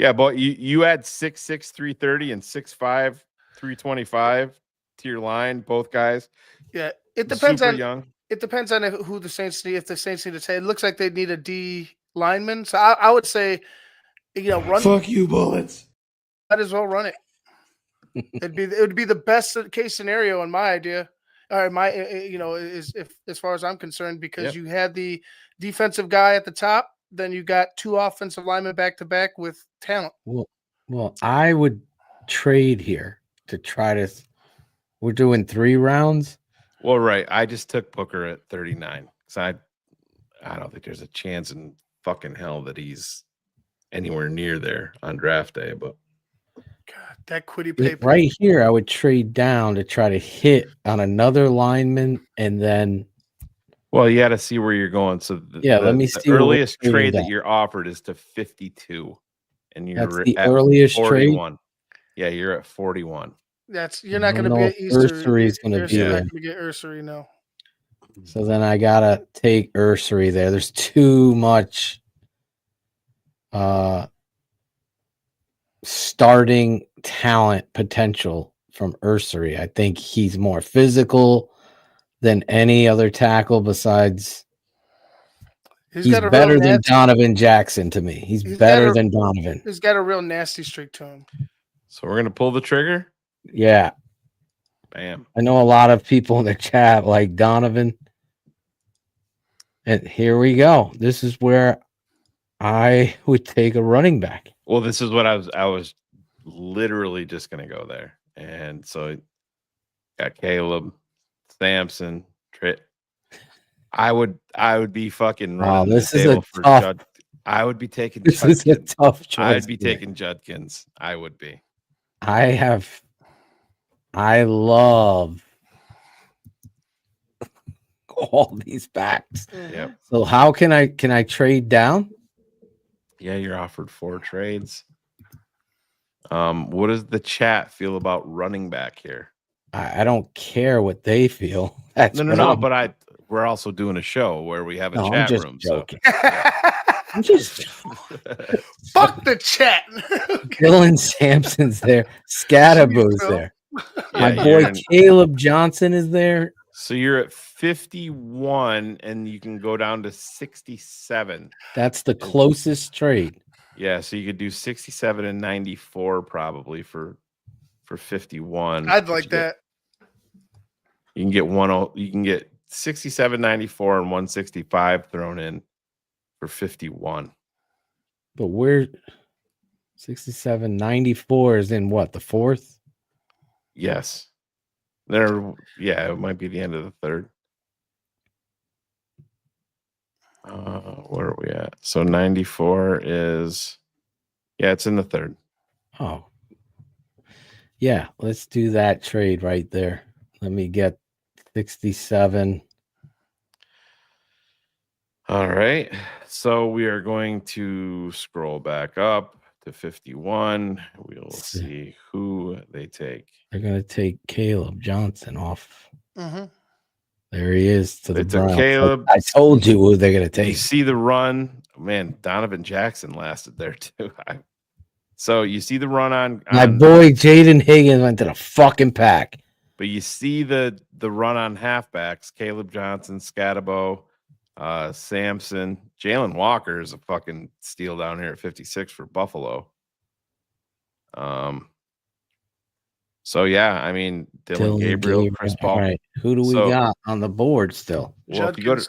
Yeah, but you add 6'6", 330 and 6'5", 325 to your line, both guys. Yeah, it depends Super on young. It depends on who the Saints need. If the Saints need to say, it looks like they need a D lineman. So I would say, run. Fuck you, Bullets. Might as well run it. It would be the best case scenario in my idea, or my is if as far as I'm concerned, because you had the defensive guy at the top, then you got two offensive linemen back to back with talent. Well, I would trade here to try to. We're doing 3 rounds. Well, right. I just took Booker at 39 because I don't think there's a chance in fucking hell that he's anywhere near there on draft day. But God, that quitty paper right here, I would trade down to try to hit on another lineman, and then. Well, you got to see where you're going. So let me see. The earliest trade that you're offered is to 52, and you're That's the at earliest 41. Trade. Yeah, you're at 41. You're not going to be at Easter. Ursary's going to be not there. going to get Ursary, no. So then I gotta take Ursary there. There's too much starting talent potential from Ursary. I think he's more physical than any other tackle besides. He's better than Donovan Jackson to me. He's better than Donovan. He's got a real nasty streak to him. So we're going to pull the trigger? Yeah. Bam. I know a lot of people in the chat like Donovan. And here we go. This is where I would take a running back. Well, this is what I was literally just going to go there. And so got Caleb, Sampson, Tritt. I would be fucking running this the is table a for tough. Jud. I would be taking This is a tough choice. I'd be taking Judkins. I would be. I love all these backs. Yep. So how can I trade down? Yeah, you're offered 4 trades. What does the chat feel about running back here? I don't care what they feel. That's No, but we're also doing a show where we have a chat room. Joking. So I'm just fuck the chat. Dylan Sampson's there. Scatterboo's there. My boy Caleb Johnson is there. So you're at 51 and you can go down to 67. That's the closest trade. Yeah, so you could do 67 and 94 probably for 51. I'd like that. You can get 67, 94 and 165 thrown in for 51. But we're 67, 94 is in what, the 4th? Yes. It might be the end of the 3rd. Where are we at? So 94 is, it's in the 3rd. Oh. Yeah, let's do that trade right there. Let me get 67. All right. So we are going to scroll back up to 51. We'll see who they take. They're going to take Caleb Johnson off. Mm-hmm. There he is to the Browns. Caleb. I told you who they're going to take. You see the run. Man, Donovan Jackson lasted there too. So you see the run on my boy Jaden Higgins went to the fucking pack. But you see the run on halfbacks, Caleb Johnson, Scatabo, Samson, Jalen Walker is a fucking steal down here at 56 for Buffalo. So yeah, I mean Dylan Gabriel, Chris Paul. All right, who do we got on the board still? Well, if you go to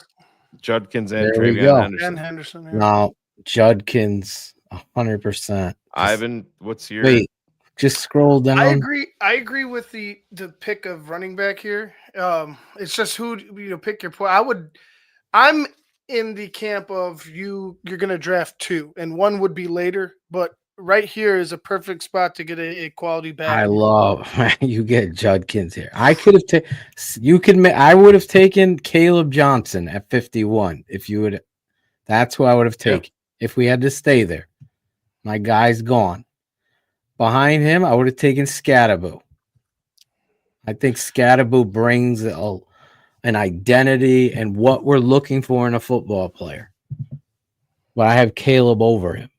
Judkins and There we Travion go. Henderson. And Henderson. Yeah. Now Judkins, 100%. Ivan, what's your Wait? Just scroll down. I agree with the pick of running back here. It's just who pick your point. I'm in the camp of you're gonna draft 2, and 1 would be later, but right here is a perfect spot to get a quality back. I love you get Judkins here. I could have taken I would have taken Caleb Johnson at 51 if you would. That's who I would have taken if we had to stay there. My guy's gone. Behind him, I would have taken Scatterbo. I think Scatterbo brings an identity and what we're looking for in a football player. But I have Caleb over him.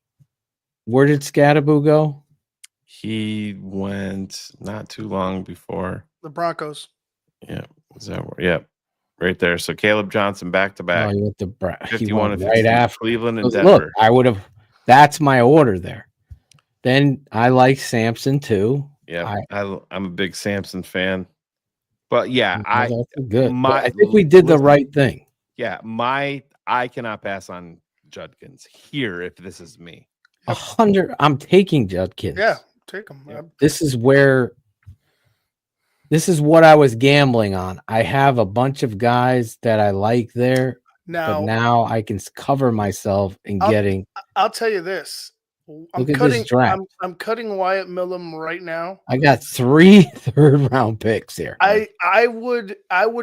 Where did Scatterbo go? He went not too long before the Broncos. Yeah, is that where? Yeah, right there. So Caleb Johnson back to back. Oh, he went to 51 and right after Cleveland and Look, Denver. I would have. That's my order there. Then I like Samson too. Yeah, I'm a big Samson fan. But yeah, that's good. But I think we did the right thing. Yeah, I cannot pass on Judkins here if this is me. 100. I'm taking Judkins. Yeah, take him. Yeah. This is what I was gambling on. I have a bunch of guys that I like there, but now I can cover myself in getting. I'll tell you this. I'm cutting Wyatt Millum right now. I got 3 third-round picks here. I would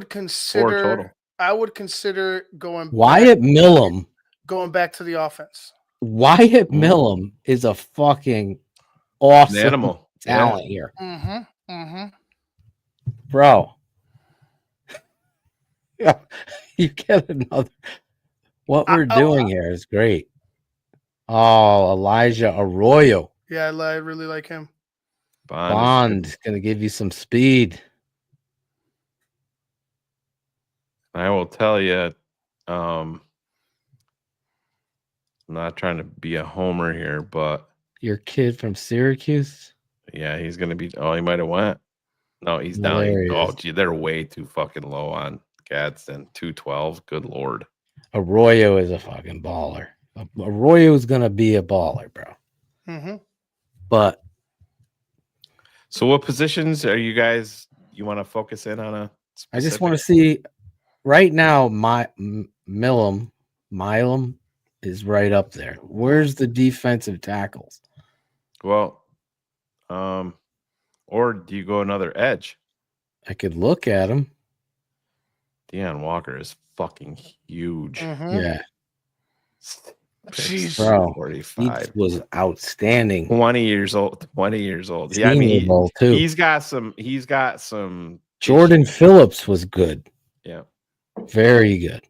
consider 4 total. I would consider going Wyatt Millum. Going back to the offense. Wyatt Millum is a fucking awesome animal talent here. Mm-hmm. Mm-hmm. Bro. Yeah, you get another. What we're doing here is great. Oh, Elijah Arroyo. Yeah, I really like him. Bond gonna give you some speed. I will tell you, I'm not trying to be a homer here, but your kid from Syracuse. Yeah, he's gonna be. Oh, he might have went. No, he's down. Oh, gee, they're way too fucking low on Gadsden. 212. Good lord. Arroyo is a fucking baller. Arroyo is gonna be a baller, bro. Mm-hmm. But so, what positions are you guys? You want to focus in on a? Specific? I just want to see. Right now, my Milam is right up there. Where's the defensive tackles? Well, or do you go another edge? I could look at him. Deion Walker is fucking huge. Mm-hmm. Yeah. Jeez. Bro, 45 he was outstanding. 20 years old. 20 years old. Yeah, I mean, too. He's got some. Jordan Phillips was good. Yeah. Very good.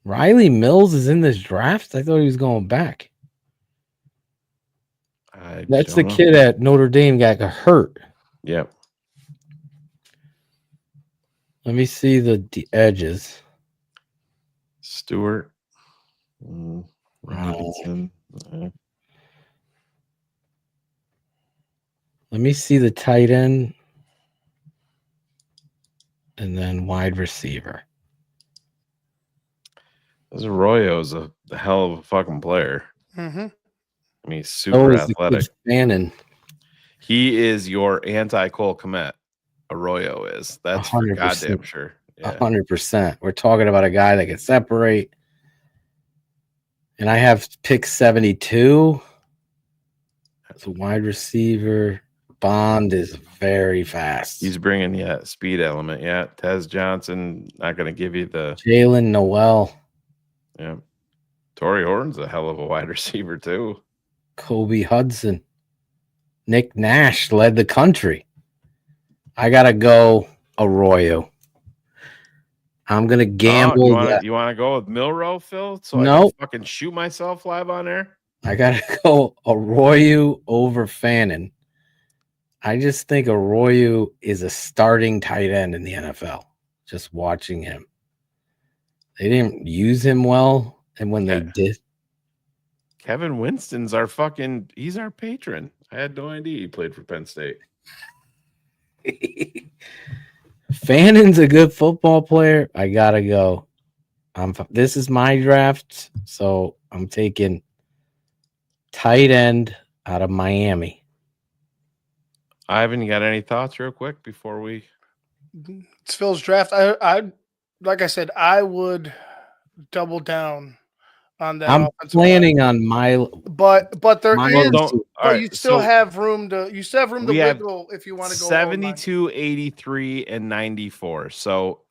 Riley Mills is in this draft. I thought he was going back. That's the kid at Notre Dame got hurt. Yep. Let me see the edges. Stewart. Robinson. Let me see the tight end. And then wide receiver. This Arroyo's a hell of a fucking player. Mm-hmm. I mean, he's super athletic. Bannon. He is your anti-Cole Kmet. Arroyo is. That's for 100%. goddamn sure. 100%. We're talking about a guy that can separate. And I have pick 72. That's a wide receiver. Bond is very fast. He's bringing speed element. Yeah, Tez Johnson not going to give you the Jalen Noel. Yeah, Torrey Horton's a hell of a wide receiver too. Kobe Hudson. Nick Nash led the country. I gotta go Arroyo. I'm gonna gamble. You want to go with Milrow, Phil? So no, I can fucking shoot myself live on air. I gotta go Arroyo over Fannin. I just think Arroyo is a starting tight end in the NFL. Just watching him. They didn't use him well, and when they did, Kevin Winston's he's our patron. I had no idea he played for Penn State. Fannon's a good football player. I gotta go. This is my draft, so I'm taking tight end out of Miami. Ivan, you got any thoughts real quick before we? It's Phil's draft. I like I said, I would double down on that. I'm planning on my, but there is, right, you still have room to wiggle if you want to go 72, 83, and 94. So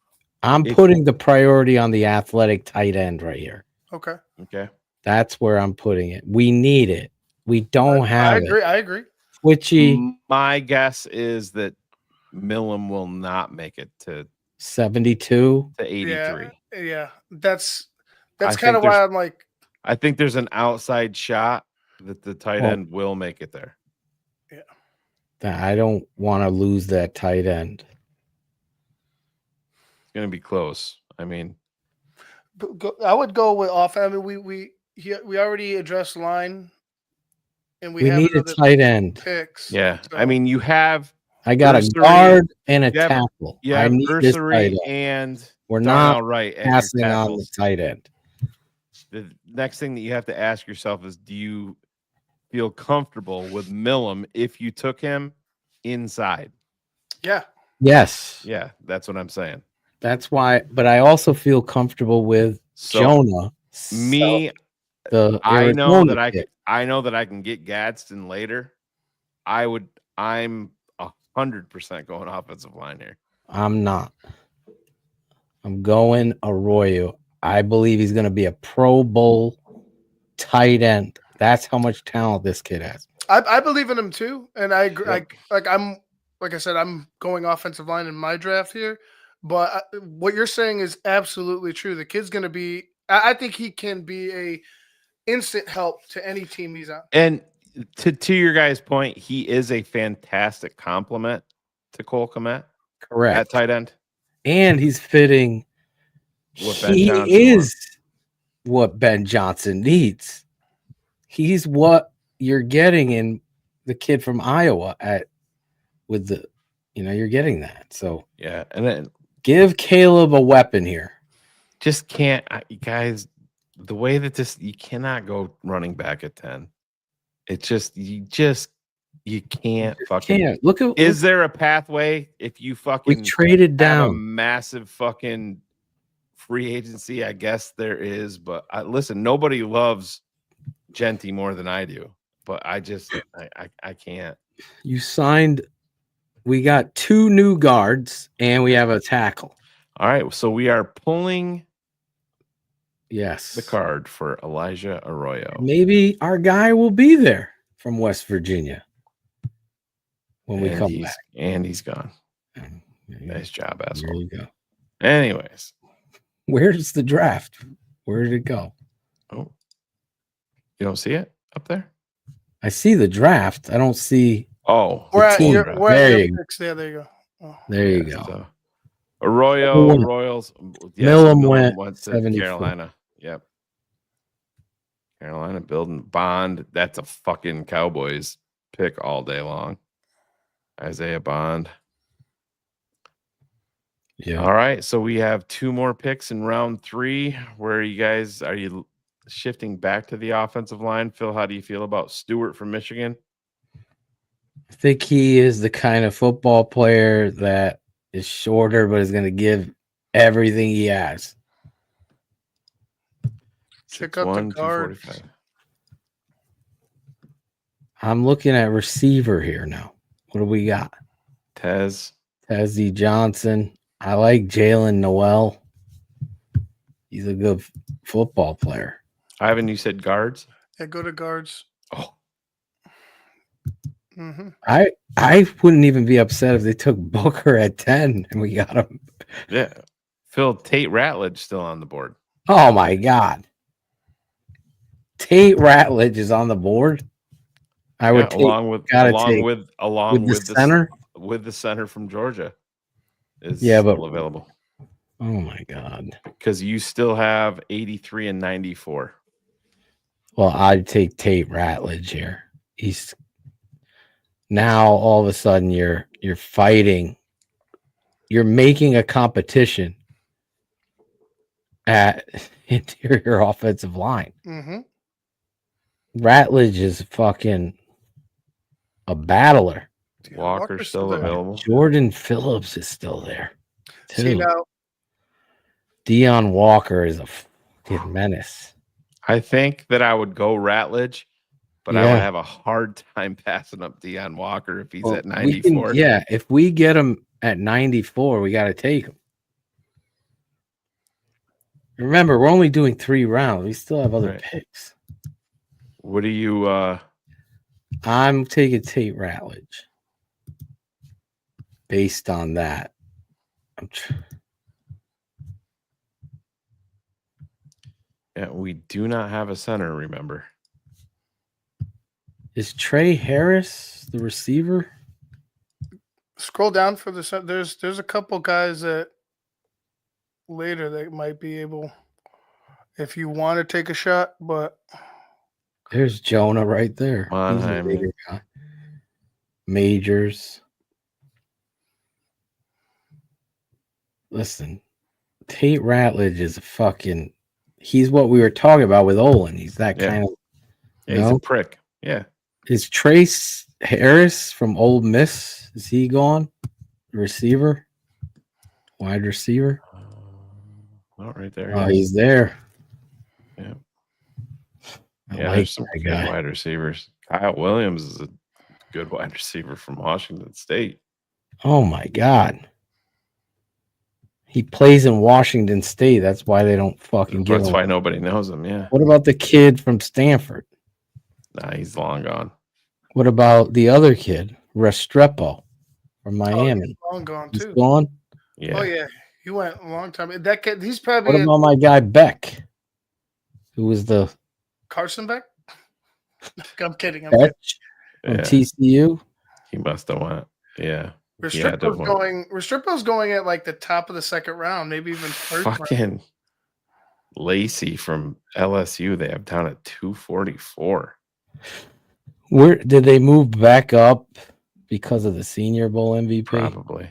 I'm putting the priority on the athletic tight end right here. Okay. That's where I'm putting it. We need it. We don't have it. I agree. Twitchy. My guess is that Millam will not make it to 72 to 83. Yeah. That's kind of why I'm like, I think there's an outside shot that the tight end will make it there. Yeah. I don't want to lose that tight end. It's going to be close. I mean, I would go with off. I mean, we already addressed line, and we have need a tight end. Picks. Yeah, so. I mean, you have. I got a guard and a tackle. Yeah, I need this tight end. And we're not right passing on the tight end. The next thing that you have to ask yourself is, do you feel comfortable with Millam if you took him inside? Yeah. Yes. Yeah, that's what I'm saying. That's why, but I also feel comfortable with Jonah. I know that I can get Gadsden later. I'm 100% going offensive line here. I'm not. I'm going Arroyo. I believe he's going to be a Pro Bowl tight end. That's how much talent this kid has. I believe in him too, and I agree. Like I said, I'm going offensive line in my draft here. But what you're saying is absolutely true. The kid's going to be. I think he can be a instant help to any team he's on. And to your guys' point, he is a fantastic compliment to Cole Kmet. Correct. At tight end. And he's fitting. He is what Ben Johnson needs. He's what you're getting in the kid from Iowa you're getting that. So yeah, and then give Caleb a weapon here. Just can't, guys. The way that you cannot go running back at 10. It's you can't fucking. Is there a pathway if you fucking we traded down a massive fucking free agency? I guess there is, but listen, nobody loves Genty more than I do, but I can't. You signed. We got 2 new guards and we have a tackle. All right, so we are pulling. Yes. The card for Elijah Arroyo. Maybe our guy will be there from West Virginia when we come back. And he's gone. Nice job, asshole. There you go. Anyways. Where's the draft? Where did it go? Oh. You don't see it up there? I see the draft. I don't see. Oh. There you go. Oh. There you go. So, Arroyo, Royals. Yes, Millam went to 74. Carolina. Yep. Carolina building Bond. That's a fucking Cowboys pick all day long. Isaiah Bond. Yeah. All right. So we have 2 more picks in round 3. Where are you shifting back to the offensive line? Phil, how do you feel about Stewart from Michigan? I think he is the kind of football player that is shorter, but is going to give everything he has. Check out the guard. I'm looking at receiver here now. What do we got? Tezzy Johnson. I like Jalen Noel. He's a good football player. Ivan, you said guards? Yeah, go to guards. Oh. Mm-hmm. I wouldn't even be upset if they took Booker at 10 and we got him. Yeah. Phil, Tate Ratledge still on the board. Oh my God. Tate Ratledge is on the board. I would take, along with the center from Georgia is but still available. Oh my God. Because you still have 83 and 94. Well, I'd take Tate Ratledge here. He's now all of a sudden you're fighting. You're making a competition at interior offensive line. Mm-hmm. Ratledge is fucking a battler. Walker's still available. Jordan Phillips is still there. Too. See now, Deion Walker is a fucking menace. I think that I would go Ratledge, but I would have a hard time passing up Deion Walker if he's at 94. If we get him at 94, we got to take him. Remember, we're only doing 3 rounds. We still have other picks. What do you I'm taking Tate Ratledge. Based on that. Yeah, we do not have a center, remember. Is Trey Harris the receiver? scroll down for the there's a couple guys that later that might be able if you want to take a shot, but there's Jonah right there. He's a bigger guy. Majors. Listen, Tate Ratledge is a fucking. He's what we were talking about with Olin. He's that kind of. He's a prick. Yeah. Is Trace Harris from Ole Miss? Is he gone? Receiver, wide receiver. Not right there. Oh, he's there. Yeah. I Yeah, like there's some that good guy. wide receivers. Kyle Williams is a good wide receiver from Washington State. Oh my God. He plays in Washington State. That's why they don't fucking give That's him. why nobody knows him. Yeah. What about the kid from Stanford? Nah, he's long gone. What about the other kid, Restrepo from Miami? he's long gone He's too. gone? Yeah. Oh yeah, he went a long time. That kid, he's probably What about my guy Beck? Who was the Carson Beck? I'm kidding. I'm Beck kidding. from TCU? He must have went. Yeah. He had to have went. Restrepo's going at like the top of the second round, maybe even third round. Fucking Lacey from LSU. They have down at 244. Where did they move back up because of the Senior Bowl MVP? Probably.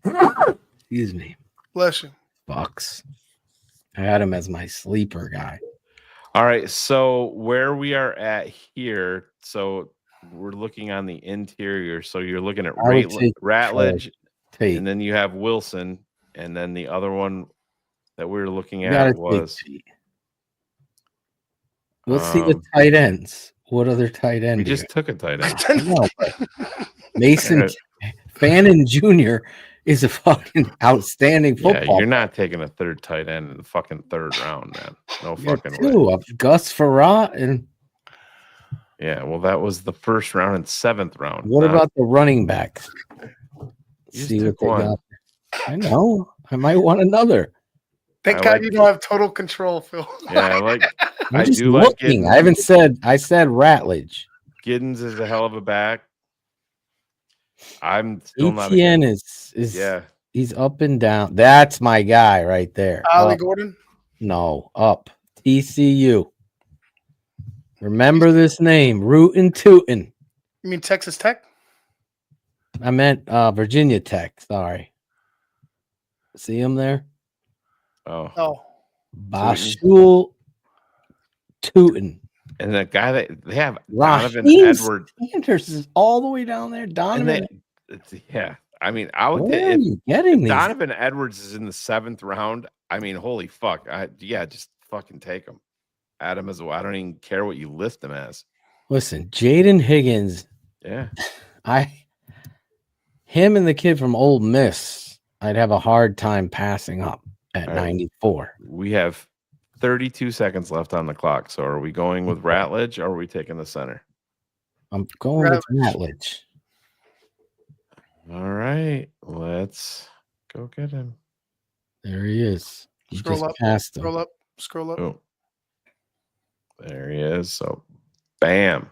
Excuse me. Bless you. Bucks. I had him as my sleeper guy. All right. So where we are at here, so we're looking on the interior. So you're looking at I would take Ratledge, Tate. and then you have Wilson, and then the other one that we were looking You gotta at take was. Tate. Let's see the tight ends. What other tight end? We just took a tight end. I know, but Mason Fannin Jr. is a fucking outstanding Yeah, football. you're not taking a third tight end in the fucking third round, man. No fucking way. Two of Gus Farrat and Yeah, well, that was the first round and 7th round. what about the running backs? You See just what took they one. got. I know. I might want another. Thank I God like you don't have total control, Phil. Yeah, I'm I just do like looking. Giddens. I haven't said. I said Ratledge. Giddens is a hell of a back. I'm still not ETN against- is yeah. he's up and down. That's my guy right there. Ollie Up. Gordon. No, up. TCU. Remember this name, Rootin' Tootin'. You mean Texas Tech? I meant Virginia Tech. Sorry. See him there? Oh. Bashul Tootin'. And the guy that they have Donovan Raheem Edwards. Sanders is all the way down there. And Donovan. yeah. I mean, I would Where are if you getting these? Donovan Edwards is in the 7th round. I mean, holy fuck. Just fucking take him. Add him as well. I don't even care what you list him as. Listen, Jaden Higgins. Yeah. Him and the kid from Ole Miss, I'd have a hard time passing up at All right. 94. We have 32 seconds left on the clock. So are we going with Ratledge or are we taking the center? I'm going with Ratledge. All right. Let's go get him. There he is. You Scroll just up. passed him. Scroll up. Scroll up. Oh. There he is. So bam.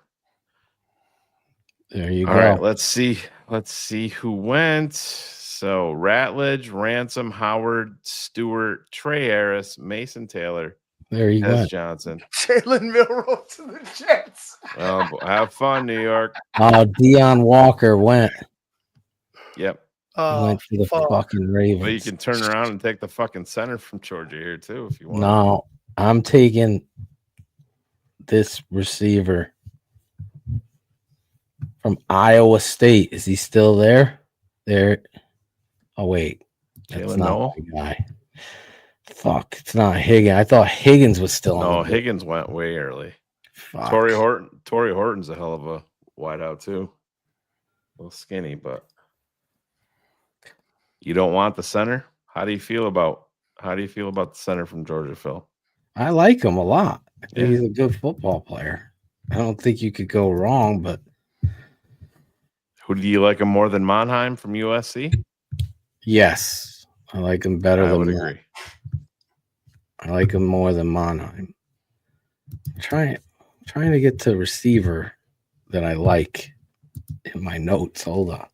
There you All go. right, let's see. Let's see who went. So Ratledge, Ransom, Howard, Stewart, Trey Harris, Mason Taylor, There you Des go. Johnson. Jalen Milroe to the Jets. Well, have fun, New York. Oh, Deion Walker went. Yep. He went to the fucking Ravens. But you can turn around and take the fucking center from Georgia here too if you want. No, I'm taking this receiver from Iowa State. Is he still there? There. Oh wait, that's Jalen not Noel? the guy. Fuck, it's not Higgins. I thought Higgins was still on. No, the Higgins went way early. Fuck. Torrey Horton's a hell of a wideout too. A little skinny, but you don't want the center. How do you feel about the center from Georgia, Phil? I like him a lot. I think Yeah. he's a good football player. I don't think you could go wrong, but Who do you like him more than Monheim from USC? yes, I like him better I than would Mon- agree. I like him more than Monheim. Trying to get to receiver that I like in my notes. Hold on.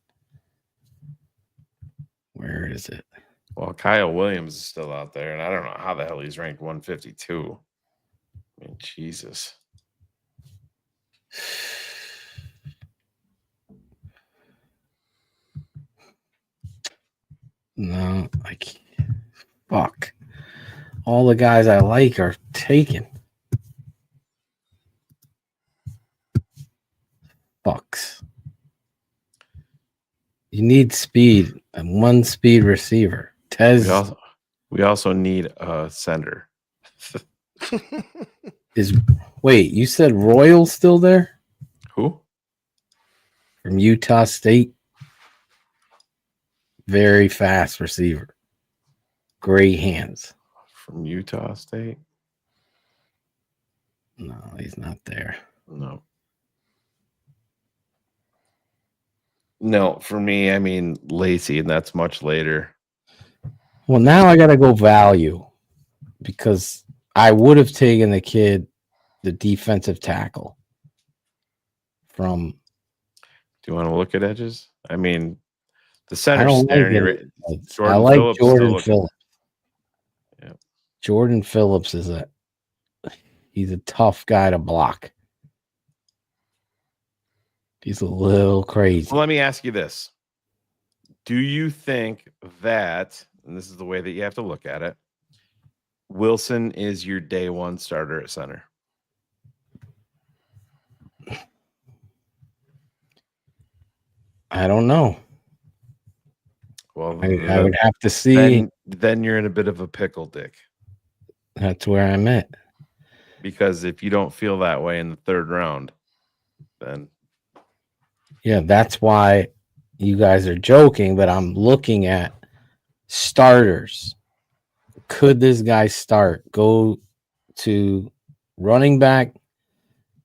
Where is it? Well, Kyle Williams is still out there, and I don't know how the hell he's ranked 152. I mean, Jesus. No, I can't. Fuck. All the guys I like are taken. Fucks. You need speed and one speed receiver. Tez We also need a center. is. Wait, you said Royal's still there? Who? From Utah State. Very fast receiver. Great hands. From Utah State? No, he's not there. No. No, for me, I mean Lacey, and that's much later. Well, now I got to go value because I would have taken the kid, the defensive tackle from. Do you want to look at edges? I mean, the I center don't staring. like it. I like Phillips Jordan still looking- Phillips. Yeah. Jordan Phillips he's a tough guy to block. He's a little crazy. Well, let me ask you this. Do you think that, and this is the way that you have to look at it, Wilson is your day one starter at center? I don't know. Well, I would have to see. Then you're in a bit of a pickle, Dick. That's where I'm at. Because if you don't feel that way in the third round, then Yeah, that's why you guys are joking, but I'm looking at starters. Could this guy start? Go to running back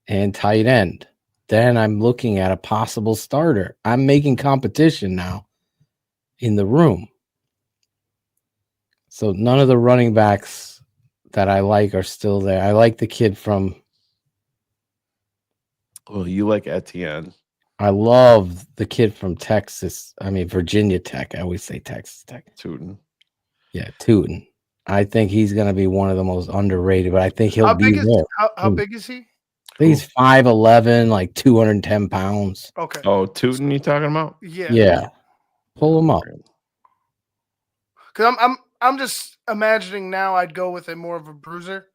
and tight end. Then I'm looking at a possible starter. I'm making competition now in the room. So none of the running backs that I like are still there. I like the kid from. Well, you like Etienne. I love the kid from Texas. I mean, Virginia Tech. I always say Texas Tech. Tootin. Yeah, Tootin. I think he's going to be one of the most underrated, but I think he'll be there. How big is he? I think he's 5'11", like 210 pounds. Okay. Oh, Tootin, you talking about? Yeah. Yeah. Pull him up. Because I'm just imagining now I'd go with a more of a bruiser.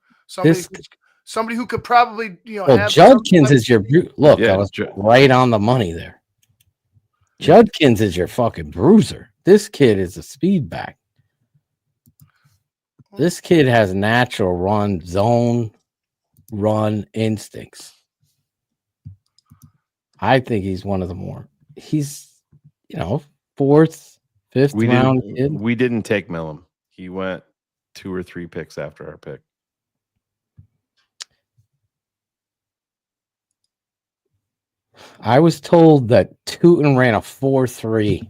Somebody who could probably, Well, have Judkins is your look. Yeah, I was right on the money there. Judkins is your fucking bruiser. This kid is a speed back. This kid has natural run instincts. I think he's one of the more. He's, fourth, fifth round kid. We didn't take Millum. He went 2 or 3 picks after our pick. I was told that Tootin ran a 4.3.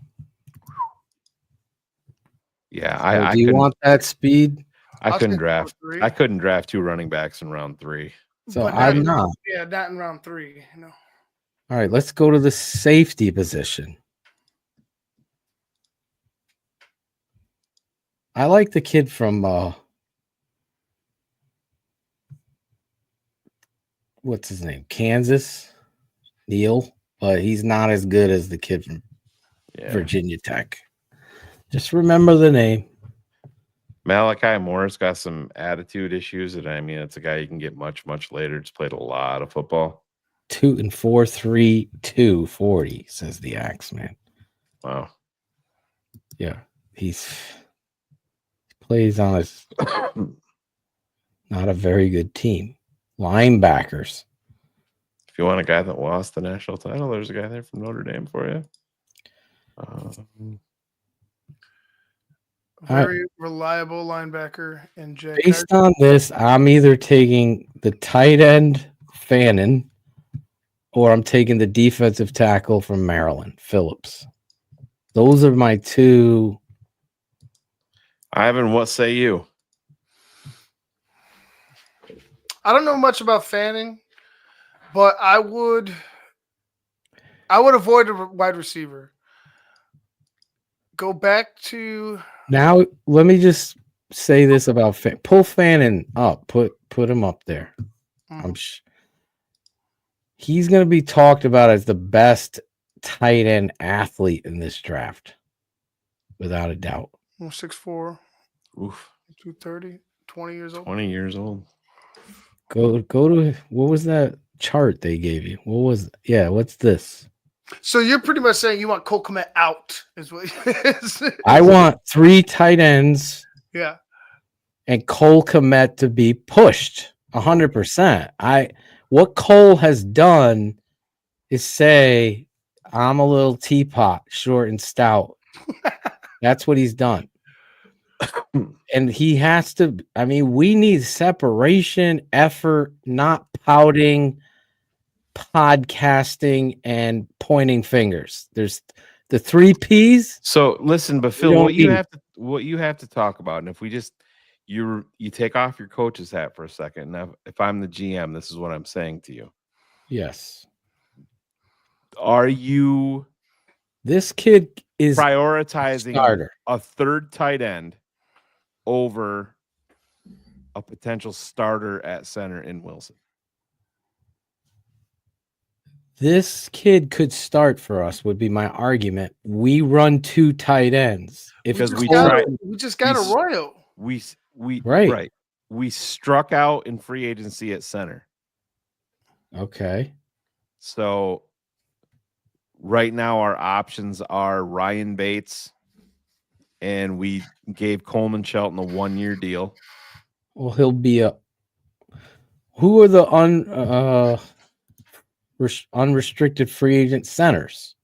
Yeah, So I do you couldn't- want that speed? I couldn't think draft. 4-3. I couldn't draft 2 running backs in round 3. So But I'm not. Yeah, not in round 3. All right, let's go to the safety position. I like the kid from what's his name? Kansas, Neil, but he's not as good as the kid from Virginia Tech. Just remember the name. Malachi Moore's got some attitude issues, and I mean, it's a guy you can get much later. Just played a lot of football. 2 and 4, 3, 2, 40, says the Axe Man. Wow. Yeah, he plays on his not a very good team. Linebackers. If you want a guy that lost the national title, there's a guy there from Notre Dame for you. Very reliable linebacker in Jack. Based on this, I'm either taking the tight end Fannin, or I'm taking the defensive tackle from Maryland, Phillips. Those are my two. Ivan, what say you? I don't know much about Fanning, but I would avoid a wide receiver. Go back to Now, let me just say this about pull Fannin up, put him up there. He's going to be talked about as the best tight end athlete in this draft, without a doubt. 6'4", Oof. 230, 20 years old. 20 years old. Go to what was that chart they gave you? What's this? So you're pretty much saying you want Cole Kmet out, is what it is. I want 3 tight ends. Yeah. And Cole Kmet to be pushed 100%. What Cole has done is say, I'm a little teapot, short and stout. That's what he's done. And he has to, I mean, we need separation, effort, not pouting, podcasting, and pointing fingers. There's the 3 P's. So listen, but Phil, what you have to talk about, and if we just you take off your coach's hat for a second. Now, if I'm the GM, this is what I'm saying to you. Yes. Are you? This kid is prioritizing a third tight end over a potential starter at center in Wilson. This kid could start for us, would be my argument. We run 2 tight ends. We just got Arroyo. Right. We struck out in free agency at center. Okay. So right now our options are Ryan Bates, and we gave Coleman Shelton a 1-year deal. Well, he'll be who are the unrestricted free agent centers?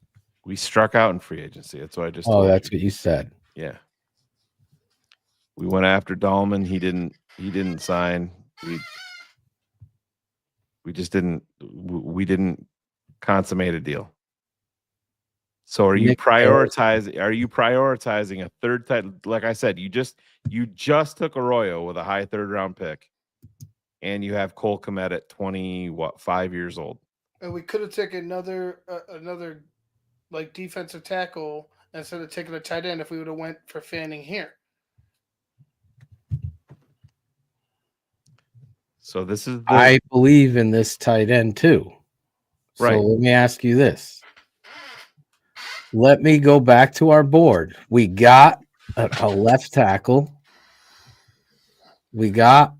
We struck out in free agency. That's what I just told you. That's what you said. Yeah. We went after Dahlman. He didn't sign. We didn't consummate a deal. So are you prioritizing a third tight? Like I said, you just took Arroyo with a high 3rd round pick, and you have Cole Kmet at 5 years old. And we could have taken another like defensive tackle instead of taking a tight end if we would have went for Fanning here. So this is I believe in this tight end too. Right. So let me ask you this. Let me go back to our board. We got a left tackle. We got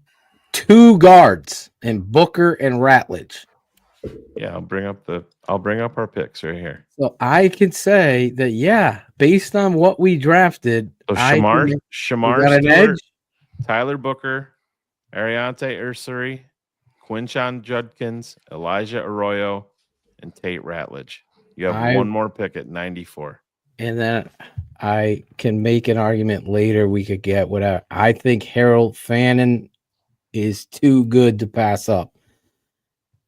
2 guards in Booker and Ratledge. Yeah, I'll bring up our picks right here. So I could say that, based on what we drafted, so Shamar Stewart, edge? Tyler Booker, Ariante Ursary, Quinshon Judkins, Elijah Arroyo, and Tate Ratledge. You have one more pick at 94. And then I can make an argument later. We could get whatever. I think Harold Fannin is too good to pass up.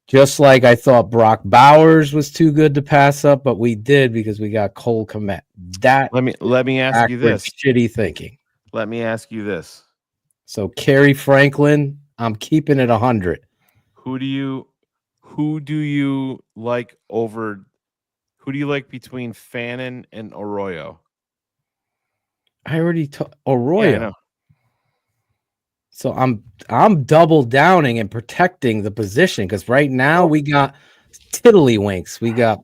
Just like I thought Brock Bowers was too good to pass up, but we did because we got Cole Kmet. That let me ask you this. Shitty thinking. Let me ask you this. So Kerry Franklin, I'm keeping it 100. Who do you like over? Who do you like between Fannin and Arroyo? I already told Yeah, I Arroyo. know. So I'm double downing and protecting the position because right now we got tiddlywinks. We got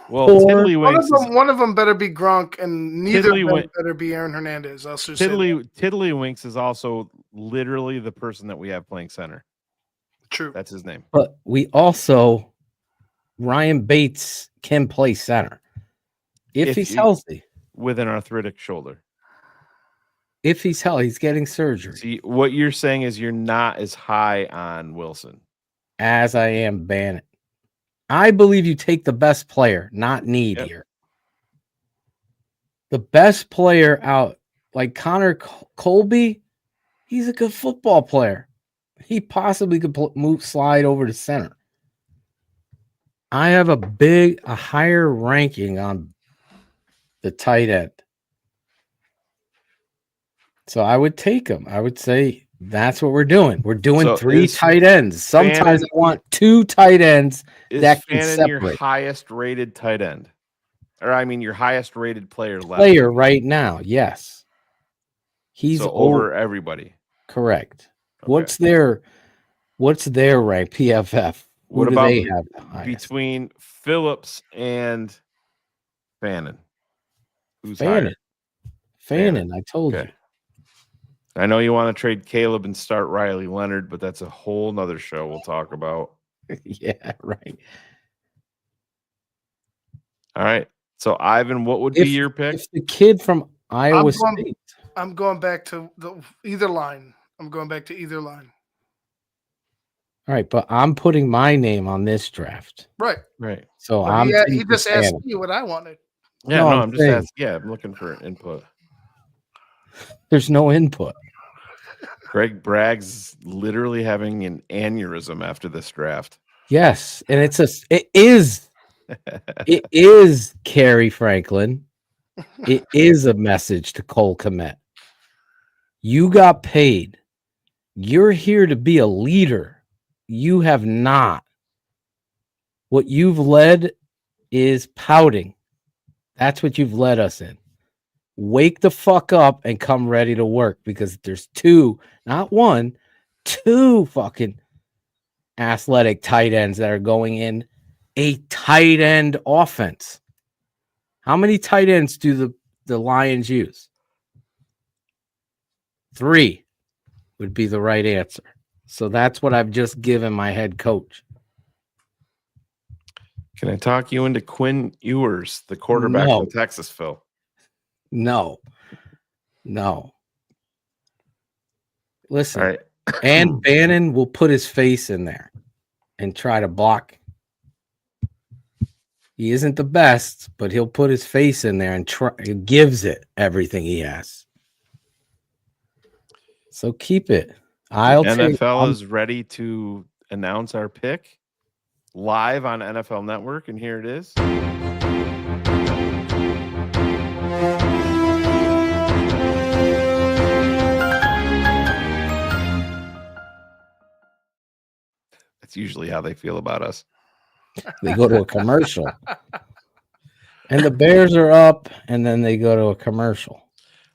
Well, poor. One of them better be Gronk, and neither of them Tiddlywink- better be Aaron Hernandez. I'll just say that. Tiddlywinks is also literally the person that we have playing center. True. That's his name. But we also Ryan Bates can play center if he's healthy. With an arthritic shoulder. If he's healthy, he's getting surgery. See, what you're saying is you're not as high on Wilson as I am Bannon. I believe you take the best player, not need here. The best player out, like Connor Colby, he's a good football player. He possibly could slide over to center. I have a higher ranking on the tight end. So I would take him. I would say that's what we're doing. We're doing 3 tight ends. Sometimes I want 2 tight ends that can Fannin separate. your highest rated tight end? Or I mean your highest rated player left. Player right now, yes. He's over everybody. Correct. Okay. What's their rank? PFF. What Who about do they have the highest? Between Phillips and Fannin? Who's Fannin? higher? Fannin, I told you. I know you want to trade Caleb and start Riley Leonard, but that's a whole nother show we'll talk about. Yeah, right. All right. So, Ivan, what would be your pick? If the kid from Iowa State. I'm going back to either line. I'm going back to either line. All right, but I'm putting my name on this draft. Right. Right. So he just asked me what I wanted. Yeah, no, I'm just asking. Yeah, I'm looking for input. There's no input. Greg Bragg's literally having an aneurysm after this draft. Yes, and it is Kerry Franklin. It is a message to Cole Kmet. You got paid. You're here to be a leader. You have not. What you've led is pouting. That's what you've led us in. Wake the fuck up and come ready to work because there's 2, not 1, 2 fucking athletic tight ends that are going in a tight end offense. How many tight ends do the Lions use? 3 would be the right answer. So that's what I've just given my head coach. Can I talk you into Quinn Ewers, the quarterback from Texas, Phil? No. Listen, and Bannon will put his face in there and try to block. He isn't the best, but he'll put his face in there and gives it everything he has. So keep it. NFL is ready to announce our pick live on NFL Network, and here it is. That's usually how they feel about us. They go to a commercial. And the Bears are up, and then they go to a commercial.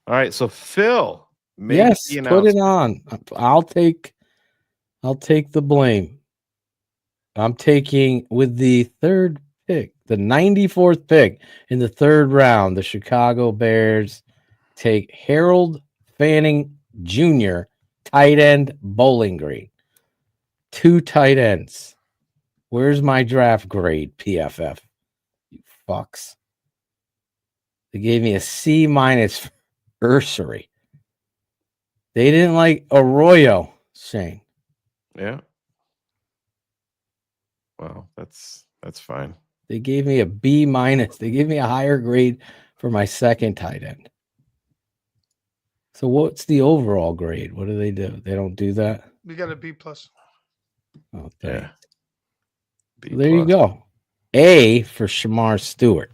All right, so Phil. Yes, put it on. I'll take the blame. I'm taking with the 3rd pick, the 94th pick in the 3rd round. The Chicago Bears take Harold Fanning Jr., tight end, Bowling Green. 2 tight ends. Where's my draft grade, PFF? You fucks. They gave me a C- for Ursery. They didn't like Arroyo, Shane. Yeah. Well, that's fine. They gave me a B-. They gave me a higher grade for my 2nd tight end. So what's the overall grade? What do? They don't do that? We got a B+. Oh, yeah. There you go. A for Shamar Stewart.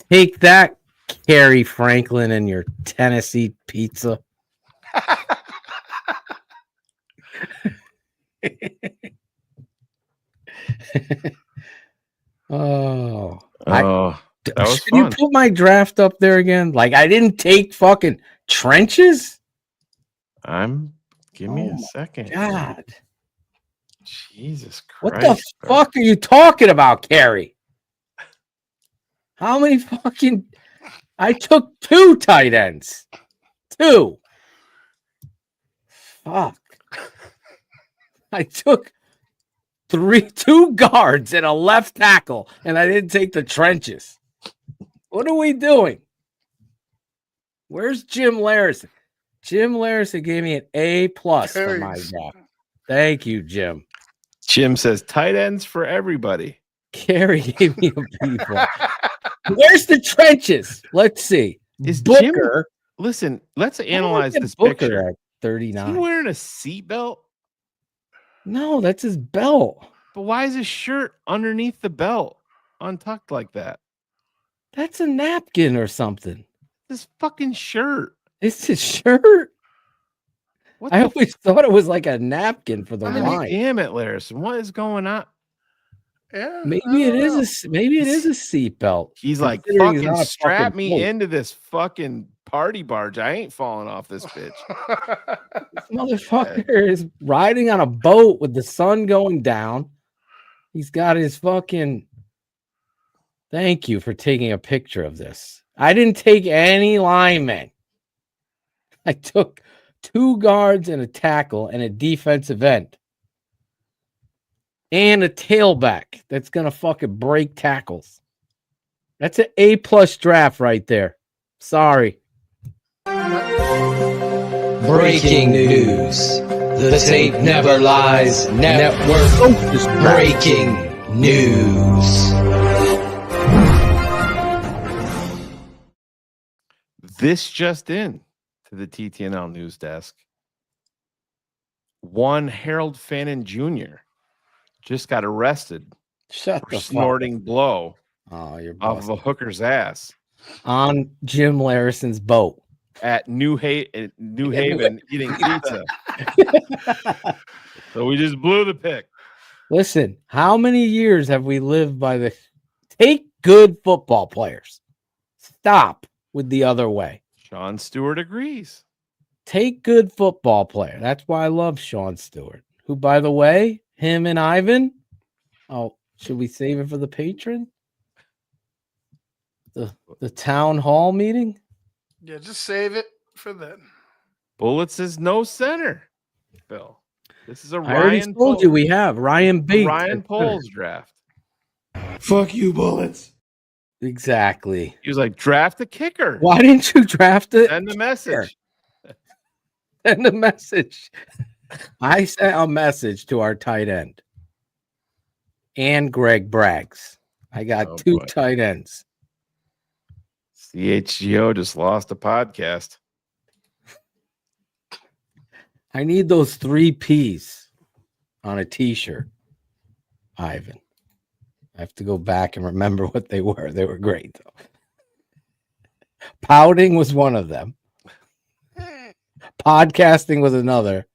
Take that, Kerry Franklin, and your Tennessee pizza. That was Should you fun. put my draft up there again? Like I didn't take fucking trenches. Give me Oh a my second. God. Jesus Christ. What the fuck are you talking about, Carrie? How many fucking I took 2 tight ends. 2. Fuck. I took 2 guards and a left tackle, and I didn't take the trenches. What are we doing? Where's Jim Larison? Jim Larison gave me an A+ for my draft. Thank you, Jim. Jim says tight ends for everybody. Carrie gave me a B+. Where's the trenches? Let's see. Is Booker? Jim, listen, let's analyze this Booker picture. at 39. Is he wearing a seatbelt? No, that's his belt. But why is his shirt underneath the belt, untucked like that? That's a napkin or something. This fucking shirt. It's his shirt. What I always thought it was like a napkin for the wine. Damn it, Larison. What is going on? Yeah, Maybe it is a seatbelt. He's like, considering he's fucking not a strap fucking me float. into this fucking party barge. I ain't falling off this bitch. This motherfucker is riding on a boat with the sun going down. He's got his fucking. Thank you for taking a picture of this. I didn't take any linemen. I took 2 guards and a tackle and a defensive end. And a tailback that's going to fucking break tackles. That's an A+ draft right there. Sorry. Breaking news. The tape never lies. Network breaking news. This just in to the TTNL news desk. One Harold Fannin Jr. just got arrested for snorting blow you're off of a hooker's ass on Jim Larison's boat at New Haven eating pizza. So we just blew the pick. Listen, how many years have we lived by the take good football players? Stop with the other way. Sean Stewart agrees. Take good football player. That's why I love Sean Stewart, who, by the way, him and Ivan. Oh, should we save it for the patron? The town hall meeting? Yeah, just save it for then. Bullets is no center, Bill. This is a I already Ryan told you we have Ryan Bates. Ryan Poles draft. Fuck you, Bullets. Exactly. He was like, draft a kicker. Why didn't you draft it? Send a message. Send a message. I sent a message to our tight end and Greg Braggs. I got 2 tight ends. CHGO just lost a podcast. I need those 3 P's on a t-shirt, Ivan. I have to go back and remember what they were. They were great, though. Pouting was one of them. Podcasting was another.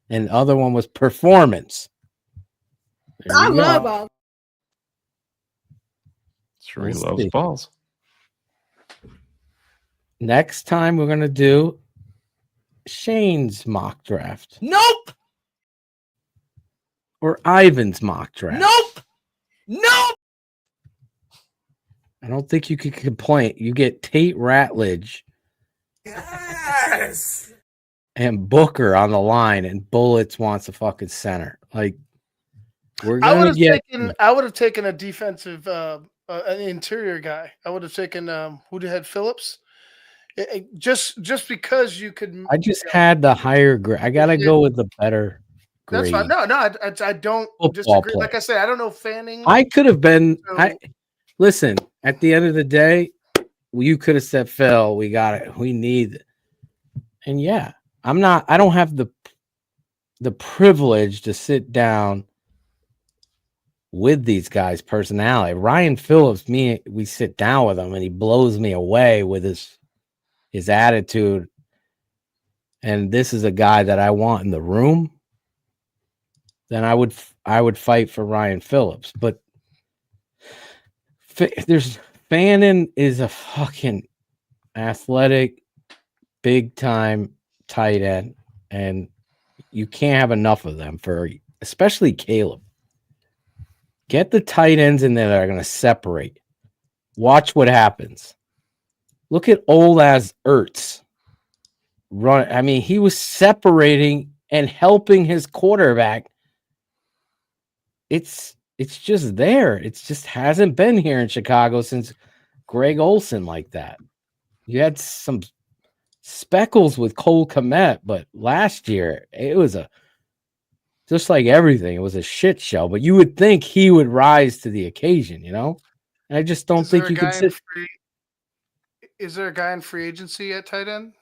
And the other one was performance. There I you go. love all. Sure, he Let's loves see. balls. Next time we're going to do Shane's mock draft. Nope. Or Ivan's mock draft. Nope. Nope. I don't think you could complain. You get Tate Ratledge Yes. and Booker on the line, and Bullets wants a fucking center. Like, we're I would gonna have get. taken a defensive, an interior guy. I would have taken who had Phillips. Just because you could. I just had the higher grade. I gotta go with the better grade. That's fine. No, I don't Football disagree. player. Like I said, I don't know Fanning. I could have been. So- Listen. At the end of the day, you could have said, "Phil, we got it. We need it." And yeah, I'm not. I don't have the privilege to sit down with these guys' personality. Ryan Phillips, we sit down with him, and he blows me away with his attitude. And this is a guy that I want in the room. Then I would fight for Ryan Phillips, but there's Fannin is a fucking athletic, big time tight end, and you can't have enough of them especially Caleb. Get the tight ends in there that are going to separate. Watch what happens. Look at old as Ertz run. I mean, he was separating and helping his quarterback. It's just there. It just hasn't been here in Chicago since Greg Olson like that. You had some speckles with Cole Kmet, but last year it was just like everything. It was a shit show. But you would think he would rise to the occasion, you know? And I just don't think you could sit. Is there a guy in free agency at tight end?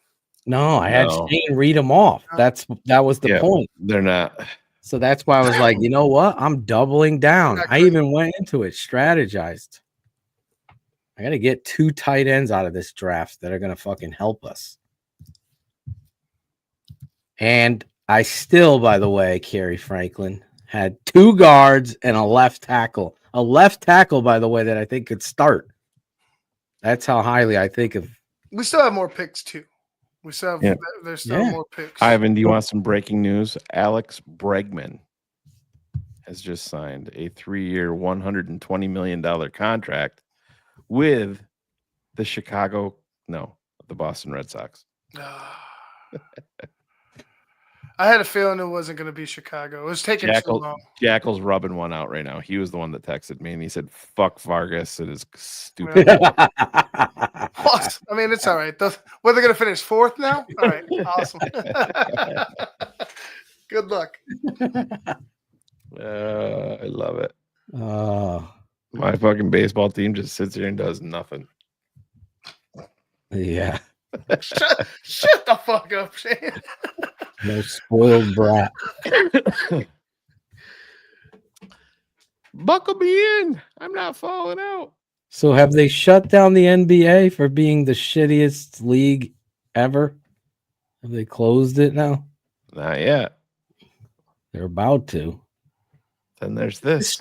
No, I had Shane read them off. That was the point. They're not. So that's why I was like, you know what? I'm doubling down. I even went into it, strategized. I got to get 2 tight ends out of this draft that are going to fucking help us. And I still, by the way, Kerry Franklin, had 2 guards and a left tackle. A left tackle, by the way, that I think could start. That's how highly I think of. We still have more picks, too. We still have, there's still more picks. Ivan, do you want some breaking news? Alex Bregman has just signed a 3-year, $120 million contract with the Boston Red Sox. I had a feeling it wasn't going to be Chicago. It was taking so long. Jackal's rubbing one out right now. He was the one that texted me, and he said, "Fuck Vargas, it is stupid." Plus, I mean, it's all right. Were they going to finish 4th now? All right, awesome. Good luck. I love it. My fucking baseball team just sits here and does nothing. Yeah. Shut the fuck up, Shane. No spoiled brat. Buckle me in. I'm not falling out. So have they shut down the NBA for being the shittiest league ever? Have they closed it now? Not yet. They're about to. Then there's this.